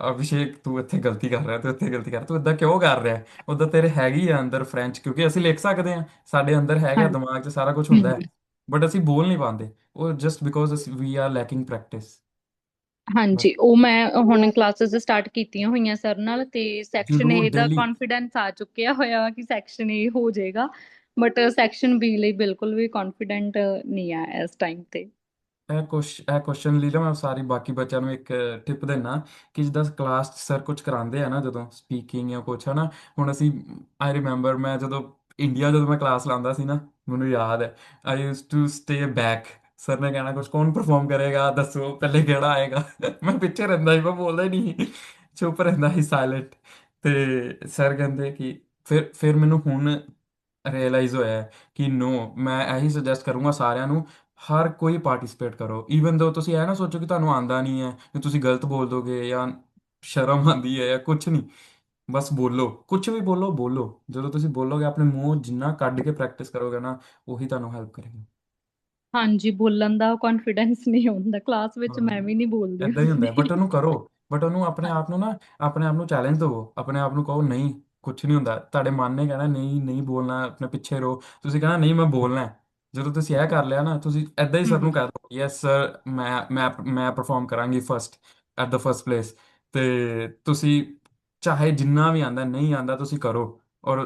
ਅਭਿਸ਼ੇਕ ਤੂੰ ਇੱਥੇ ਗਲਤੀ ਕਰ ਰਿਹਾ, ਤੂੰ ਇੱਥੇ ਗਲਤੀ ਕਰ, ਤੂੰ ਇਦਾਂ ਕਿਉਂ ਕਰ ਰਿਹਾ, ਉਦਾਂ ਤੇਰੇ ਹੈਗੀ ਆ ਅੰਦਰ ਫ੍ਰੈਂਚ, ਕਿਉਂਕਿ ਅਸੀਂ ਲਿਖ ਸਕਦੇ ਹਾਂ, ਸਾਡੇ ਅੰਦਰ ਹੈਗਾ, ਹਾਂ ਦਿਮਾਗ 'ਚ ਸਾਰਾ ਕੁਝ ਹੁੰਦਾ ਹੈ, ਬਟ ਅਸੀਂ ਬੋਲ ਨਹੀਂ ਪਾਉਂਦੇ। ਉਹ just because we are lacking practice. ਹਾਂਜੀ ਉਹ ਮੈਂ ਹੁਣ ਕਲਾਸਿਸ ਸਟਾਰਟ ਕੀਤੀਆਂ ਹੋਈਆਂ ਸਰ ਨਾਲ ਤੇ ਸੈਕਸ਼ਨ ਜ਼ਰੂਰ ਏ ਦਾ ਡੇਲੀ। ਕੌਨਫੀਡੈਂਸ ਆ ਚੁੱਕਿਆ ਹੋਇਆ ਕਿ ਸੈਕਸ਼ਨ ਏ ਹੋ ਜਾਏਗਾ ਬਟ ਸੈਕਸ਼ਨ ਬੀ ਲਈ ਬਿਲਕੁਲ ਵੀ ਕੌਨਫੀਡੈਂਟ ਨਹੀਂ ਆ ਇਸ ਟਾਈਮ ਤੇ ਇਹ ਕੁਐਸਚਨ ਲਈ ਨਾ ਮੈਂ ਸਾਰੀ ਬਾਕੀ ਬੱਚਿਆਂ ਨੂੰ ਇੱਕ ਟਿਪ ਦਿੰਦਾ ਕਿ ਜਿੱਦਾਂ ਕਲਾਸ 'ਚ ਸਰ ਕੁਝ ਕਰਾਉਂਦੇ ਆ ਨਾ, ਜਦੋਂ ਸਪੀਕਿੰਗ ਜਾਂ ਕੁਛ ਹੈ ਨਾ, ਹੁਣ ਅਸੀਂ, ਆਈ ਰਿਮੈਂਬਰ ਮੈਂ ਜਦੋਂ ਇੰਡੀਆ, ਜਦੋਂ ਮੈਂ ਕਲਾਸ ਲਾਉਂਦਾ ਸੀ ਨਾ, ਮੈਨੂੰ ਯਾਦ ਹੈ, I use to stay back. Sir ਨੇ ਕਹਿਣਾ ਕੁਛ, ਕੌਣ ਪਰਫਾਰਮ ਕਰੇਗਾ ਦੱਸੋ, ਪਹਿਲੇ ਕਿਹੜਾ ਆਏਗਾ। ਮੈਂ ਪਿੱਛੇ ਰਹਿੰਦਾ ਸੀ, ਮੈਂ ਬੋਲਦਾ ਹੀ ਨਹੀਂ ਸੀ, ਚੁੱਪ ਰਹਿੰਦਾ ਸੀ, ਸਾਇਲੈਂਟ। ਤੇ ਸਰ ਕਹਿੰਦੇ ਕਿ ਫਿਰ ਮੈਨੂੰ ਹੁਣ ਰਿਅਲਾਈਜ਼ ਹੋਇਆ ਹੈ ਕਿ ਨੋ, ਮੈਂ ਇਹੀ ਸੁਜੈਸਟ ਕਰੂੰਗਾ ਸਾਰਿਆਂ ਨੂੰ, ਹਰ ਕੋਈ ਪਾਰਟਿਸਿਪੇਟ ਕਰੋ। ਈਵਨ ਦੋ ਤੁਸੀਂ ਇਹ ਨਾ ਸੋਚੋ ਕਿ ਤੁਹਾਨੂੰ ਆਂਦਾ ਨਹੀਂ ਹੈ, ਕਿ ਤੁਸੀਂ ਗਲਤ ਬੋਲ ਦੋਗੇ ਜਾਂ ਸ਼ਰਮ ਆਂਦੀ ਹੈ ਜਾਂ ਕੁਝ ਨਹੀਂ, ਬਸ ਬੋਲੋ, ਕੁਝ ਵੀ ਬੋਲੋ, ਬੋਲੋ। ਜਦੋਂ ਤੁਸੀਂ ਬੋਲੋਗੇ ਆਪਣੇ ਮੂੰਹ ਜਿੰਨਾ ਕੱਢ ਕੇ ਪ੍ਰੈਕਟਿਸ ਕਰੋਗੇ ਨਾ, ਉਹੀ ਤੁਹਾਨੂੰ ਹੈਲਪ ਕਰੇਗਾ। ਹਾਂਜੀ ਬੋਲਣ ਦਾ ਕੌਨਫੀਡੈਂਸ ਨਹੀਂ ਹੁੰਦਾ ਕਲਾਸ ਵਿੱਚ ਹਾਂ, ਮੈਂ ਵੀ ਨਹੀਂ ਬੋਲਦੀ ਇਦਾਂ ਹੀ ਹੁੰਦਾ, ਬਟ ਹੁੰਦੀ ਉਹਨੂੰ ਕਰੋ। ਬਟ ਉਹਨੂੰ ਆਪਣੇ ਆਪ ਨੂੰ ਨਾ, ਆਪਣੇ ਆਪ ਨੂੰ ਚੈਲੰਜ ਦਿਵੋ, ਆਪਣੇ ਆਪ ਨੂੰ ਕਹੋ ਨਹੀਂ ਕੁਝ ਨਹੀਂ ਹੁੰਦਾ। ਤੁਹਾਡੇ ਮਨ ਨੇ ਕਹਿਣਾ ਨਹੀਂ ਨਹੀਂ ਬੋਲਣਾ, ਆਪਣੇ ਪਿੱਛੇ ਰਹੋ, ਤੁਸੀਂ ਕਹਿਣਾ ਨਹੀਂ ਮੈਂ ਬੋਲਣਾ ਹੈ। ਜਦੋਂ ਤੁਸੀਂ ਇਹ ਕਰ ਲਿਆ ਨਾ, ਤੁਸੀਂ ਐਦਾਂ ਹੀ ਸਰ ਨੂੰ ਕਹਿ ਦਿਓ ਯੈਸ ਸਰ, ਮੈਂ ਪਰਫਾਰਮ ਕਰਾਂਗੀ first, at the first place. ਤੇ ਤੁਸੀਂ ਚਾਹੇ ਜਿੰਨਾ ਵੀ ਆਂਦਾ ਨਹੀਂ ਆਂਦਾ ਤੁਸੀਂ ਕਰੋ, ਔਰ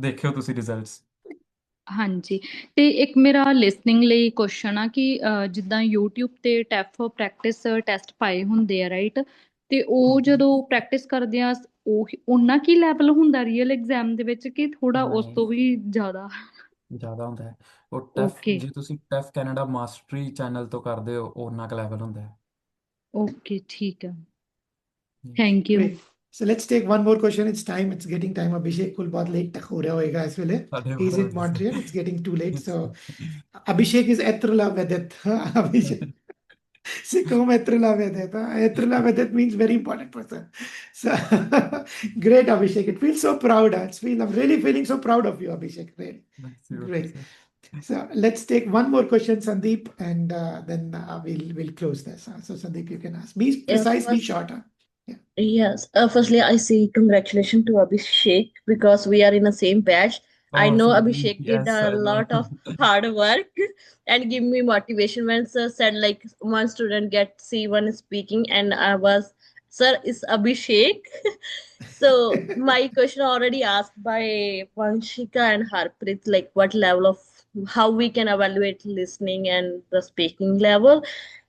ਦੇਖਿਓ ਤੁਸੀਂ ਰਿਜ਼ਲਟਸ। ਹਾਂਜੀ, ਤੇ ਇੱਕ ਮੇਰਾ ਲਿਸਨਿੰਗ ਲਈ ਕੁਐਸਚਨ ਆ ਕਿ ਜਿੱਦਾਂ YouTube ਤੇ ਟੈਫ ਪ੍ਰੈਕਟਿਸ ਟੈਸਟ ਪਾਏ ਹੁੰਦੇ ਆ, ਰਾਈਟ? ਤੇ ਉਹ ਜਦੋਂ ਪ੍ਰੈਕਟਿਸ ਕਰਦੇ ਆ, ਉਹ ਉਨਾ ਕੀ ਲੈਵਲ ਹੁੰਦਾ ਰੀਅਲ ਐਗਜ਼ਾਮ ਦੇ ਵਿੱਚ, ਕਿ ਥੋੜਾ ਉਸ ਨਹੀਂ, ਤੋਂ ਵੀ ਜ਼ਿਆਦਾ? ਜ਼ਿਆਦਾ ਹੁੰਦਾ ਹੈ। ਉਹ ਟੈਫ, ਓਕੇ, ਜੇ ਤੁਸੀਂ ਟੈਫ ਕੈਨੇਡਾ ਮਾਸਟਰੀ ਚੈਨਲ ਤੋਂ ਕਰਦੇ ਹੋ, ਉਹਨਾਂ ਕੁ ਲੈਵਲ ਹੁੰਦਾ ਹੈ। ਓਕੇ, ਠੀਕ ਆ, Yes. Thank you. Great. So let's take one more question. It's time. It's getting time. Abhishek will बहुत late तक हो रहा होएगा इस वेले. ਸਾਡੇ He's 12 in ਵਜੇ Montreal. It's getting too late. So say Abhishek is Etrula Vedet. Abhishek. Sikum Etrula Vedet. Etrula Vedet means very important person. So great, Abhishek. It feels so proud. I'm really feeling so proud of you, Abhishek. Really. Great. So let's take one more question, Sandeep, and then we'll close this. So Sandeep, you can ask. Be precise, be short. Huh? Yes. Firstly, I say congratulations to Abhishek because we are in the same batch. I Oh, know Sandeep, Abhishek did yes, a I know. lot of hard work and give me motivation when sir said like one student get C1 speaking and I was, sir, it's Abhishek. So my question already asked by Vanshika and Harpreet, like what level of how we can evaluate listening and the speaking level.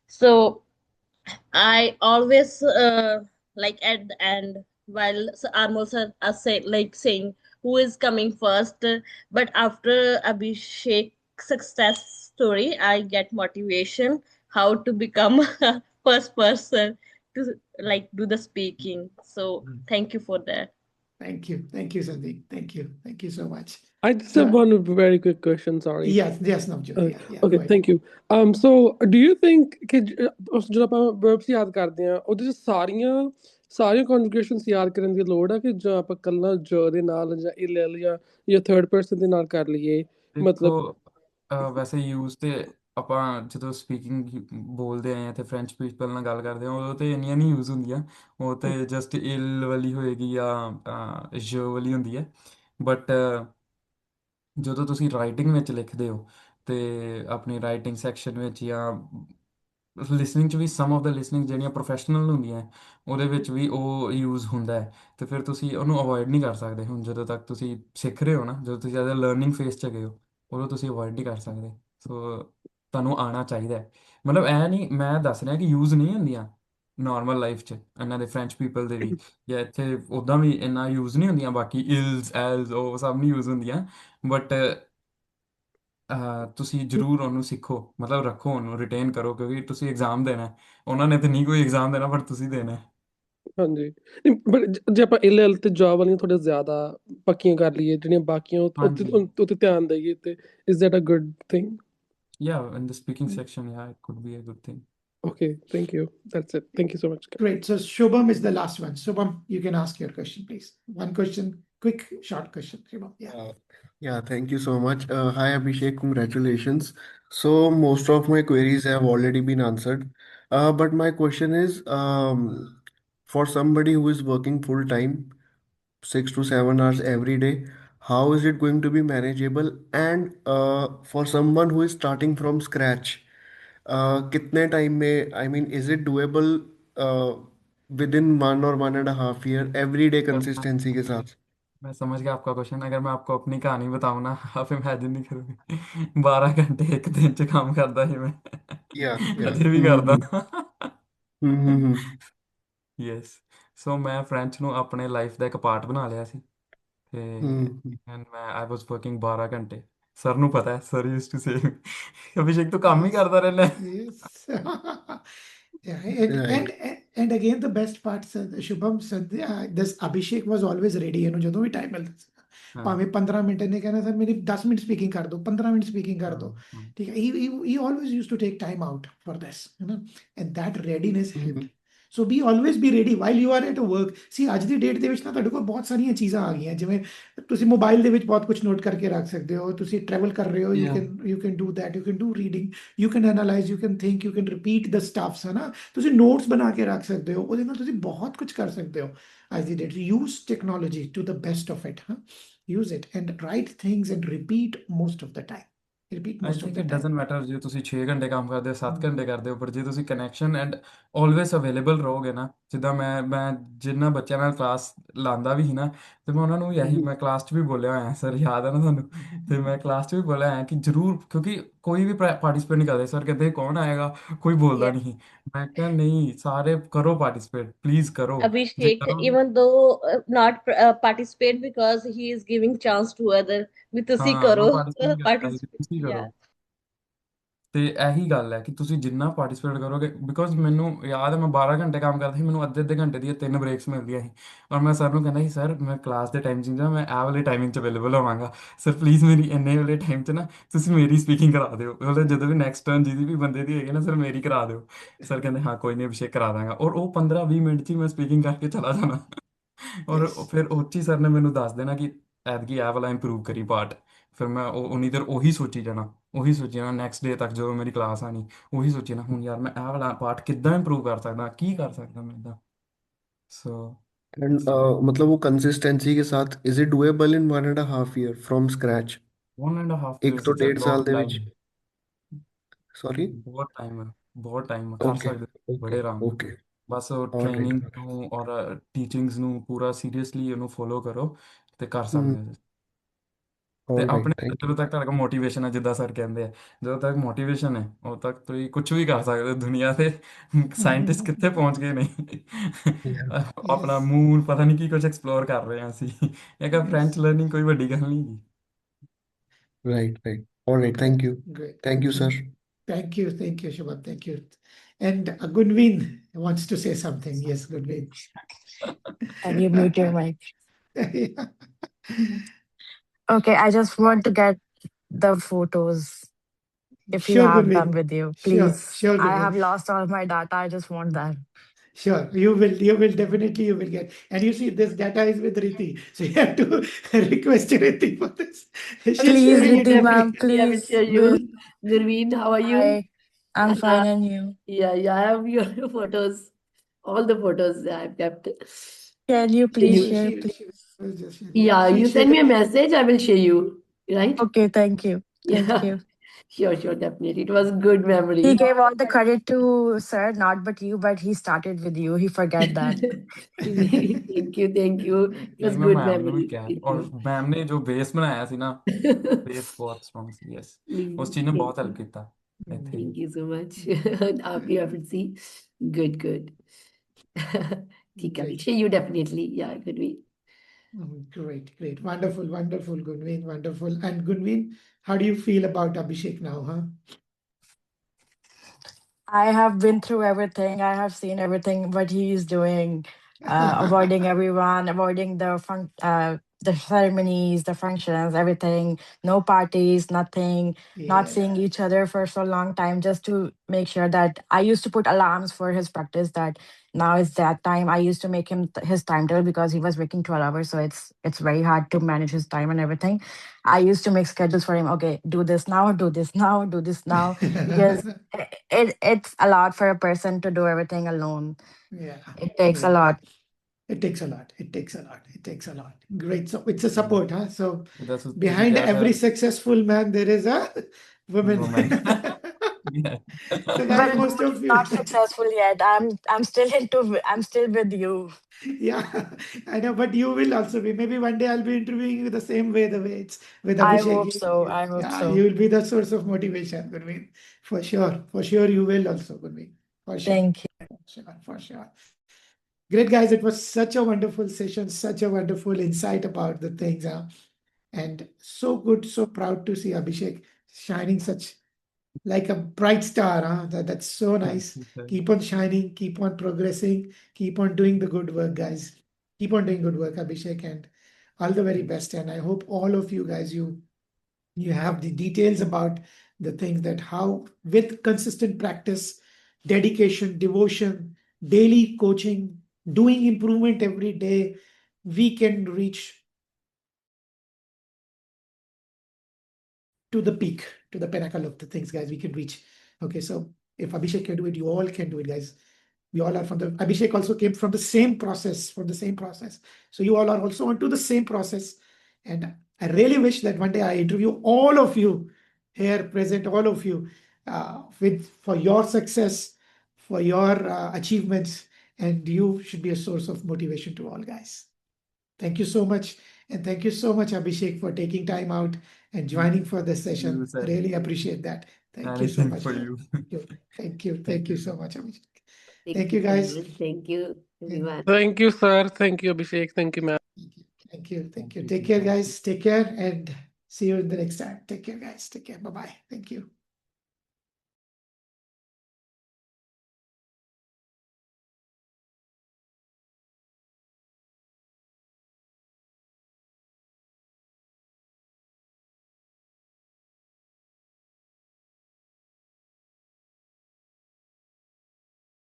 So I always like at the end while Armol sir are say, like saying who is coming first, but after Abhishek success story, I get motivation how to become a first person to like do the speaking. So thank you for that. Thank you, Sandeep. Thank you so much. I just have So one very quick question. Sorry. yes, Navjot. Yeah, go Okay, ahead. thank you. So do you think ਕਿ ਜਦੋਂ ਆਪਾਂ verbs ਯਾਦ ਕਰਦੇ ਆ ਉਹਦੇ ਚ ਸਾਰੀਆਂ conjugations ਯਾਦ ਕਰਨ ਦੀ ਲੋੜ ਆ ਕਿ ਜਾਂ ਆਪਾਂ ਕੱਲਾ ਜ ਦੇ ਨਾਲ ਜਾਂ ਇਲ ਜਾਂ third person ਦੇ ਨਾਲ ਕਰ ਲਈਏ ਮਤਲਬ ਦੇਖੋ ਵੈਸੇ ਯੂਜ਼ ਤੇ ਆਪਾਂ ਜਦੋਂ ਸਪੀਕਿੰਗ ਬੋਲਦੇ ਆਏ ਆ ਤੇ ਫ੍ਰੈਂਚ ਪੀਪਲ ਨਾਲ ਗੱਲ ਕਰਦੇ ਆ, ਉਦੋਂ ਤੇ ਇੰਨੀਆਂ ਨਹੀਂ ਯੂਜ਼ ਹੁੰਦੀਆਂ, ਉਹ ਤੇ ਜਸਟ ਇਲ ਵਾਲੀ ਹੋਏਗੀ ਜਾਂ ਜ ਵਾਲੀ ਹੁੰਦੀ ਹੈ। ਬਟ ਜਦੋਂ ਤੁਸੀਂ ਰਾਈਟਿੰਗ ਵਿੱਚ ਲਿਖਦੇ ਹੋ ਤੇ ਆਪਣੀ ਰਾਈਟਿੰਗ ਸੈਕਸ਼ਨ ਵਿੱਚ ਜਾਂ ਲਿਸਨਿੰਗ 'ਚ ਵੀ ਸਮ ਆਫ ਦਾ ਲਿਸਨਿੰਗ ਜਿਹੜੀਆਂ ਪ੍ਰੋਫੈਸ਼ਨਲ ਹੁੰਦੀਆਂ ਉਹਦੇ ਵਿੱਚ ਵੀ ਉਹ ਯੂਜ਼ ਹੁੰਦਾ ਹੈ, ਤੇ ਫਿਰ ਤੁਸੀਂ ਉਹਨੂੰ ਅਵੋਇਡ ਨਹੀਂ ਕਰ ਸਕਦੇ। ਹੁਣ ਜਦੋਂ ਤੱਕ ਤੁਸੀਂ ਸਿੱਖ ਰਹੇ ਹੋ ਨਾ, ਜਦੋਂ ਤੁਸੀਂ ਜ਼ਿਆਦਾ ਲਰਨਿੰਗ ਫੇਸ 'ਚ ਹੈਗੇ ਹੋ, ਉਦੋਂ ਤੁਸੀਂ ਅਵੋਇਡ ਨਹੀਂ ਕਰ ਸਕਦੇ। ਸੋ ਤੁਹਾਨੂੰ ਆਉਣਾ ਚਾਹੀਦਾ ਹੈ। ਮਤਲਬ ਇਹ ਨਹੀਂ ਮੈਂ ਦੱਸ ਰਿਹਾ ਕਿ ਯੂਜ਼ ਨਹੀਂ ਹੁੰਦੀਆਂ ਨਾਰਮਲ ਲਾਈਫ 'ਚ, ਇਹਨਾਂ ਦੇ ਫ੍ਰੈਂਚ ਪੀਪਲ ਦੇ ਵੀ, ਜਾਂ ਇੱਥੇ ਉੱਦਾਂ ਵੀ ਇੰਨਾ ਯੂਜ਼ ਨਹੀਂ ਹੁੰਦੀਆਂ, ਬਾਕੀ ਇਲਸ ਐਲਸ ਉਹ ਸਭ ਨਹੀਂ ਯੂਜ਼ ਹੁੰਦੀਆਂ। ਬਟ ਤੁਸੀਂ ਜ਼ਰੂਰ ਉਹਨੂੰ ਸਿੱਖੋ, ਮਤਲਬ ਰੱਖੋ, ਉਹਨੂੰ ਰਿਟੇਨ ਕਰੋ, ਕਿਉਂਕਿ ਤੁਸੀਂ ਐਗਜ਼ਾਮ ਦੇਣਾ ਹੈ। ਉਹਨਾਂ ਨੇ ਤਾਂ ਨਹੀਂ ਕੋਈ ਐਗਜ਼ਾਮ ਦੇਣਾ, ਬਟ ਤੁਸੀਂ ਦੇਣਾ ਹੈ। ਹਾਂਜੀ, ਨਹੀਂ ਬਟ ਜੇ ਆਪਾਂ ਇਲ ਤੇ ਜੌਬ ਵਾਲੀਆਂ ਥੋੜ੍ਹਾ ਜ਼ਿਆਦਾ ਪੱਕੀਆਂ ਕਰ ਲਈਏ, ਜਿਹੜੀਆਂ ਬਾਕੀਆਂ ਉੱਤੇ ਧਿਆਨ ਦੇਈਏ, ਤੇ is that a good thing? Yeah, in the speaking section, yeah, it could be a good thing. Okay, thank you. That's it. Thank you so much. Great. So Shubham is the last one. Shubham, you can ask your question, please. One question, quick, short question. Shubham, Yeah, thank you so much. Hi, Abhishek. Congratulations. So most of my queries have already been answered. But my question is, for somebody who is working full time, 6 to 7 hours every day, how is it going to be manageable? And for someone who is starting from scratch, कितने time में, I mean, is it doable within 1 or 1.5 year, every day consistency के साथ? मैं समझ गया आपका question. अगर मैं आपको अपनी कहानी बताऊं ना, आप इमेजिन नहीं करोगे 12 घंटे एक दिन च काम करता ही मैं Yeah. अजे भी करदा। Mm-hmm. ਯੈਸ। ਸੋ ਮੈਂ ਫ੍ਰੈਂਚ ਨੂੰ ਆਪਣੇ ਲਾਈਫ ਦਾ ਇੱਕ ਪਾਰਟ ਬਣਾ ਲਿਆ ਸੀ, ਤੇ ਐਂਡ ਆਈ ਵਾਸ ਵਰਕਿੰਗ 12 ਘੰਟੇ। ਸਰ ਨੂੰ ਪਤਾ ਹੈ, sir used to say Abhishek ਤੂੰ ਕੰਮ ਹੀ ਕਰਦਾ ਰਹਿੰਦਾ ਹੈ। Yes. Yeah, and again the best part, Shubham, this Abhishek was always ready, ਜਦੋਂ ਵੀ ਟਾਈਮ ਮਿਲਦਾ ਸੀ, ਭਾਵੇਂ 15 ਮਿੰਟ ਨੇ ਕਹਿਣਾ ਸਰ ਮੇਰੀ 10 ਮਿੰਟ ਸਪੀਕਿੰਗ ਕਰ ਦਿਓ, 15 ਮਿੰਟ ਸਪੀਕਿੰਗ ਕਰ ਦਿਓ, ਠੀਕ ਹੈ। he always used to take time out for this, and that readiness helped. So always be ready while you are at work. See, ਅੱਜ ਦੀ ਡੇਟ ਦੇ ਵਿੱਚ ਨਾ ਤੁਹਾਡੇ ਕੋਲ ਬਹੁਤ ਸਾਰੀਆਂ ਚੀਜ਼ਾਂ ਆ ਗਈਆਂ, ਜਿਵੇਂ ਤੁਸੀਂ ਮੋਬਾਈਲ ਦੇ ਵਿੱਚ ਬਹੁਤ ਕੁਝ ਨੋਟ ਕਰਕੇ ਰੱਖ ਸਕਦੇ ਹੋ, ਤੁਸੀਂ ਟਰੈਵਲ ਕਰ ਰਹੇ ਹੋ, you can do that, you can do reading, you can analyze, you can think, you can repeat the stuffs, ਹੈ ਨਾ। ਤੁਸੀਂ ਨੋਟਸ ਬਣਾ ਕੇ ਰੱਖ ਸਕਦੇ ਹੋ, ਉਹਦੇ ਨਾਲ ਤੁਸੀਂ ਬਹੁਤ ਕੁਝ ਕਰ ਸਕਦੇ ਹੋ ਅੱਜ ਦੀ date. Use technology to the best of it, use it and write things and repeat most of the time. repeat I most of think the it time. doesn't matter ਜੇ ਤੁਸੀਂ 6 ਘੰਟੇ ਕੰਮ ਕਰਦੇ ਹੋ 7 ਘੰਟੇ ਕਰਦੇ ਹੋ ਪਰ ਜੇ ਤੁਸੀਂ ਕਨੈਕਸ਼ਨ ਐਂਡ ਆਲਵੇਸ ਅਵੇਲੇਬਲ ਰਹੋਗੇ ਨਾ ਜਿੱਦਾਂ ਮੈਂ ਜਿੰਨਾ ਬੱਚਿਆਂ ਨਾਲ ਕਲਾਸ ਲਾਉਂਦਾ ਵੀ ਸੀ ਨਾ ਤੇ ਮੈਂ ਉਹਨਾਂ ਨੂੰ ਵੀ ਇਹੀ ਮੈਂ ਕਲਾਸ 'ਚ ਵੀ ਬੋਲਿਆ ਹੋਇਆ ਸਰ ਯਾਦ ਹੈ ਨਾ ਤੁਹਾਨੂੰ ਤੇ ਮੈਂ ਕਲਾਸ 'ਚ ਵੀ ਬੋਲਿਆ ਹੋਇਆ ਕਿ ਜ਼ਰੂਰ ਕਿਉਂਕਿ ਕੋਈ ਵੀ ਪਾਰਟਿਸਿਪੇਟ ਨਹੀਂ ਕਰਦੇ ਸਰ ਕਹਿੰਦੇ ਕੌਣ ਆਏਗਾ ਕੋਈ ਬੋਲਦਾ Yeah. ਨਹੀਂ ਮੈਂ ਕਿਹਾ ਨਹੀਂ ਸਾਰੇ ਕਰੋ ਪਾਰਟਿਸਿਪੇਟ ਪਲੀਜ਼ ਕਰੋ ਜੇ Abhishek, ਕਰੋਗੇ even though not participate because he is giving chance to other, ਵੀ ਤੁਸੀਂ ਹਾਂ ਮੈਂ ਕਰੋ ਪਾਰਟਿਸਿਪੇਟ ਨਹੀਂ ਕਰਦਾ ਸੀ participate. ਤੁਸੀਂ ਕਰੋ Yeah. ਤੇ ਇਹੀ ਗੱਲ ਹੈ ਕਿ ਤੁਸੀਂ ਜਿੰਨਾ ਪਾਰਟਿਸਿਪੇਟ ਕਰੋਗੇ ਬਿਕੋਜ਼ ਮੈਨੂੰ ਯਾਦ ਹੈ ਮੈਂ 12 ਘੰਟੇ ਕੰਮ ਕਰਦਾ ਸੀ ਮੈਨੂੰ ਅੱਧੇ ਘੰਟੇ ਦੀਆਂ 3 ਬ੍ਰੇਕਸ ਮਿਲਦੀਆਂ ਸੀ ਔਰ ਮੈਂ ਸਰ ਨੂੰ ਕਹਿੰਦਾ ਸੀ ਸਰ ਮੈਂ ਕਲਾਸ ਦੇ ਟਾਈਮ 'ਚ ਨਹੀਂ ਜਾਣਾ, ਮੈਂ ਇਹ ਵਾਲੇ ਟਾਈਮਿੰਗ 'ਚ ਅਵੇਲੇਬਲ ਹੋਵਾਂਗਾ ਸਰ ਪਲੀਜ਼ ਮੇਰੀ ਇੰਨੇ ਵਾਲੇ ਟਾਈਮ 'ਚ ਨਾ ਤੁਸੀਂ ਮੇਰੀ ਸਪੀਕਿੰਗ ਕਰਾ ਦਿਓ ਮਤਲਬ ਜਦੋਂ ਵੀ ਨੈਕਸਟ ਟਰਨ ਜਿਹਦੀ ਵੀ ਬੰਦੇ ਦੀ ਹੋਏਗੀ ਨਾ ਸਰ ਮੇਰੀ ਕਰਾ ਦਿਓ ਸਰ ਕਹਿੰਦੇ ਹਾਂ ਕੋਈ ਨਹੀਂ ਅਭਿਸ਼ੇਕ ਕਰਾ ਦਾਂਗਾ ਔਰ ਉਹ 15-20 ਮਿੰਟ 'ਚ ਹੀ ਮੈਂ ਸਪੀਕਿੰਗ ਕਰਕੇ ਚਲਾ ਜਾਣਾ ਔਰ Yes. ਫਿਰ ਉਹ 'ਚ ਹੀ ਸਰ ਨੇ ਮੈਨੂੰ ਦੱਸ ਦੇਣਾ ਕਿ ਐਤਕੀ ਇਹ ਵਾਲਾ ਇੰਪਰੂਵ ਕਰੀ ਪਾਰਟ ਫਿਰ ਮੈਂ ਉਨੀ ਦੇਰ ਉਹੀ ਸੋਚੀ ਜਾਣਾ ਨੈਕਸਟ ਡੇ ਤੱਕ ਜਦੋਂ ਮੇਰੀ ਕਲਾਸ ਆਣੀ ਉਹੀ ਸੋਚੀ ਜਾਣਾ ਹੁਣ ਯਾਰ ਮੈਂ ਇਹ ਵਾਲਾ ਪਾਰਟ ਕਿੱਦਾਂ ਇੰਪਰੂਵ ਕਰ ਸਕਦਾ ਕੀ ਕਰ ਸਕਦਾ ਮੈਂ ਇਦਾਂ ਸੋ एंड मतलब वो कंसिस्टेंसी के साथ is it doable in 1.5 year from scratch 1.5 एक years तो is a 1.5 साल long ਦੇ ਵਿੱਚ time ਸੌਰੀ ਬਹੁਤ ਟਾਈਮ ਕਰ ਓਕੇ ਸਕਦੇ ਓਕੇ ਬੜੇ ਆਰਾਮ ਨਾਲ ਓਕੇ ਬਸ ਆਲਰਾਈਟ ਟ੍ਰੇਨਿੰਗ ਨੂੰ ਔਰ ਟੀਚਿੰਗਸ ਨੂੰ ਪੂਰਾ ਸੀਰੀਅਸਲੀ ਉਹਨੂੰ ਫੋਲੋ ਕਰੋ ਤੇ ਕਰ ਸਕਦੇ ਹੋ ਤੇ ਆਪਣੇ ਆਲਰਾਈਟ ਥੈਂਕ ਜਦੋਂ ਯੂ ਤੱਕ ਤੁਹਾਡੇ ਕੋਲ ਮੋਟੀਵੇਸ਼ਨ ਹੈ ਜਿੱਦਾਂ ਸਰ ਕਹਿੰਦੇ ਆ ਜਦੋਂ ਤੱਕ ਮੋਟੀਵੇਸ਼ਨ ਹੈ ਉਦੋਂ ਤੱਕ ਤੁਸੀਂ ਕੁਝ ਵੀ ਕਰ ਸਕਦੇ ਹੋ ਦੁਨੀਆ ਤੇ ਸਾਇੰਟਿਸਟ ਕਿੱਥੇ ਪਹੁੰਚ ਗਏ ਨੇ ਆਪਣਾ Yes. ਮੂਨ ਪਤਾ ਨਹੀਂ ਕੀ ਕੁਝ ਐਕਸਪਲੋਰ ਕਰ ਰਹੇ ਹਾਂ ਅਸੀਂ ਇਹ ਕਾ ਫ੍ਰੈਂਚ Yes. ਲਰਨਿੰਗ ਕੋਈ ਵੱਡੀ ਗੱਲ ਨਹੀਂ ਗੀ right all right Great. Thank Great. You sir Thank you, Shubham. Thank you. And Gunveen wants to say something. Yes, Gunveen. Can you mute your mic? Yeah. Okay, I just want to get the photos if you Sure, have them Gunveen. with you, Sure, please. sure, I have Gunveen. lost all my data. I just want that. Sure, you will definitely you will get. And you see, this data is with Riti, so you have to request Riti for this. She's Please, sharing it Riti every. ma'am, Yeah, I will please share you. do. Gurveen, how are you? Hi, I'm And, fine, and you? yeah, I have your photos, all the photos I've kept. Can you Can please you? share, She please? was just sharing. Yeah, She you send me a shared. message, I will share you. Right? Okay, thank you. Thank Yeah, you. sure, definitely. It was good memory. He gave all the credit to sir, not but you, but he started with you. He forget that. Thank you. It was ਨਹੀਂ ਮੈਂ good ma'am ਨੂੰ ਵੀ memory. ਕਿਹਾ Thank ਔਰ you. Ma'am ਨੇ ਜੋ base ਬਣਾਇਆ ਸੀ ਨਾ base ਬਹੁਤ ਸਟਰੋਂਗ ਸੀ ਯੈਸ ਉਸ ਚੀਜ਼ ਨੇ Thank ਬਹੁਤ ਹੈਲਪ you. ਕੀਤਾ ਇੱਥੇ Thank you so much. Happy to see. Good. ठीक है, I will Great. share you definitely. Yeah, good week. Great. Wonderful, Gunveen, wonderful. And Gunveen, how do you feel about Abhishek now, huh? I have been through everything. I have seen everything what he is doing, avoiding everyone, avoiding the ceremonies, the functions, everything. No parties, nothing. Not seeing Yeah. each other for so long time, just to make sure that I used to put alarms for his practice. That now it's that time. I used to make him his timetable because he was working 12 hours, so it's very hard to manage his time and everything. I used to make schedules for him. Okay, do this now, do this now, do this now, because it's a lot for a person to do everything alone. Yeah. It takes a Yeah. lot. It takes a lot. Great. So it's a support, huh? So ਦੱਸ ਤੁਸੀਂ behind ਕਿਹਾ every successful man, there is a woman. woman. So guys, But most of you. not successful yet. I'm still with you. Yeah, I know, but you will also be. Maybe one day I'll be interviewing you the same way, the way it's with I Abhishek. hope so. I hope Yeah, so. you will be the source of motivation, Gurmeet. For sure you will also, Gurmeet. For sure. Thank you. For sure. Great, guys. It was such a wonderful session, such a wonderful insight about the things. And so good, so proud to see Abhishek shining such like a bright star. That's so nice. Keep on shining, keep on progressing, keep on doing the good work, guys. Keep on doing good work, Abhishek, and all the very best. And I hope all of you guys, you have the details about the things that how with consistent practice, dedication, devotion, daily coaching, doing improvement every day, we can reach to the peak, to the pinnacle of the things, guys, we can reach. Okay, so if Abhishek can do it, you all can do it, guys. We all are from the Abhishek also came from the same process, So you all are also onto the same process. And I really wish that one day I interview all of you here present, all of you, for your success, for your achievements, and you should be a source of motivation to all guys. Thank you so much. And thank you so much, Abhishek, for taking time out and joining for this session. You said Really appreciate that. Thank you so anything much. for man. you. Thank you. Thank you so much, Abhishek. Thank Thank you, so guys. much. Thank you, everyone. Thank you, sir. Thank you, Abhishek. Thank you, ma'am. Thank you. Thank Thank you. you. Take care, guys. Take care and see you in the next time. Take care, guys. Take care. Bye-bye. Thank you.